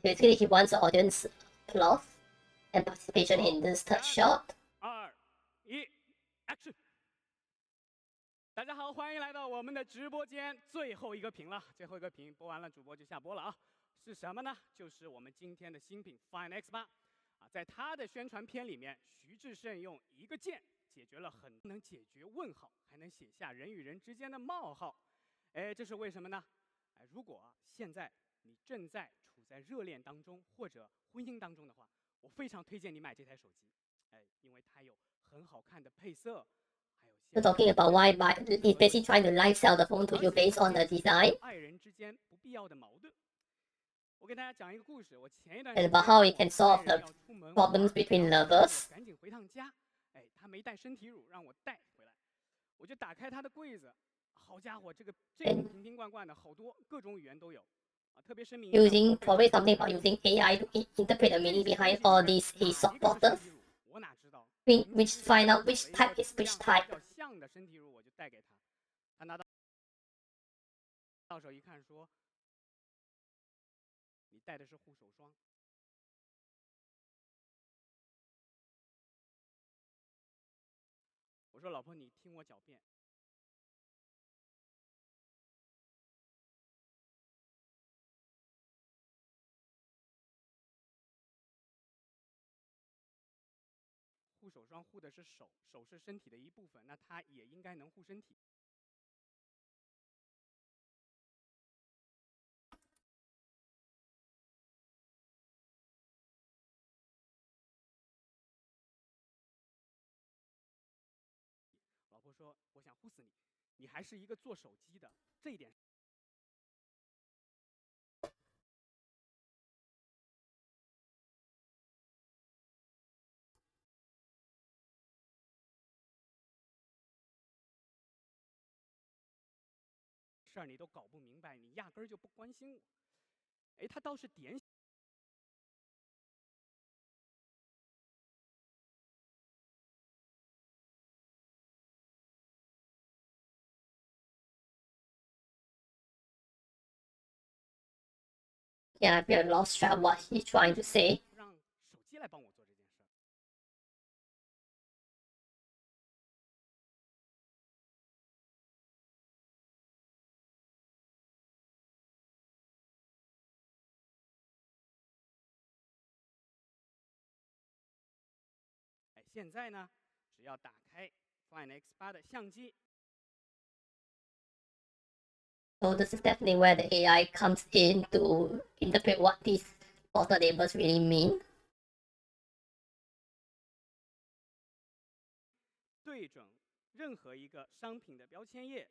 Basically, he wants the audience applause and participation in this third shot. 2、1 ，Action！ 大家好，欢迎来到我们的直播间。最后一个屏了，最后一个屏播完了，主播就下播了啊。是什么呢？就是我们今天的新品 Find X8。在他的宣传片里面，徐志胜用一个键解决了能解决问号，还能写下人与人之间的冒号。哎，这是为什么呢？哎，如果现在你正在处在热恋当中或者婚姻当中的话，我非常推荐你买这台手机。哎，因为它有很好看的配色。So talking about why he's basically trying to live sell the phone to you based on the design. 爱人之间不必要的矛盾。我给大家讲一个故事，我前一段 And 时 about 间 how it can solve 爱人 the 要出门 problems between lovers. 赶紧回趟家，哎，他没带身体乳，让我带回来，我就打开他的柜子，好家伙，这个瓶瓶罐罐的好多，各种语言都有。 Using probably something about using AI to interpret the meaning behind all these Aesop bottles. Which find out which type is which type. 像的身体乳我就带给他，他拿到手一看说：“你带的是护手霜。”我说：“老婆，你听我狡辩。” 护手霜护的是手，手是身体的一部分，那它也应该能护身体。老婆说：“我想护死你，你还是一个做手机的，这一点。” 事儿你都搞不明白，你压根儿就不关心我。哎，他倒是点。Yeah, I've been lost track of what he's trying to say. 让手机来帮我做这件事儿。哎，现在呢，只要打开 Find X8 的相机。 So this is definitely where the AI comes in to interpret what these bottle labels really mean. 对准任何一个商品的标签页，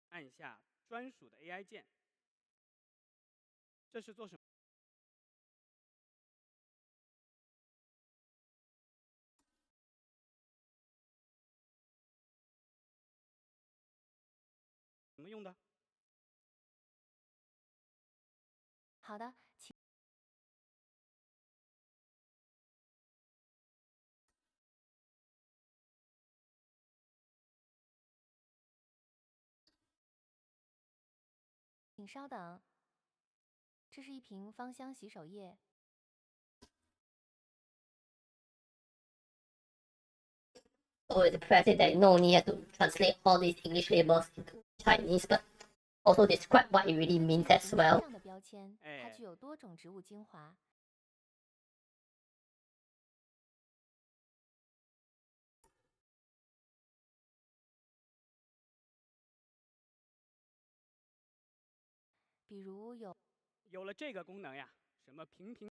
按下专属的 AI 键。这是做什么？怎么用的？好的，请。请稍等，这是一瓶芳香洗手液。So it's impressive that no need to translate all these English labels into Chinese, but also describe what it really means as well. 这样的标签，它具有多种植物精华。比如有了这个功能呀，什么瓶瓶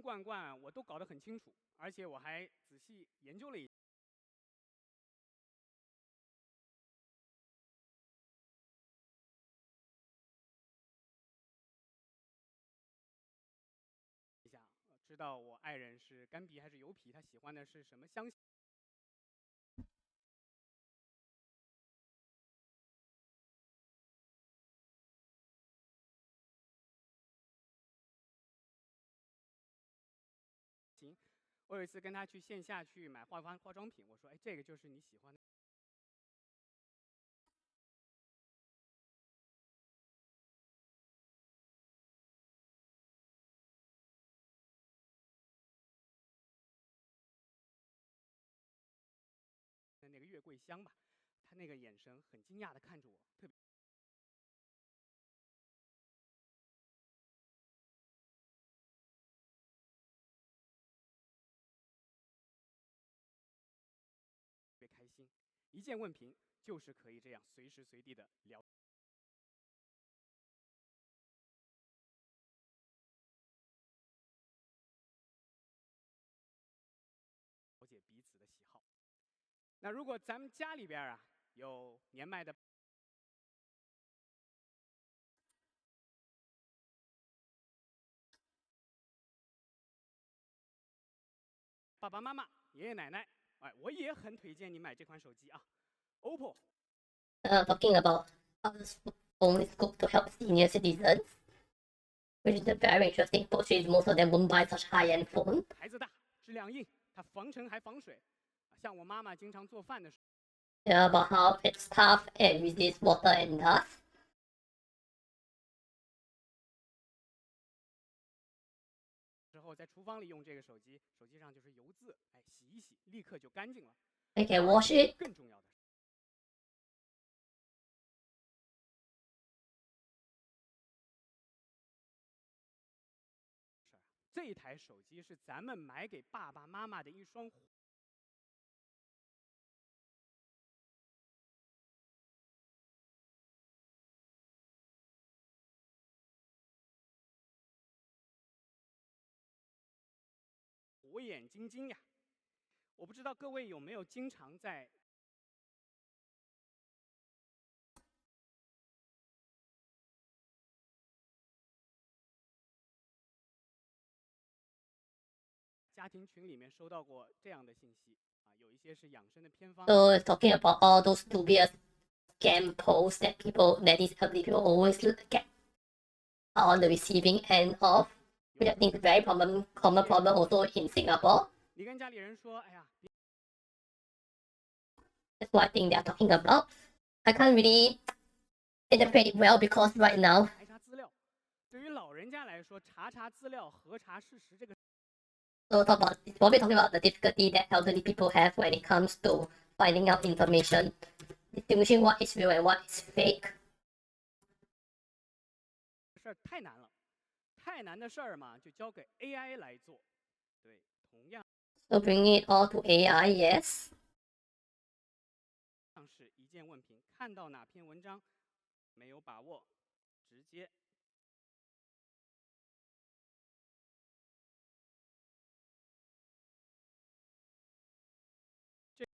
罐罐我都搞得很清楚，而且我还仔细研究了一下。知道我爱人是干皮还是油皮，他喜欢的是什么香。行，我有一次跟他去线下去买化妆品，我说：“哎，这个就是你喜欢的。”桂香吧，他那个眼神很惊讶的看着我，特别。特别开心，一键问评就是可以这样随时随地的了解彼此的喜好。那如果咱们家里边啊有年迈的爸爸妈妈、爷爷奶奶，哎，我也很推荐你买这款手机啊，OPPO。Talking about how this phone is good to help senior citizens, which is a very interesting purchase. Most of them won't buy such high-end phone. 牌子大，质量硬，它防尘还防水。像我妈妈经常做饭的时候。Yeah, about how it's tough and resists water and dust. 之后在厨房里用这个手机，手机上就是油渍，哎，洗一洗，立刻就干净了。I can wash it. 更重要的是，这台手机是咱们买给爸爸妈妈的一双。火眼金睛呀！我不知道各位有没有经常在家庭群里面收到过这样的信息啊，有一些是养生的偏方。So it's talking about all those dubious scam posts that these elderly people always get on the receiving end of, which I think is a very common problem also in Singapore. 你跟家里人说，哎呀。That's what I think they are talking about. I can't really interpret it well because right now. 排查资料，对于老人家来说，查资料、核查事实这个。So it's probably talking about the difficulty that elderly people have when it comes to finding out information, distinguishing what is real and what is fake. 事儿太难了，太难的事儿嘛，就交给 AI 来做。对，同样。So bring it all to AI, yes. 像是一键问评，看到哪篇文章没有把握，直接。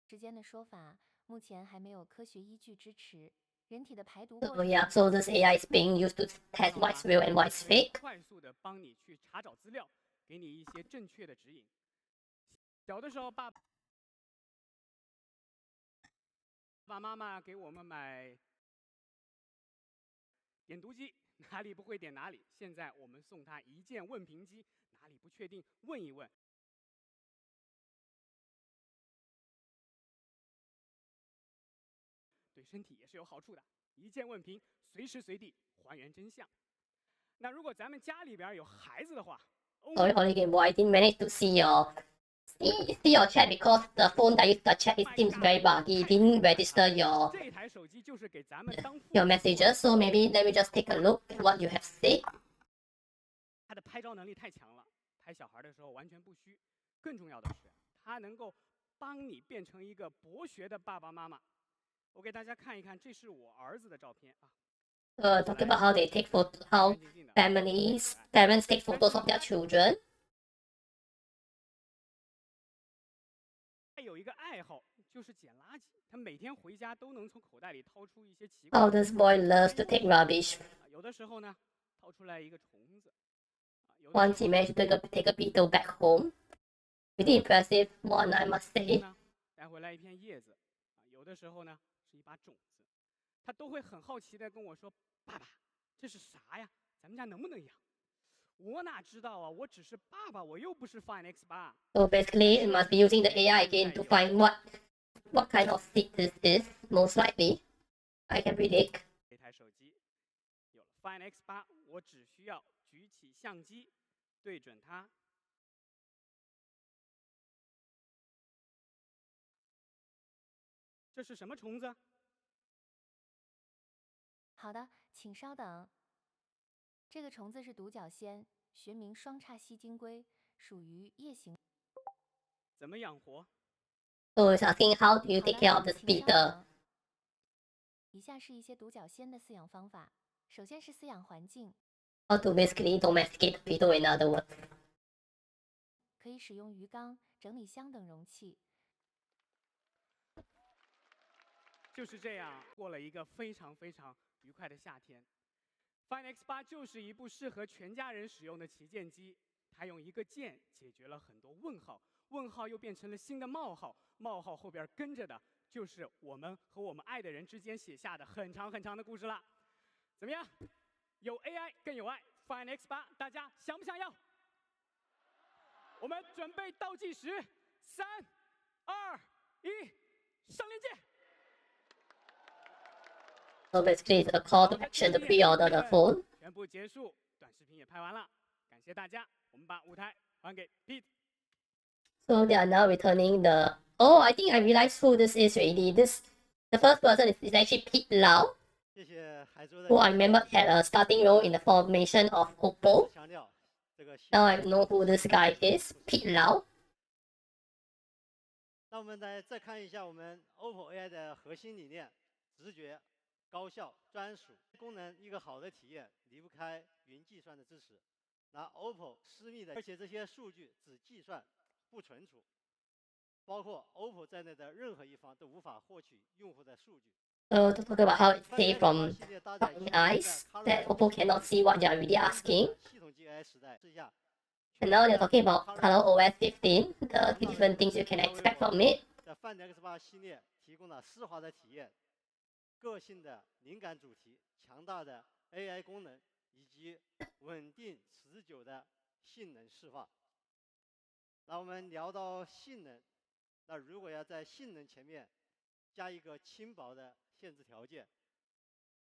时间的说法目前还没有科学依据支持。人体的排毒 So yeah, so this AI is being used to test what's real and what's fake. 快速的帮你去查找资料，给你一些正确的指引。小的时候，爸爸妈妈给我们买点读机，哪里不会点哪里。现在我们送他一键问评机，哪里不确定问一问。对身体也是有好处的，一键问评，随时随地还原真相。那如果咱们家里边有孩子的话 Sorry, Holy I didn't manage to see your chat because the phone that used the chat it seems very buggy. It didn't register your messages. So maybe let me just take a look at what you have said. 它的拍照能力太强了，拍小孩的时候完全不虚。更重要的是，它能够帮你变成一个博学的爸爸妈妈。我给大家看一看，这是我儿子的照片啊。Talk about how they take how parents take photos of their children. 他有一个爱好，就是捡垃圾。他每天回家都能从口袋里掏出一些奇怪。How this boy loves to take rubbish. 有的时候呢，掏出来一个虫子。Once he managed to take a beetle back home. Pretty impressive one, I must say. 带回来一片叶子，有的时候呢是一把种子，他都会很好奇的跟我说：“爸爸，这是啥呀？咱们家能不能养？”我哪知道啊！我只是爸爸，我又不是 Find X8。So basically, it must be using the AI again to find what kind of seed this is. Most likely, I can predict. 这台手机有了 Find X8，我只需要举起相机，对准它。这是什么虫子？好的，请稍等。这个虫子是独角仙，学名双叉吸金龟，属于夜行。怎么养活？ So it's asking how do you take care of the 请稍 speaker? 等。以下是一些独角仙的饲养方法。首先是饲养环境， How to basically domesticate the beetle, in other words. 可以使用鱼缸、整理箱等容器。就是这样过了一个非常非常愉快的夏天。Find X8就是一部适合全家人使用的旗舰机，它用一个键解决了很多问号，问号又变成了新的冒号，冒号后边跟着的就是我们和我们爱的人之间写下的很长很长的故事啦。怎么样？有 AI 更有爱 ，Find X8，大家想不想要？我们准备倒计时，3、2、1，上链接。 So basically, it's a call to action to pre-order the phone. 全部结束，短视频也拍完了，感谢大家。我们把舞台还给 Pete。 So they are now returning the. Oh, I think I realized who this is already. The first person is actually Pete Lau, 谢谢海州的 who I remember had a starting role in the formation of Oppo. 强调这个。 Now I know who this guy is, Pete Lau. 那我们再看一下我们 OPPO AI 的核心理念：直觉、高效、专属。功能一个好的体验离不开云计算的支持。拿 OPPO 私密的，而且这些数据只计算不存储，包括 OPPO 在内的任何一方都无法获取用户的数据。 So to talk about how it's safe from prying eyes, that Oppo cannot see what they are really asking. 系统级 AI 时代之下。 And now they're talking about ColorOS 15, the different things you can expect from it. 在 Find X8系列提供了丝滑的体验、个性的灵感主题、强大的 AI 功能以及稳定持久的性能释放。那我们聊到性能，那如果要在性能前面加一个轻薄的限制条件，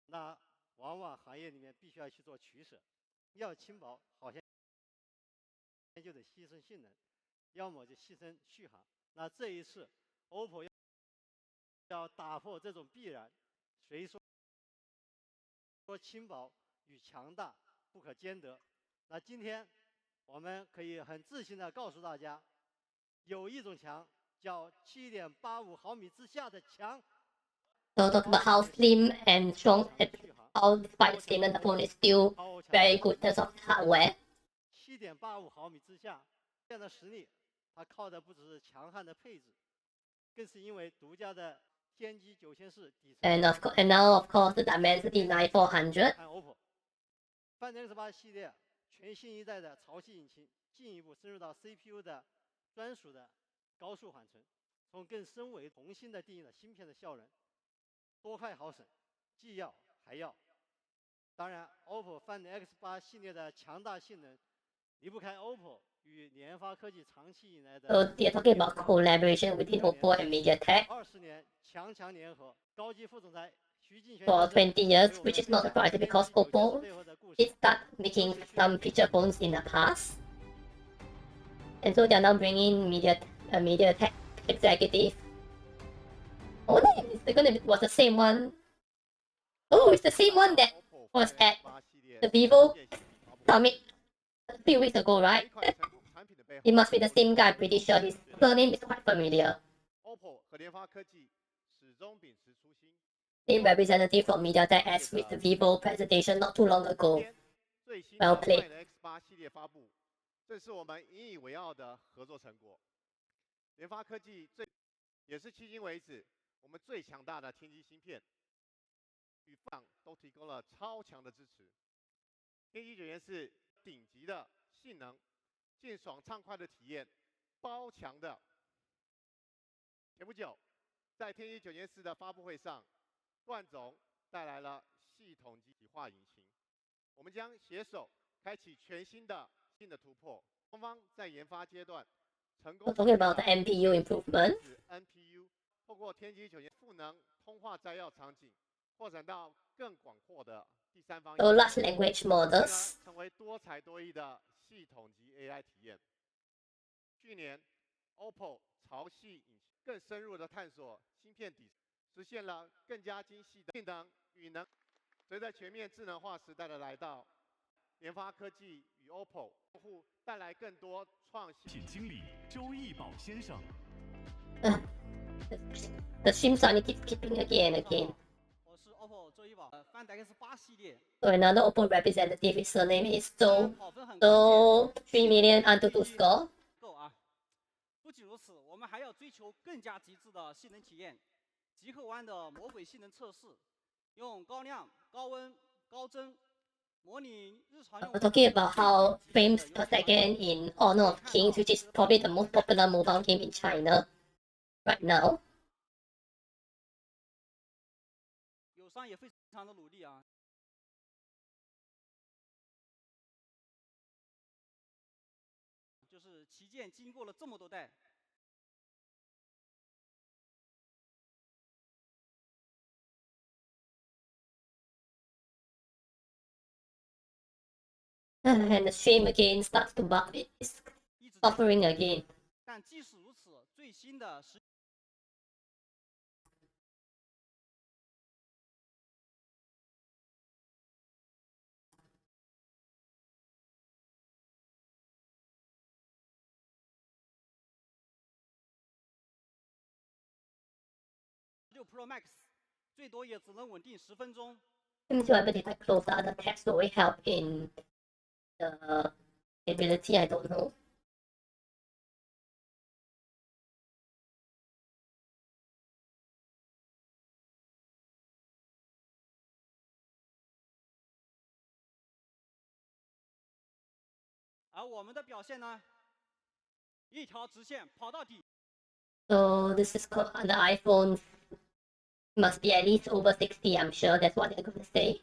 那往往行业里面必须要去做取舍。要轻薄，好像就得牺牲性能，要么就牺牲续航。那这一次 ，OPPO 要打破这种必然，谁说轻薄与强大不可兼得？那今天我们可以很自信地告诉大家，有一种强叫7.85毫米之下的强。 So talk about how slim and strong, and how despite the slimness, the phone is still very good in terms of hardware. 7.85毫米之下，这样的实力，它靠的不只是强悍的配置，更是因为独家的天玑9004底层。And now of course the Dimensity 9400. 看 OPPO Find X8系列全新一代的潮汐引擎，进一步深入到 CPU 的专属的高速缓存，从更深维重新的定义了芯片的效能，多快好省，既要还要。当然 ，OPPO Find X8系列的强大性能离不开 OPPO 与联发科技长期以来的。 So they're talking about collaboration between Oppo and MediaTek 20年强联合，高级副总裁徐静璇 for 20 years, which is not surprising because Oppo did start making some feature phones in the past. And so they're now bringing MediaTek executive. Oh, was the same one. Oh, it's the same one that was at the Vivo Summit a few weeks ago, right? It must be the same guy, I'm pretty sure. His surname is quite familiar. Same representative from MediaTek as with the Vivo presentation not too long ago. Well played. 这是我们引以为傲的合作成果。联发科技也是迄今为止我们最强大的天玑芯片，与放都提供了超强的支持。天玑904顶级的性能、劲爽畅快的体验、包强的。前不久，在天玑904的发布会上，段总带来了系统级体化引擎，我们将携手开启全新的突破。双方在研发阶段成功。Talking about the NPU improvement. NPU 透过天玑904赋能通话摘要场景，扩展到更广阔的第三方。So large language models. 成为多才多艺的系统级 AI 体验。去年 ，OPPO 潮汐引擎更深入的探索芯片底实现了更加精细的性能与能。随着全面智能化时代的来到，联发科技与 OPPO 用户带来更多创新。品经理周义宝先生。The stream suddenly keeps skipping again and again. 我是 OPPO 周义宝，Find X8系列。So another OPPO representative, his surname is So 3 million Antutu score. 够啊！不仅如此，我们还要追求更加极致的性能体验。极客湾的魔鬼性能测试，用高亮、高温、高帧模拟日常用。Talking about how frames per second in Honor of Kings, which is probably the most popular mobile game in China right now. 友商也非常的努力啊。就是旗舰经过了这么多代。And the stream again starts to bug. It's buffering again. 但即使如此，最新的16 Pro Max 最多也只能稳定10分钟。But if I close the other tabs, will it help in the ability? I don't know. 而我们的表现呢，一条直线跑到底。So this is called the iPhone must be at least over 60. I'm sure that's what they're going to say.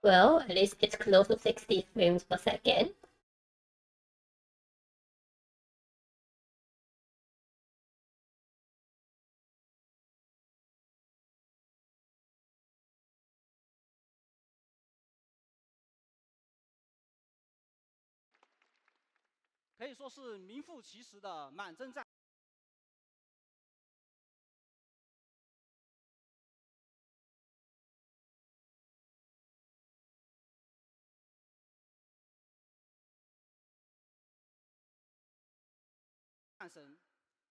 Well, at least it's close to 60 frames per second. "可以说是名副其实的满帧战。战神，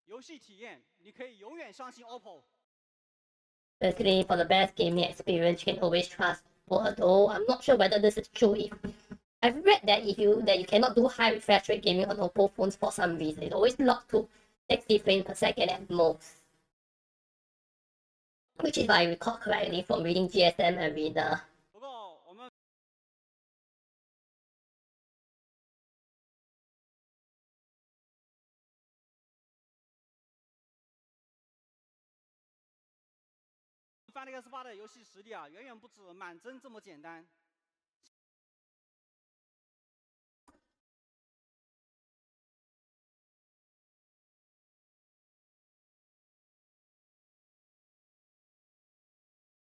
游戏体验你可以永远相信 OPPO。 Basically, for the best gaming experience, you can always trust. Although I'm not sure whether this is true. I've read that you cannot do high refresh rate gaming on Oppo phones for some reason. It's always locked to 60 frames per second at most. Which, if I recall correctly from reading GSM Arena. 不过我们Find X8的游戏实力啊，远远不止满帧这么简单。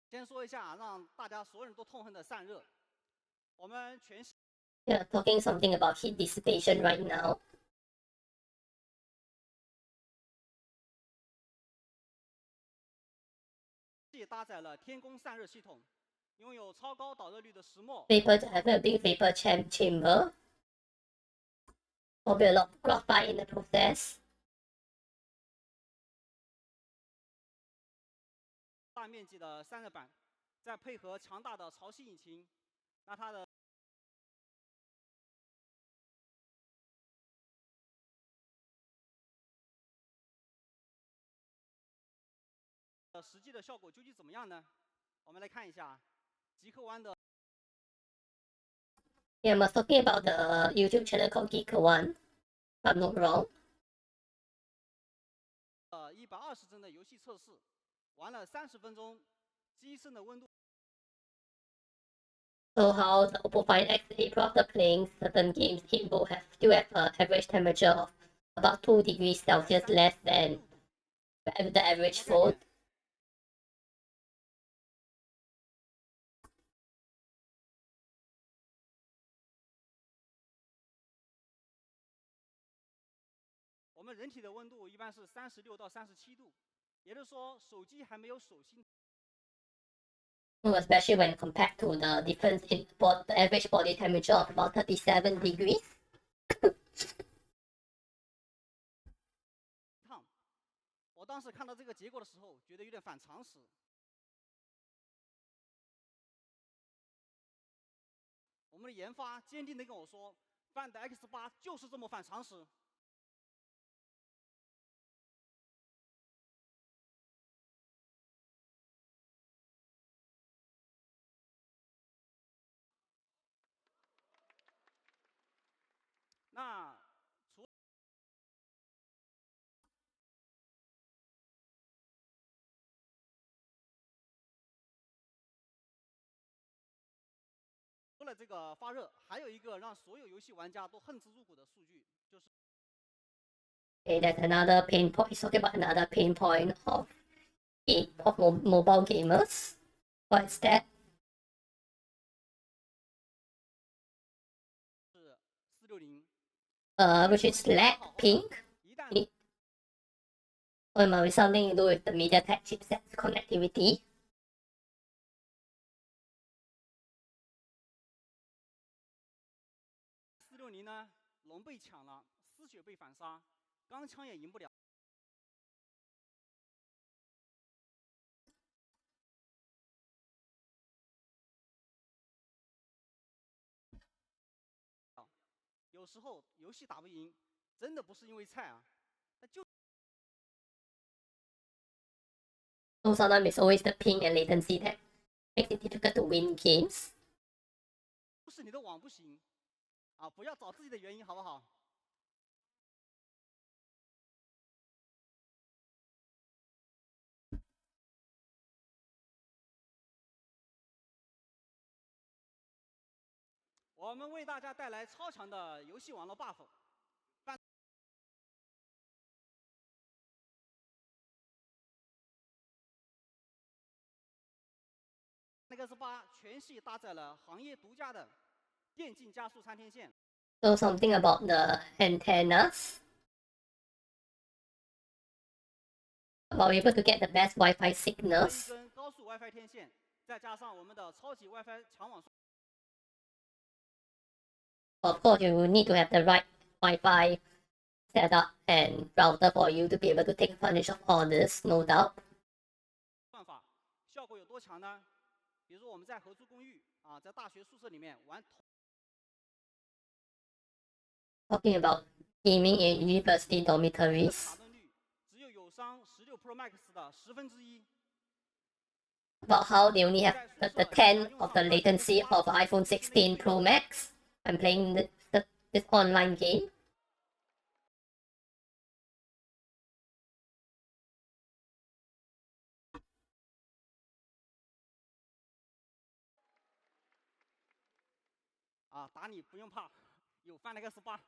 先说一下让大家所有人都痛恨的散热，我们全系 Yeah, talking something about heat dissipation right now. 搭载了天宫散热系统，拥有超高导热率的石墨。Vapor to have a big vapor chamber. Probably a lot of graphite in the process. 大面积的散热板，再配合强大的潮汐引擎，那它的实际的效果究竟怎么样呢？我们来看一下极客湾的。Yeah, I was talking about the YouTube channel called Geek One, if I'm not wrong. 120帧的游戏测试，玩了30分钟，机身的温度。So how the Oppo Find X8 Pro after playing certain games, it will still have an average temperature of about 2 degrees Celsius less than the average phone. 们人体的温度一般是36到37度，也就是说手机还没有手心。 Especially when compared to the difference in the average body temperature of about 37 degrees. 我当时看到这个结果的时候，觉得有点反常识。我们的研发坚定地跟我说 ，Find X8就是这么反常识。那除了这个发热，还有一个让所有游戏玩家都恨之入骨的数据，就是 Okay, that's another pain point. He's talking about another pain point of mobile gamers. What is that? 是460。Which is lag ping. Something to do with the MediaTek chipset connectivity. 460呢，龙被抢了，丝血被反杀，钢枪也赢不了。有时候游戏打不赢，真的不是因为菜啊，那就。 So sometimes it's always the ping and latency that makes it difficult to win games. 不是你的网不行，啊，不要找自己的原因，好不好？我们为大家带来超强的游戏网络 buff。 X8全系搭载了行业独家的电竞加速3天线。 So something about the antennas. About able to get the best Wi-Fi signals. 一根高速 WiFi 天线，再加上我们的超级 WiFi 强网。 Of course, you need to have the right Wi-Fi setup and router for you to be able to take advantage of all this, no doubt. 算法效果有多强呢？比如说我们在合租公寓啊，在大学宿舍里面玩。 Talking about gaming in university dormitories. 只有友商16 Pro Max 的1/10。 About how they only have the 10 of the latency of iPhone 16 Pro Max. I'm playing this online game. Ah, 打你不用怕，有Find X8。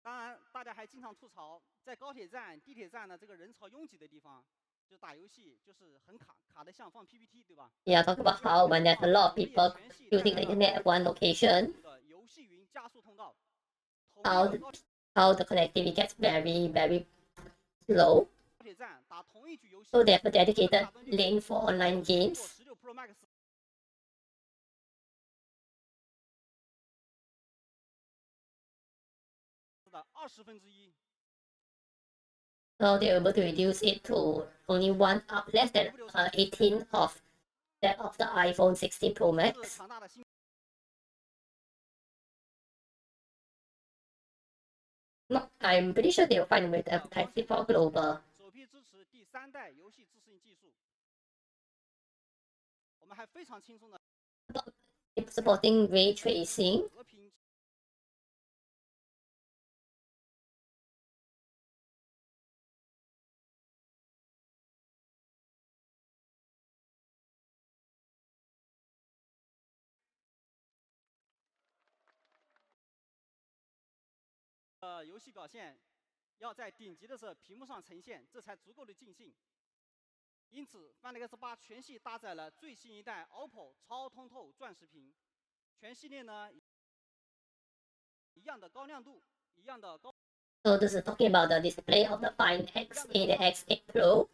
当然，大家还经常吐槽，在高铁站、地铁站的这个人潮拥挤的地方，就打游戏就是很卡，卡得像放 PPT， 对吧？ Yeah, talk about how when there's a lot of people using the internet at one location, how the connectivity gets very, very slow. So they have a dedicated lane for online games. So they're able to reduce it to only less than 18 of that of the iPhone 16 Pro Max. No, I'm pretty sure they'll find a way to advertise it for global. 首批支持第3代游戏自适应技术。我们还非常轻松的。Supporting ray tracing. 游戏表现要在顶级的时候屏幕上呈现，这才足够的尽兴。因此 Find X8 全系搭载了最新一代 OPPO 超通透钻石屏，全系列呢一样的高亮度，一样的高。So this is talking about the display of the Find X8 and X8 Pro.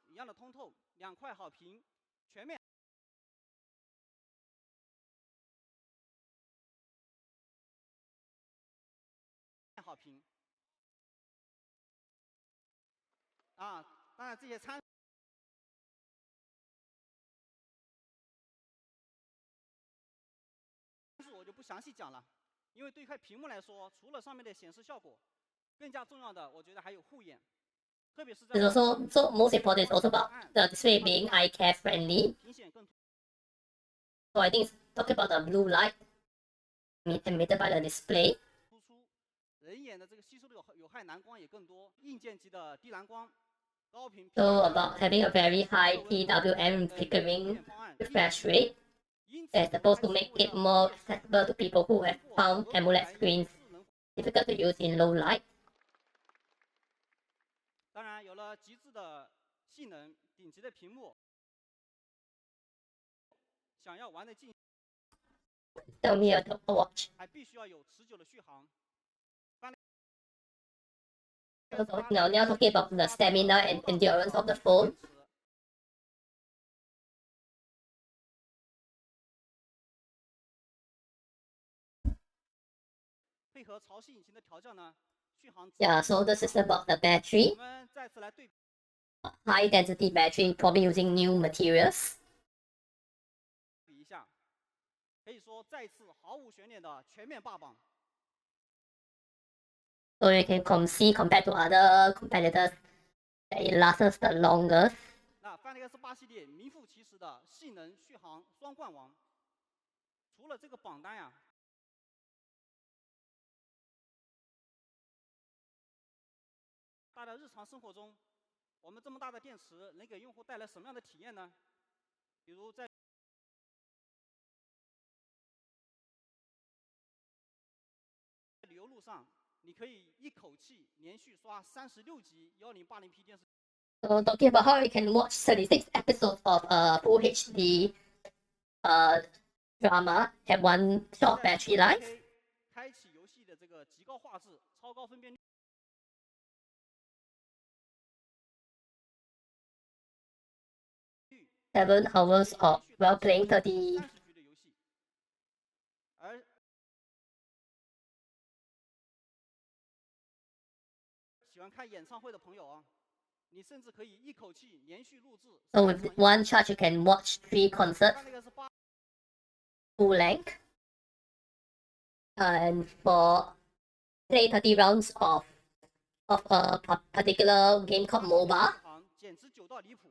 一样的通透，2块好屏，全面。好评啊，当然这些参数我就不详细讲了，因为对一块屏幕来说，除了上面的显示效果，更加重要的，我觉得还有护眼，特别是在 It's also so most important is also about the display being eye care friendly. 明显更。 So I think it's talking about the blue light emitted by the display. 突出人眼的这个吸收的有害蓝光也更多，硬件级的低蓝光。 So about having a very high PWM flickering refresh rate is supposed to make it more accessible to people who have found AMOLED screens difficult to use in low light. 当然，有了极致的性能、顶级的屏幕，想要玩得尽， Tell me a watch. 还必须要有持久的续航。 Now talking about the stamina and endurance of the phone. 配合潮汐引擎的调教呢，续航。Yeah, so this is about the battery. 我们再次来对比 High density battery, probably using new materials. 一下，可以说再次毫无悬念的全面霸榜。 So you can see compared to other competitors that it lasts the longest. 那 Find X8 系列名副其实的性能续航双冠王。除了这个榜单呀，大家日常生活中，我们这么大的电池能给用户带来什么样的体验呢？比如在 旅游路上，你可以一口气连续刷36集 1080p 电视。 So talking about how you can watch 36 episodes of full HD drama at one short battery life. 开启游戏的这个极高画质、超高分辨率。 7 hours of while playing 30. 而喜欢看演唱会的朋友啊，你甚至可以一口气连续录制。 So with one charge, you can watch 3 concerts full length. And for play 30 rounds of a particular game called MOBA. 简直久到离谱。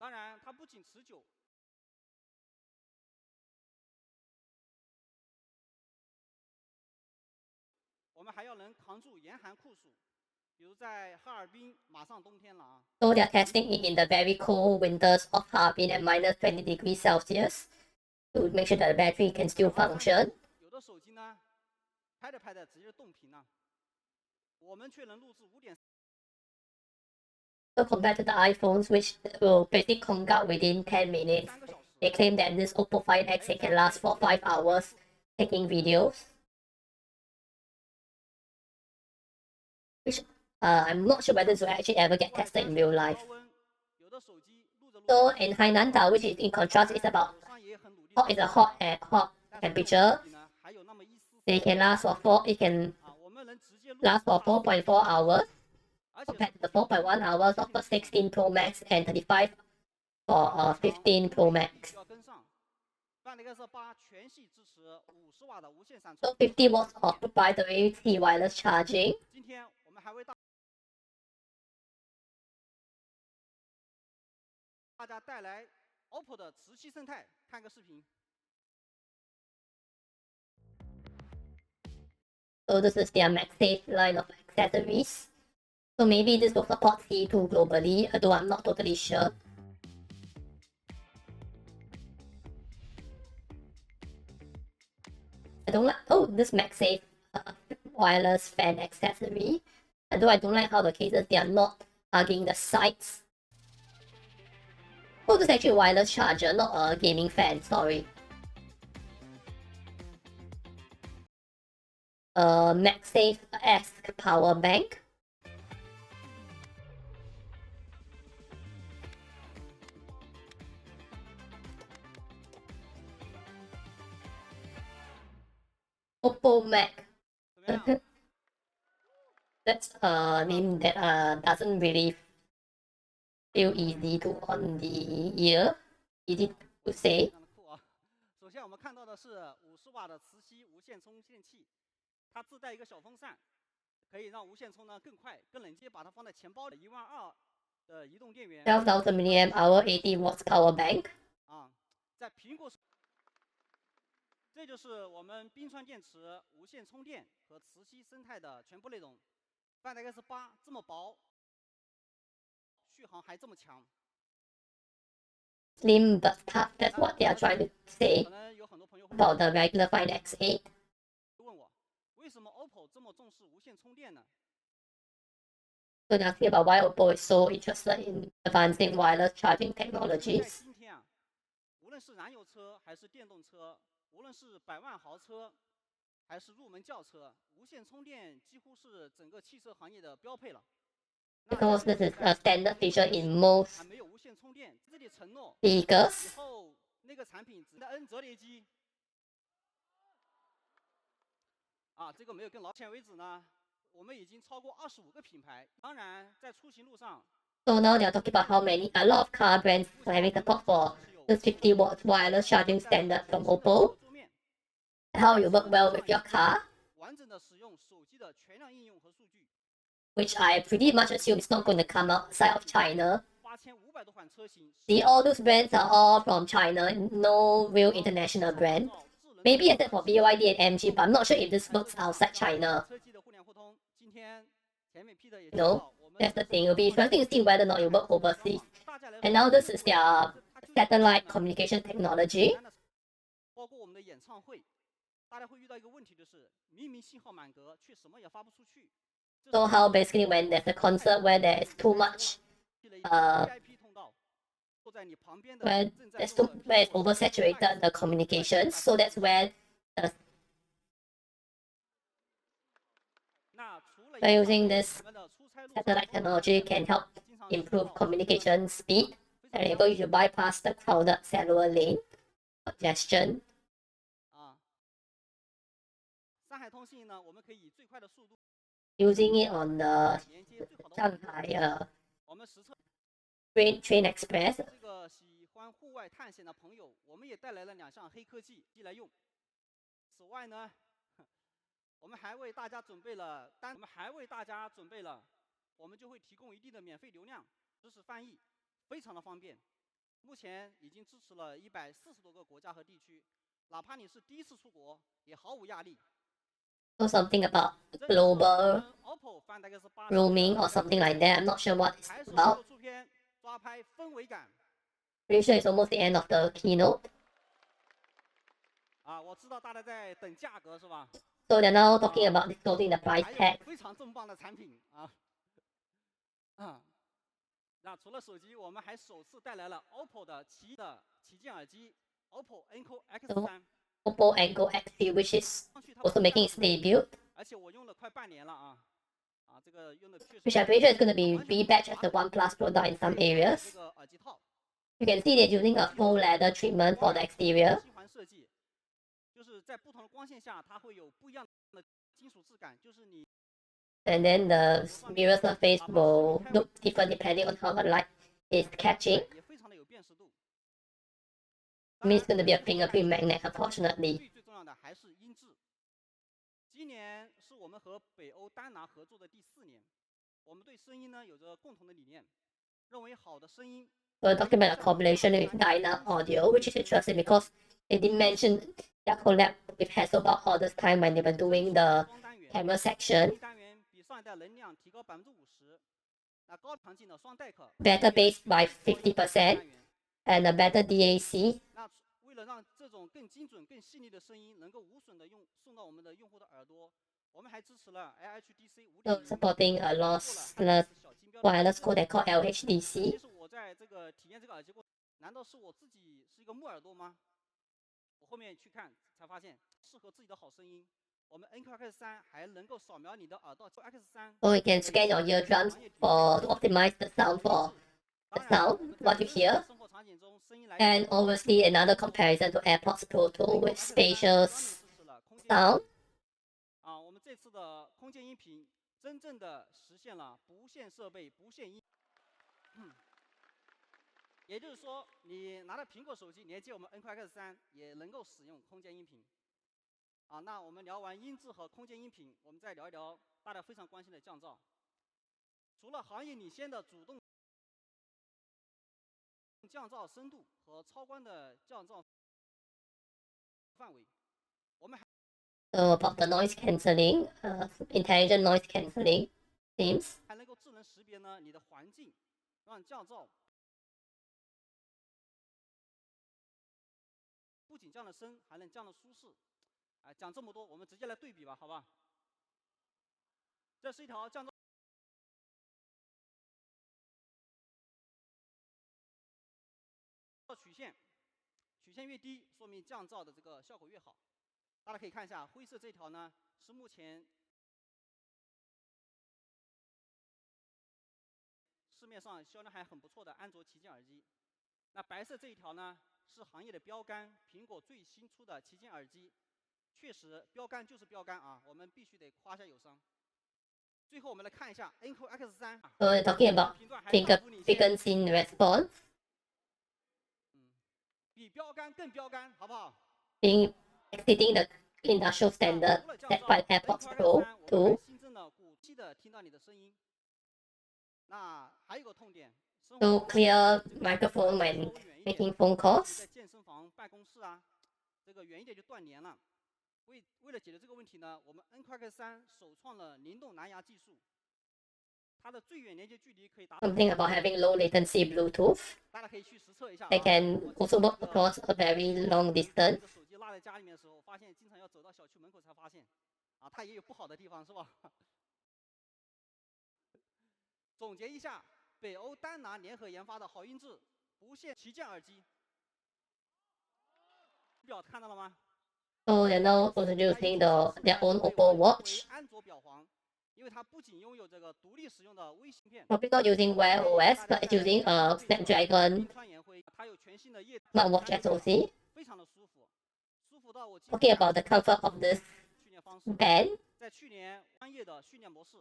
当然，它不仅持久。 我们还要能扛住严寒酷暑，比如在哈尔滨，马上冬天了啊。 So they are testing it in the very cold winters of Harbin at -20 degrees Celsius to make sure that the battery can still function. 有的手机呢，拍着拍着直接冻屏了，我们却能录制5.4。 So compared to the iPhones, which will basically conk out within 10 minutes, they claim that this Oppo Find X8 can last for 5 hours taking videos. Which I'm not sure whether this will actually ever get tested in real life. So in Hainanta, which is in contrast, is about hot is a hot at hot temperature. They can last for 4.4 hours compared to the 4.1 hours of the 16 Pro Max and 35 for 15 Pro Max. So 50 watts of proprietary T wireless charging. 今天我们还为大家带来 OPPO 的磁吸生态，看个视频。 So this is their MagSafe line of accessories. So maybe this will support C2 globally, although I'm not totally sure. I don't like, oh, this MagSafe wireless fan accessory. Although I don't like how the cases, they are not hugging the sides. Oh, this is actually a wireless charger, not a gaming fan, sorry. MagSafe X power bank. Oppo Mac. That's a name that doesn't really feel easy to on the ear, easy to say. 首先我们看到的是50瓦的磁吸无线充电器，它自带一个小风扇，可以让无线充呢更快、更冷，直接把它放在钱包里。12000的移动电源。12,000 mAh 80 watts power bank. 啊，在苹果，这就是我们冰川电池无线充电和磁吸生态的全部内容。Find X8这么薄，续航还这么强。 Slim but tough, that's what they are trying to say about the regular Find X8. 问我为什么 OPPO 这么重视无线充电呢？ So they're asking about why Oppo is so interested in advancing wireless charging technologies. 今天啊，无论是燃油车还是电动车，无论是百万豪车还是入门轿车，无线充电几乎是整个汽车行业的标配了。 Because this is a standard feature in most 没有无线充电，这里承诺 vehicles. 以后那个产品只的 N 折叠机啊，这个没有更老。目前为止呢，我们已经超过25个品牌。当然，在出行路上。 So now they are talking about how a lot of car brands are having support for this 50 watts wireless charging standard from Oppo. How you work well with your car. 完整的使用手机的全量应用和数据。 Which I pretty much assume is not going to come outside of China. See, all those brands are all from China, no real international brand. Maybe except for BYD and MG, but I'm not sure if this works outside China. No, that's the thing. It'll be interesting to see whether or not it works overseas. And now this is their satellite communication technology. 包括我们的演唱会，大家会遇到一个问题，就是明明信号满格，却什么也发不出去。 So how basically when there's a concert where there is too much, where it's oversaturated the communications, so that's where the, by using this satellite technology can help improve communication speed and enable you to bypass the crowded cellular lane congestion. 上海通信呢，我们可以以最快的速度。 Using it on the Shanghai train express. 这个喜欢户外探险的朋友，我们也带来了2项黑科技来用。此外呢，我们还为大家准备了我们就会提供一定的免费流量，支持翻译，非常的方便。目前已经支持了140多个国家和地区，哪怕你是第一次出国，也毫無壓力。 So something about global roaming or something like that. I'm not sure what it's about. Pretty sure it's almost the end of the keynote. 啊，我知道大家在等价格是吧？ So they're now talking about disclosing the price tag. 非常重磅的产品啊！那除了手机，我们还首次带来了 OPPO 的旗舰耳机 OPPO Enco X3。 Oppo Enco X3, which is also making its debut. 而且我用了快半年了啊！这个用的 which I'm pretty sure is going to be rebadged as the OnePlus product in some areas. You can see they're using a faux leather treatment for the exterior. 就是在不同的光线下，它会有不一样的金属质感，就是你。 And then the mirror surface will look different depending on how the light is catching. I mean, it's going to be a fingerprint magnet, unfortunately. 最重要的还是音质。今年是我们和北欧丹拿合作的第4年，我们对声音呢有着共同的理念，认为好的声音。 So we're talking about a collaboration with Dyna Audio, which is interesting because they did mention their collab with Hasselblad all this time when they were doing the camera section. 比上一代能量提高50%，那高强劲的双带壳。 Better bass by 50% and a better DAC. 那为了让这种更精准、更细腻的声音能够无损的送到我们的用户的耳朵，我们还支持了 LHDC So 5.0， supporting a lossless wireless codec called 其 LHDC. 实我在这个体验这个耳机过程，难道是我自己是一个木耳朵吗？我后面去看才发现，适合自己的好声音。我们 NQX3 还能够扫描你的耳道 X3， So you can scan your eardrums to optimize the sound for the sound, what you hear. And obviously another comparison to AirPods Pro 2 with spacious sound. 我们这次的空间音频真正的实现了不线设备、不线音。也就是说，你拿着苹果手机连接我们 NQX3 也能够使用空间音频。那我们聊完音质和空间音频，我们再聊一聊大家非常关心的降噪。除了行业领先的主动降噪深度和超宽的降噪范围，我们还 So about the noise cancelling, intelligent noise cancelling themes. 还能够智能识别呢你的环境，让降噪不仅降了声，还能降了舒适。讲这么多，我们直接来对比吧，好吧？这是一条降噪曲线，曲线越低，说明降噪的这个效果越好。大家可以看一下，灰色这条呢是目前市面上销量还很不错的安卓旗舰耳机。那白色这一条呢是行业的标杆，苹果最新出的旗舰耳机。确实，标杆就是标杆啊，我们必须得夸下有伤。最后我们来看一下 NQX3。So we're talking about frequency response. 比标杆更标杆，好不好？ Being exceeding the industrial standard set by AirPods Pro 2. 新增了鼓气的听到你的声音。那还有个痛点。 So clear microphone when making phone calls. 在健身房、办公室啊，这个远一点就断连了。为了解决这个问题呢，我们 NQX3 首创了灵动蓝牙技术，它的最远连接距离可以达。Something about having low latency Bluetooth. 大家可以去实测一下。 They can also work across a very long distance. 手机落在家里面的时候，发现经常要走到小区门口才发现，它也有不好的地方，是吧？总结一下。 北欧丹拿联合研发的好音质不线旗舰耳机，表看到了吗？ So they're now introducing their own Oppo Watch. 安卓表皇，因为它不仅拥有这个独立使用的微芯片 Probably not using Wear OS, but it's using a Snapdragon 它有全新的液 smartwatch SoC. 非常的舒服，舒服到我。 Talking about the comfort of this band. 在去年专业的训练模式，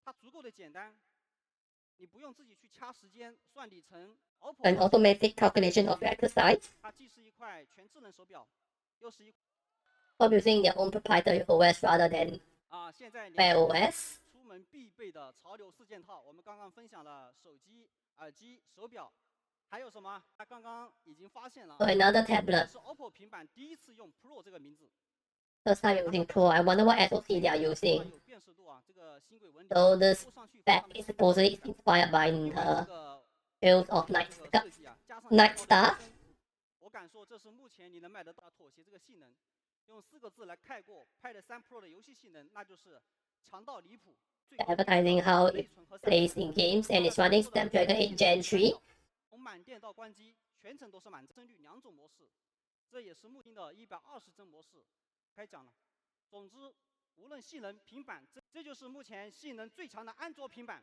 它足够的简单。 你不用自己去掐时间、算里程。An automatic calculation of exercise. 它既是一块全智能手表，又是一。Of using their own proprietary OS rather than Wear OS. 出门必备的潮流4件套，我们刚刚分享了手机、耳机、手表，还有什么？他刚刚已经发现了。Another tablet. 是 OPPO 平板第一次用 Pro 这个名字。 First time using Pro. I wonder what SoC they are using. So the spec is supposedly inspired by the build of Night Star. 我敢说，这是目前你能买得到妥协这个性能。用4个字来概括 Pad 3 Pro 的游戏性能，那就是强到离谱。Advertising how it plays in games and it's running Snapdragon 8 Gen 3. 从满电到关机，全程都是满帧率2种模式，这也是目前的120帧模式。 开讲了。总之，无论性能、平板，这就是目前性能最强的安卓平板。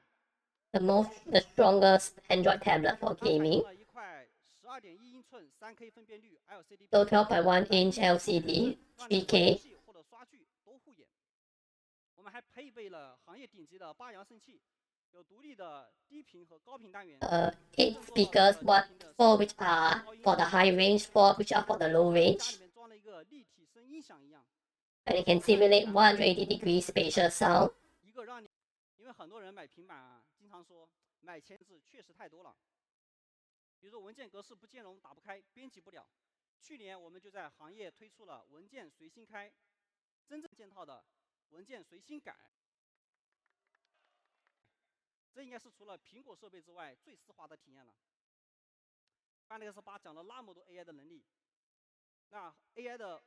The strongest Android tablet for gaming. 一块12.1英寸3K 分辨率 LCD。So 12.1 inch LCD 3K。或者刷剧都护眼。我们还配备了行业顶级的8扬声器，有独立的低频和高频单元。8 speakers, 4 which are for the high range, 4 which are for the low range. 装了一个立体声音响一样。 And it can simulate 180-degree spatial sound. 一个让你，因为很多人买平板啊，经常说买前置确实太多了。比如说文件格式不兼容，打不开，编辑不了。去年我们就在行业推出了文件随心开，真正件套的文件随心改。这应该是除了苹果设备之外最丝滑的体验了。Find X8 讲了那么多 AI 的能力，那 AI 的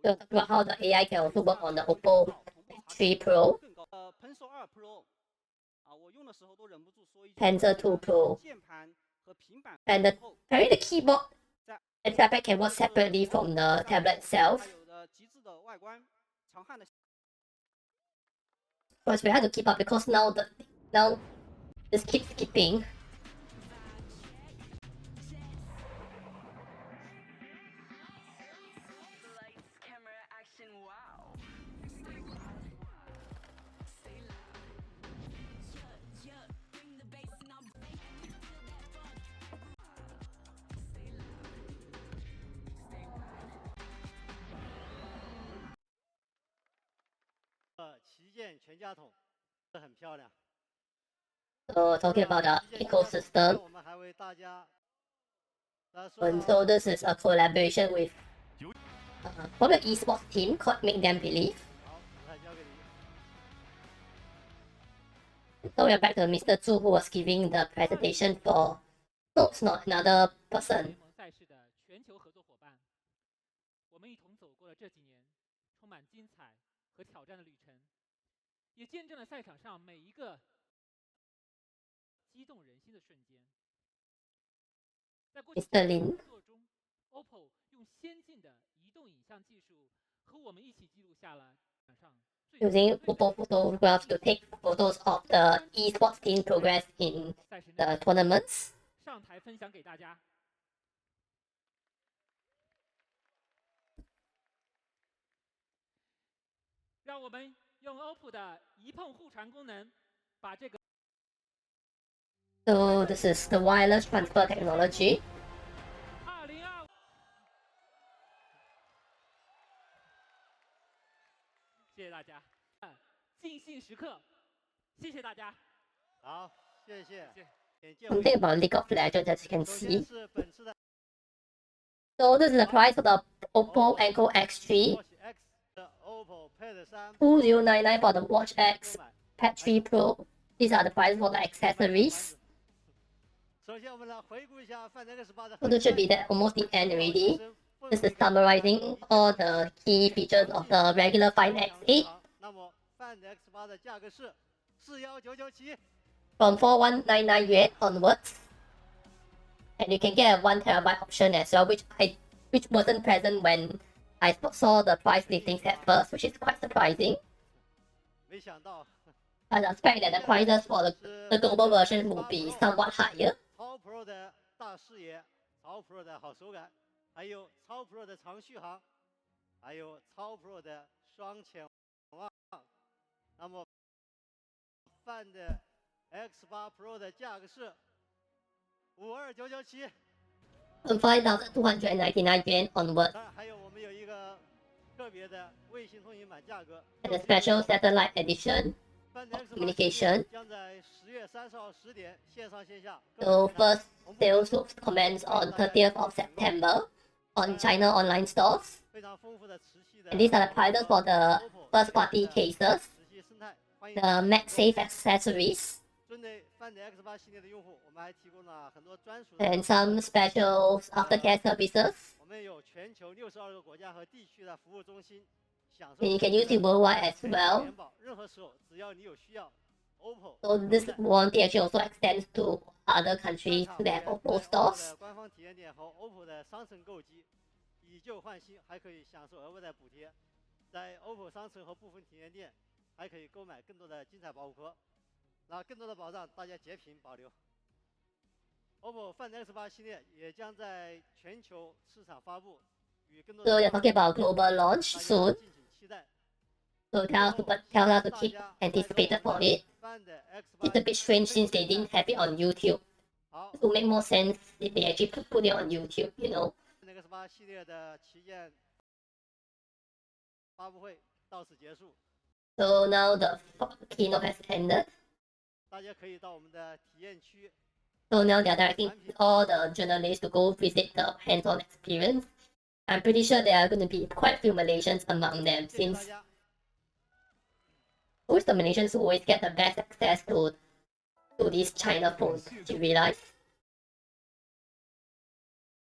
So talk about how the AI can also work on the Oppo 3 Pro, 更高Pencil 2 Pro 我用的时候都忍不住说一句 Pencil 2 Pro, 键盘和平板 and apparently the keyboard and trackpad can work separately from the tablet itself. 它有的极致的外观，长汉的。 So it's very hard to keep up because now this keeps skipping. So talking about the ecosystem, and so this is a collaboration with from the esports team called Make Them Believe. So we're back to Mr. Zhu, who was giving the presentation for. No, it's not another person. 赛事的全球合作伙伴，我们一同走过了这几年充满精彩和挑战的旅程，也见证了赛场上每一个激动人心的瞬间。在过去的工作中 ，OPPO 用先进的移动影像技术和我们一起记录下了场上 using OPPO photographs to take photos of the esports team progress in the tournaments. 上台分享给大家。让我们用 OPPO 的一碰互传功能，把这个。So this is the wireless transfer technology. 2025。谢谢大家。尽兴时刻，谢谢大家。好，谢谢。 Something about League of Legends, as you can see. So this is the price for the OPPO Enco X3. 2099 for the Watch X, Pad 3 Pro. These are the prices for the accessories. So this should be almost the end already. This is summarizing all the key features of the regular Find X8. From 4199 yuan onwards, and you can get a 1TB option as well, which wasn't present when I saw the price listings at first, which is quite surprising. I suspect that the prices for the global version will be somewhat higher. 超 Pro 的大视野，超 Pro 的好手感，还有超 Pro 的长续航，还有超 Pro 的双潜望。那么 Find X8 Pro 的价格是52997。From 5,299 yuan onwards. 当然还有我们有一个特别的卫星通信版价格。And a special satellite edition of communication. 将在10月30号10点线上线下。So first sales will commence on 30th of September on China online stores. 非常丰富的磁吸的。And these are the prices for the first party cases. The MagSafe accessories. 针对 Find X8 系列的用户，我们还提供了很多专属 And some special aftercare services. 我们有全球62个国家和地区的服务中心，享受 And you can use it worldwide as well. 任何时候，只要你有需要 ，OPPO。 So this warranty actually also extends to other countries who have OPPO stores. 官方体验店和 OPPO 的商城购机，以旧换新，还可以享受额外的补贴。在 OPPO 商城和部分体验店，还可以购买更多的精彩保护壳。那更多的保障，大家截屏保留。OPPO Find X8 系列也将在全球市场发布，与更多的。 So they're talking about global launch soon. 敬请期待。 So tell us to keep anticipated for it. It's a bit strange since they didn't have it on YouTube. It would make more sense if they actually put it on YouTube, you know. X8 系列的旗舰发布会到此结束。 So now the keynote has ended. 大家可以到我们的体验区。 So now they're directing all the journalists to go visit the hands-on experience. I'm pretty sure there are going to be quite a few Malaysians among them, since always the Malaysians who always get the best access to these China phones. Do you realize?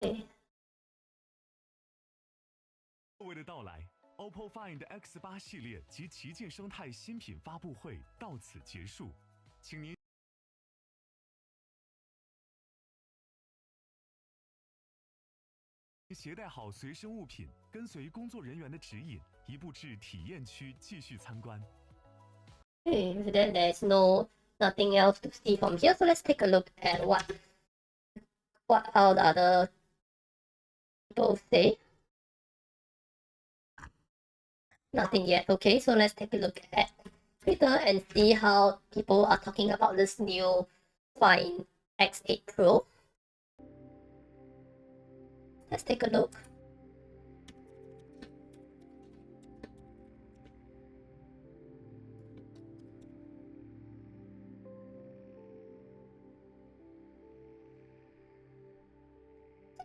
Okay. 各位的到来 OPPO Find X8 系列及旗舰生态新品发布会到此结束，请您携带好随身物品，跟随工作人员的指引，移步至体验区继续参观。Okay, so then there's nothing else to see from here. So let's take a look at what our other people say. Nothing yet. Okay, so let's take a look at Twitter and see how people are talking about this new Find X8 Pro. Let's take a look.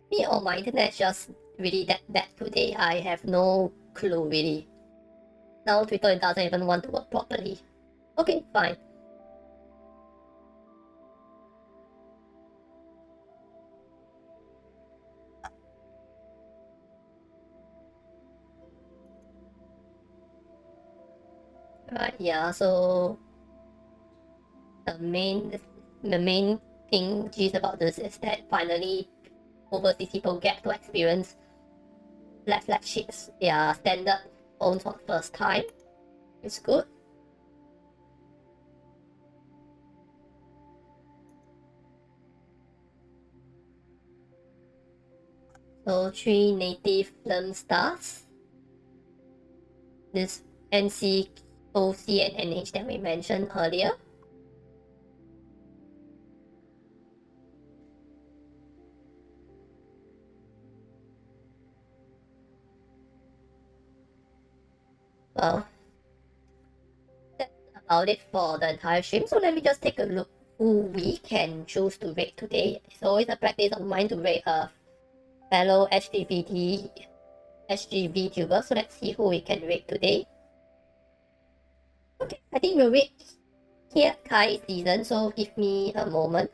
Me or my internet just really that bad today. I have no clue really. Now Twitter doesn't even want to work properly. Okay, fine. Right, yeah, so the main thing gist about this is that finally overseas people get to experience flat flagships, their standard phones for the first time. It's good. So 3 native film stars. This NC, OC and NH that we mentioned earlier. Well, that's about it for the entire stream. So let me just take a look who we can choose to rate today. It's always a practice of mine to rate a fellow SG VTuber. So let's see who we can rate today. Okay, I think we'll rate here Kai season. So give me a moment.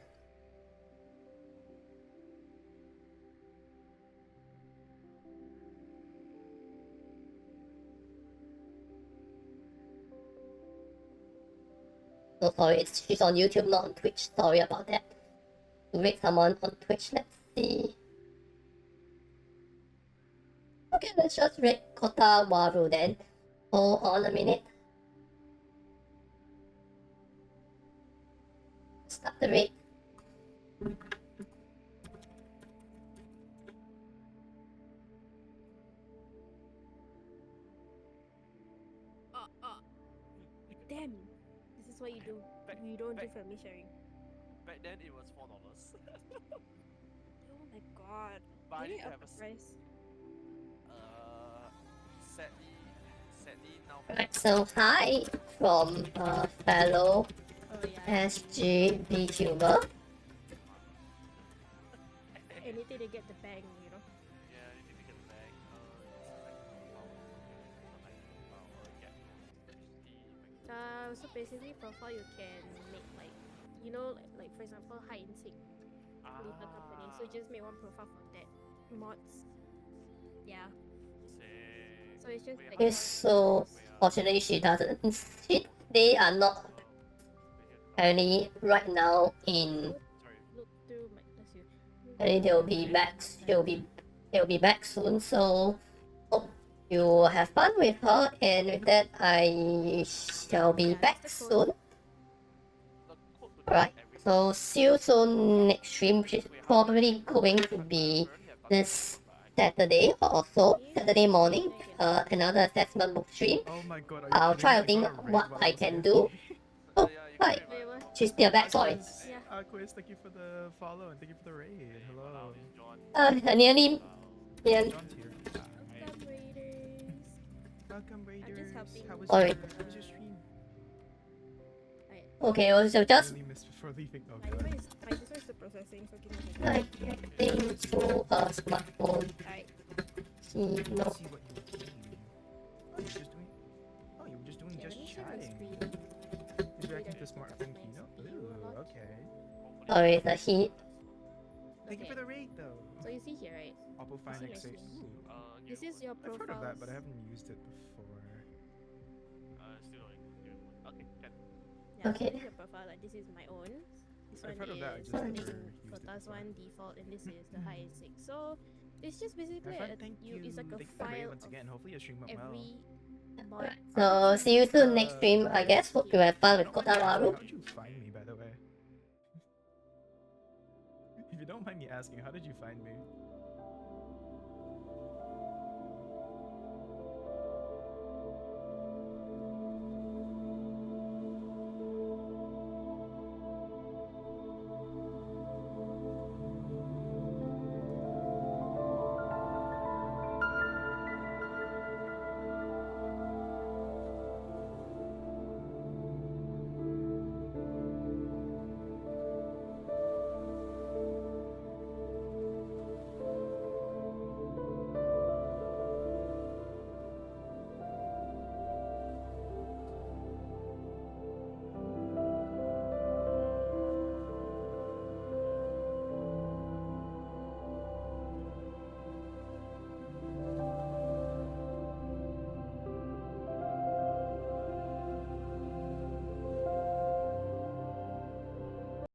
Oh, sorry, she's on YouTube, not on Twitch. Sorry about that. To rate someone on Twitch, let's see. Okay, let's just rate Kota Waru then. Hold on a minute. Start the rate. Damn, this is what you do. You don't do family sharing. Back then it was $4. Oh my god. But I Did need they to up have the a price? Sadly now. Right, so hi from fellow SG VTuber. Anything to get the bang, you know? Yeah, anything to get the bag. So basically profile you can make like, you know, like for example hide and seek little company. So just make one profile for that mods. Yeah. So it's just like Okay, so fortunately they are not apparently right now in look through my apparently they'll be back soon, so hope you have fun with her, and with that I shall be back soon. Alright, so see you soon next stream, which is probably going to be this Saturday or so, Saturday morning, another assessment book stream. I'll try to think what I can do. Oh, hi. She's still back, sorry. Quiz, thank you for the follow and thank you for the raid. Hello. Nearly. Yeah. John's here. Welcome raiders. How was Sorry. your stream? Okay, so just Really missed before leaving. Oh, my God. this is the processing, so give me a like second. getting to a smartphone. Let's No. see what you were doing. Oh, you were just doing. Oh, you were just doing just chatting. He's reacting to the smartphone keynote. Ooh, okay. Sorry, the heat. Thank you for the raid, though. So you see here, right? Oppo Find You see my X8. screen? Ooh. This is your I've heard profile. of that, but I haven't used it before. Still not doing one. Okay, can. Yeah, Okay. this is your profile. Like this is my own. This I've one heard of that, I is just never running used it Kota's before. one default, and this is the high six. So it's just basically Thank you. it's like a Thank you for file once again. Hopefully your stream of went well. every mod. So see you soon next stream, I guess. Hope you have fun with Kota Waru. How did you find me, by the way? If you don't mind me asking, how did you find me?